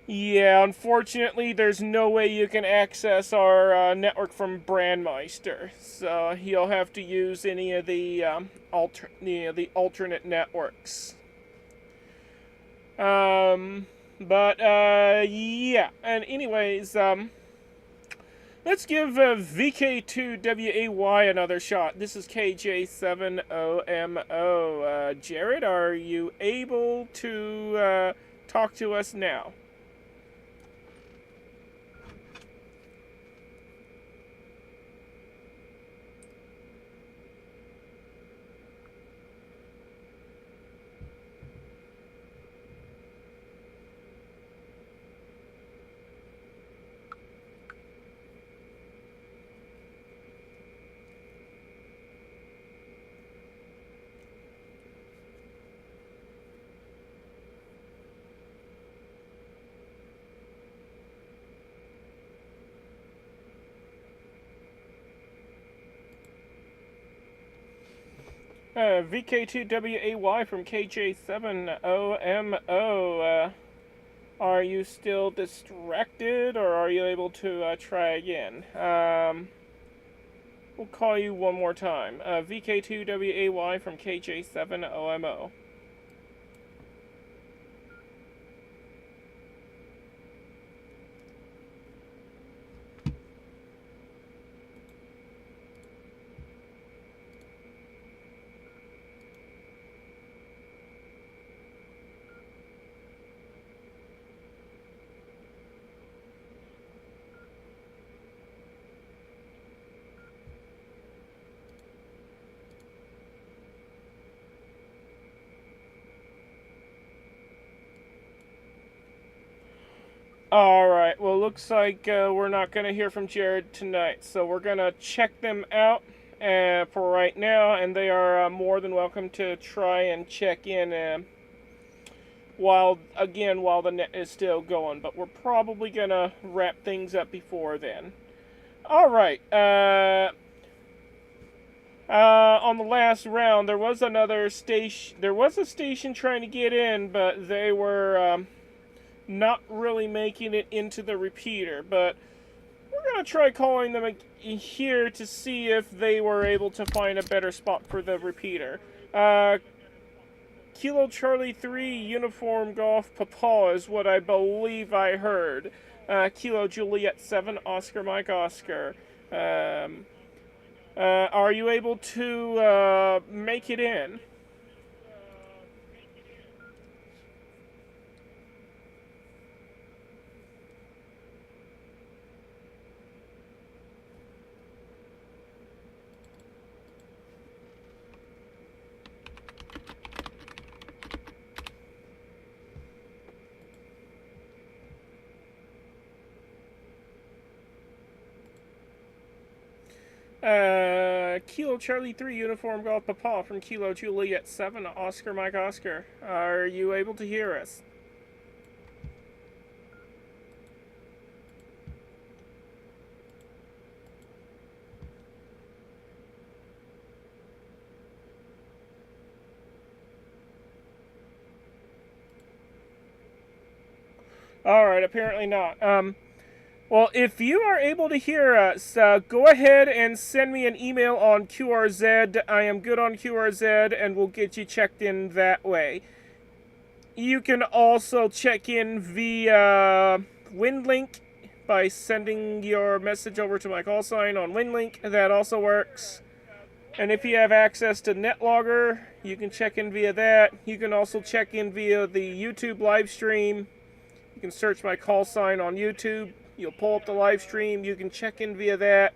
yeah, unfortunately, there's no way you can access our network from Brandmeister. So you'll have to use any of the alternate networks. Yeah, and anyways, let's give VK2WAY another shot. This is KJ7OMO. Jared, are you able to talk to us now? VK2WAY from KJ7OMO. Are you still distracted, or are you able to try again? We'll call you one more time. VK2WAY from KJ7OMO. Alright, well, looks like we're not going to hear from Jared tonight, so we're going to check them out for right now, and they are more than welcome to try and check in while the net is still going, but we're probably going to wrap things up before then. Alright, on the last round, there was a station trying to get in, but they were not really making it into the repeater, but we're going to try calling them here to see if they were able to find a better spot for the repeater. Kilo Charlie 3 Uniform Golf Papa is what I believe I heard. Kilo Juliet 7 Oscar Mike Oscar. Are you able to make it in? Kilo Charlie 3 Uniform Golf Papa from Kilo Juliet 7 Oscar Mike Oscar. Are you able to hear us? Alright, apparently not. Well, if you are able to hear us, go ahead and send me an email on QRZ. I am good on QRZ, and we'll get you checked in that way. You can also check in via WinLink by sending your message over to my call sign on WinLink. That also works. And if you have access to NetLogger, you can check in via that. You can also check in via the YouTube live stream. You can search my call sign on YouTube. You'll pull up the live stream. You can check in via that.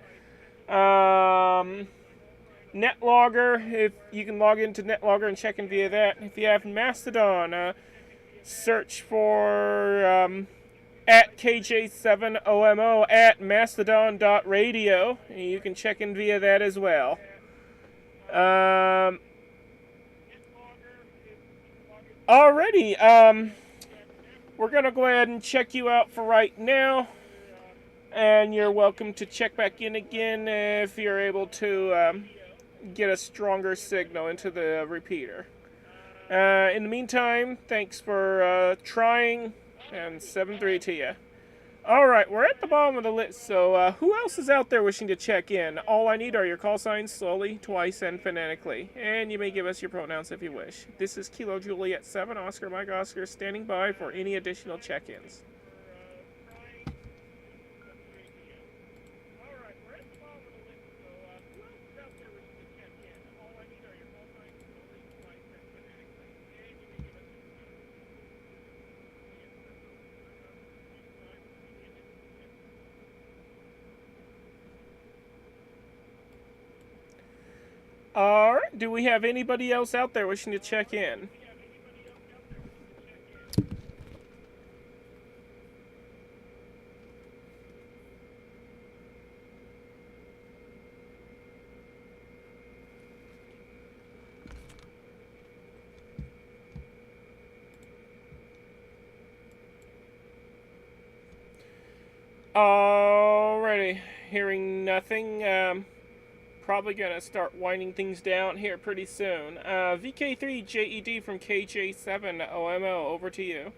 NetLogger, if you can log into NetLogger and check in via that. If you have Mastodon, search for at KJ7OMO at mastodon.radio. And you can check in via that as well. Alrighty, we're going to go ahead and check you out for right now. And you're welcome to check back in again if you're able to get a stronger signal into the repeater. In the meantime, thanks for trying, and 7-3 to you. Alright, we're at the bottom of the list, so who else is out there wishing to check in? All I need are your call signs slowly, twice, and phonetically. And you may give us your pronouns if you wish. This is Kilo Juliet 7, Oscar Mike Oscar, standing by for any additional check-ins. Alright, do we have anybody else out there wishing to check in? Alrighty, hearing nothing, probably gonna start winding things down here pretty soon. VK3JED from KJ7OMO, over to you.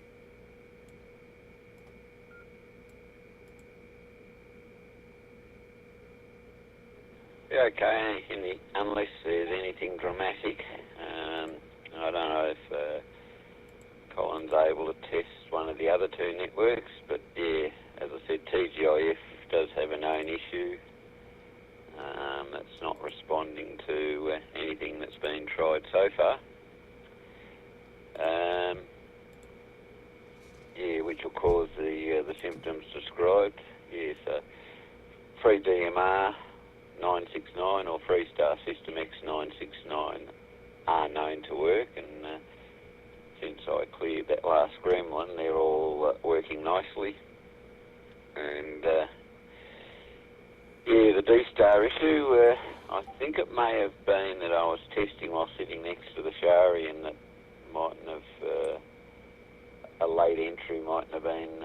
Yeah, okay, unless there's anything dramatic. I don't know if Colin's able to test one of the other two networks, but yeah, as I said, TGIF does have a known issue. It's not responding to anything that's been tried so far. Yeah, which will cause the symptoms described. Yeah, so Free DMR 969 or Freestar System X969 are known to work, and since I cleared that last gremlin, they're all working nicely. And yeah, the D-Star issue, I think it may have been that I was testing while sitting next to the Shari, and that mightn't have, a late entry mightn't have been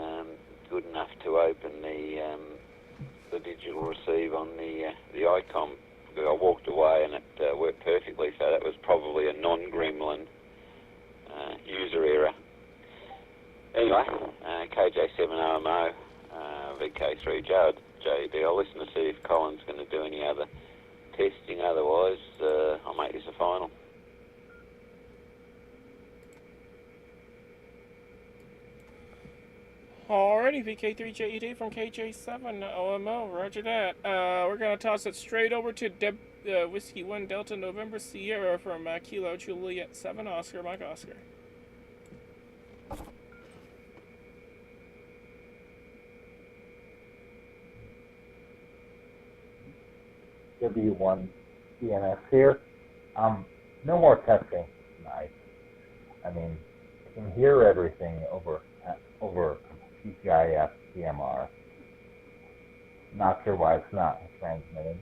good enough to open the digital receive on the ICOM. I walked away and it worked perfectly, so that was probably a non-gremlin user error. Anyway, KJ7OMO, VK3JD. I'll listen to see if Colin's going to do any other testing. Otherwise, I'll make this a final. Alrighty, VK3JED from KJ7OMO, roger that. We're going to toss it straight over to Whiskey 1 Delta November Sierra from Kilo Juliet 7 Oscar Mike Oscar. W1 DNS here. No more testing tonight. I mean, I can hear everything over PCIe DMR. Not sure why it's not transmitting.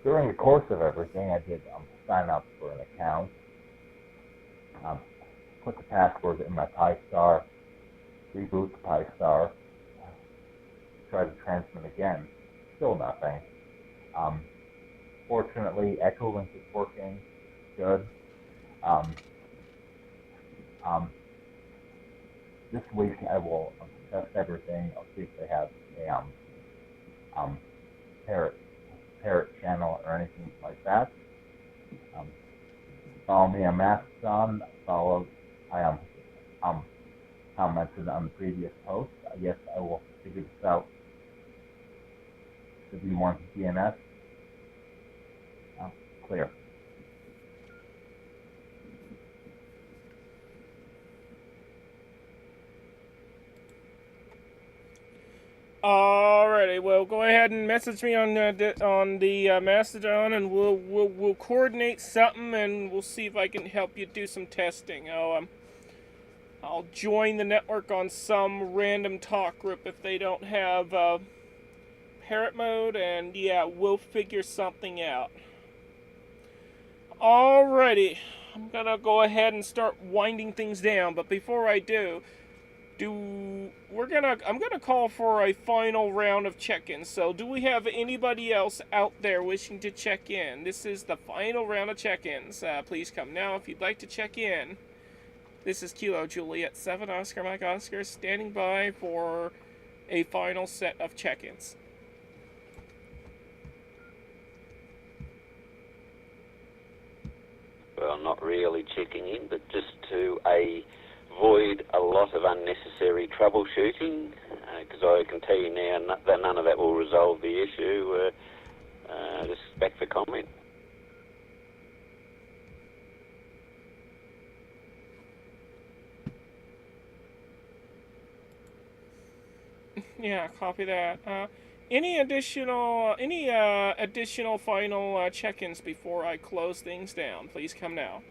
during the course of everything, I did sign up for an account, put the password in my Pi-Star, reboot the Pi-Star, try to transmit again, still nothing. Fortunately, Echolink is working good. This week I will test everything. I'll see if they have a parrot channel or anything like that. Follow me on Mastodon. I commented on the previous post. I guess I will figure this out. To be more DNS. Clear. Alrighty, well, go ahead and message me on the Mastodon, and we'll coordinate something, and we'll see if I can help you do some testing. I'll join the network on some random talk group if they don't have parrot mode, and yeah, we'll figure something out. Alrighty, I'm gonna go ahead and start winding things down, but before I do, I'm gonna call for a final round of check-ins. So do we have anybody else out there wishing to check in? This is the final round of check-ins. Please come now if you'd like to check in. This is Kilo Juliet 7 Oscar Mike Oscar standing by for a final set of check-ins. Well, not really checking in, but just to avoid a lot of unnecessary troubleshooting, because I can tell you now that none of that will resolve the issue. Just back for comment. Yeah, copy that. Any additional final check-ins before I close things down? Please come now.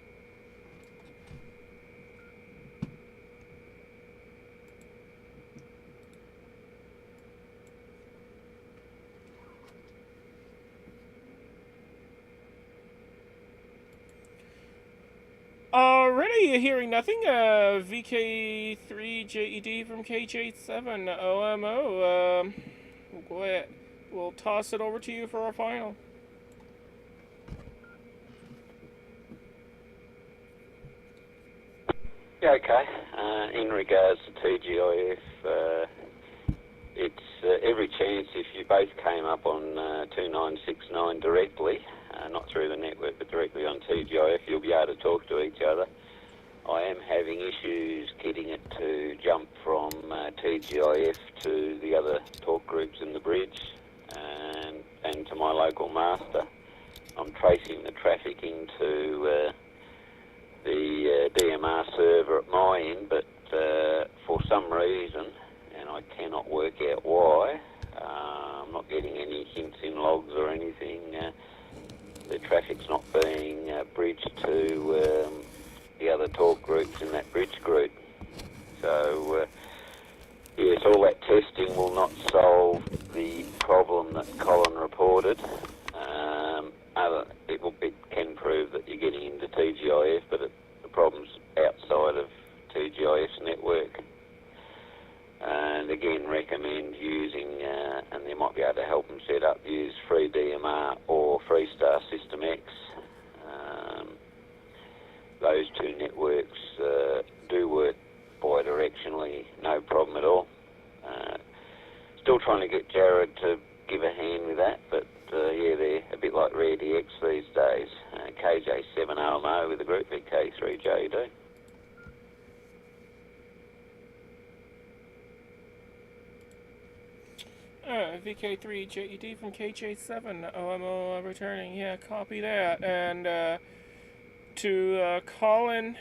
Already hearing nothing. VK3JED from KJ7 OMO. We'll go ahead. We'll toss it over to you for our final. Yeah, okay. In regards to TGIF, it's every chance if you both came up on 2969 directly, not through the network, but directly on TGIF, you'll be able to talk to each other. I am having issues getting it to jump from TGIF to the other talk groups in the bridge and to my local master. I'm tracing the traffic into the DMR server at my end, but for some reason, and I cannot work out why, I'm not getting any hints in logs or anything. The traffic's not being bridged to the other talk groups in that bridge group. So, yes, all that testing will not solve the problem that Colin reported. It can prove that you're getting into TGIF, but the problem's outside of TGIF's network. And again, recommend using, and they might be able to help them set up, use FreeDMR or Freestar System X. Those two networks do work bidirectionally, no problem at all. Still trying to get Jared to give a hand with that, but yeah, they're a bit like RareDX these days. KJ7 OMO with the group at K3JD. VK3JED from KJ7 OMO returning. Yeah, copy that. And to Colin,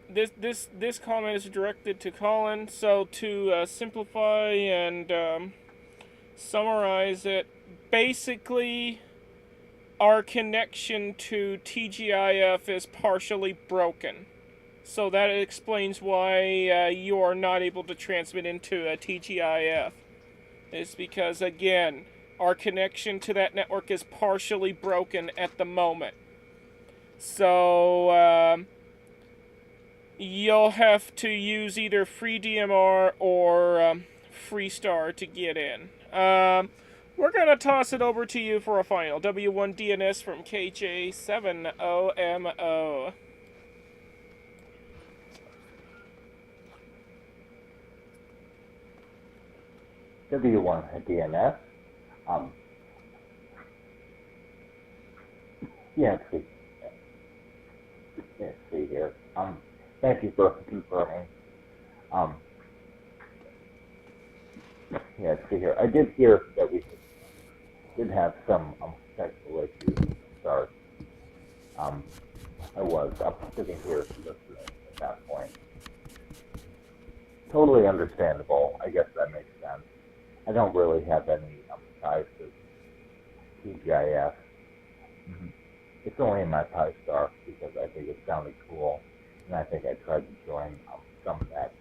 this comment is directed to Colin. So to simplify and summarize it, basically, our connection to TGIF is partially broken. So that explains why you are not able to transmit into a TGIF. It's because, again, our connection to that network is partially broken at the moment. So you'll have to use either FreeDMR or Freestar to get in. We're going to toss it over to you for a final. W1DNS from KJ70MO. W1DNS. Let's see here. Thank you for confirming. Let's see here. I did hear that we did have some technical issues to start. I was sitting here listening at that point. Totally understandable. I guess that makes sense. I don't really have any ties to TGIF. It's only in my PyStar because I think it sounded cool, and I think I tried to join some of that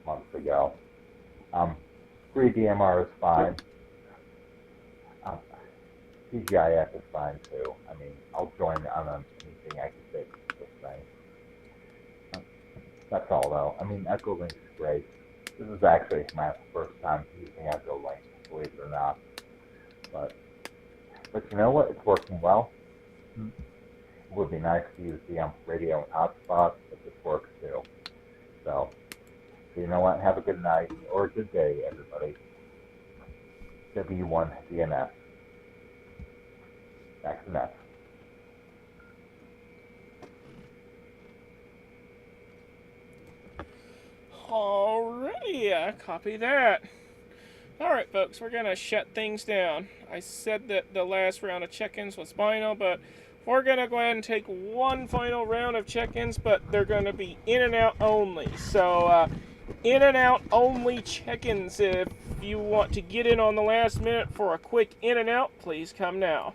months ago. FreeDMR is fine. TGIF is fine too. I mean, I'll join on anything I can fix this thing. That's all though. I mean, Echolink is great. This is actually my first time using Echolink, believe it or not. But you know what? It's working well. It would be nice to use the radio and hotspot, but this works too. So you know what? Have a good night or a good day, everybody. W1DNS. Back to that. Alrighty, copy that. Alright, folks, we're going to shut things down. I said that the last round of check-ins was final, but we're going to go ahead and take one final round of check-ins, but they're going to be in and out only. So, in and out only check-ins. If you want to get in on the last minute for a quick in and out, please come now.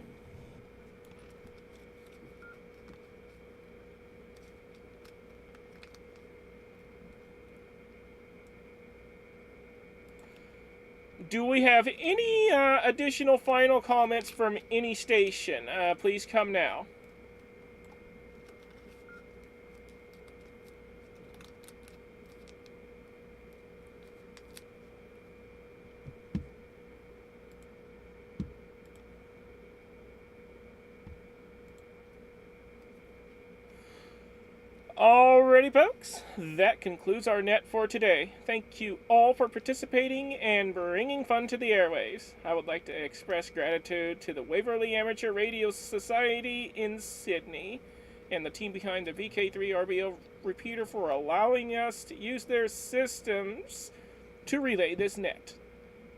Do we have any additional final comments from any station? Please come now. Alrighty, folks, that concludes our net for today. Thank you all for participating and bringing fun to the airwaves. I would like to express gratitude to the Waverley Amateur Radio Society in Sydney and the team behind the VK3RBO repeater for allowing us to use their systems to relay this net.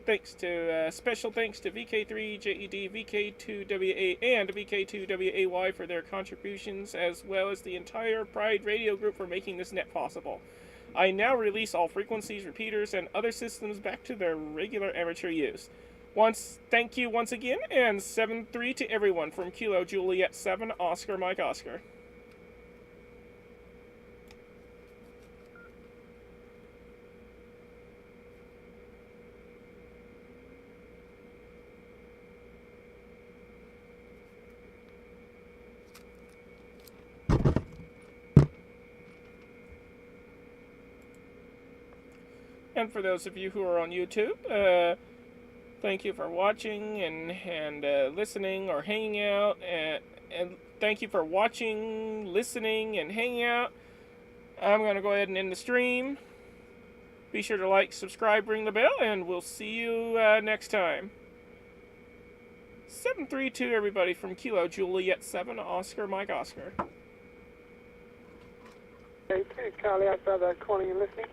Special thanks to VK3JED, VK2WA, and VK2WAY for their contributions, as well as the entire Pride Radio Group for making this net possible. I now release all frequencies, repeaters, and other systems back to their regular amateur use. Thank you once again, and 7-3 to everyone from Kilo Juliet 7, Oscar Mike Oscar. And for those of you who are on YouTube, thank you for watching and listening or hanging out. And thank you for watching, listening, and hanging out. I'm going to go ahead and end the stream. Be sure to like, subscribe, ring the bell, and we'll see you next time. 732, everybody, from Kilo Juliet 7, Oscar Mike Oscar. Okay, Charlie outside calling and listening.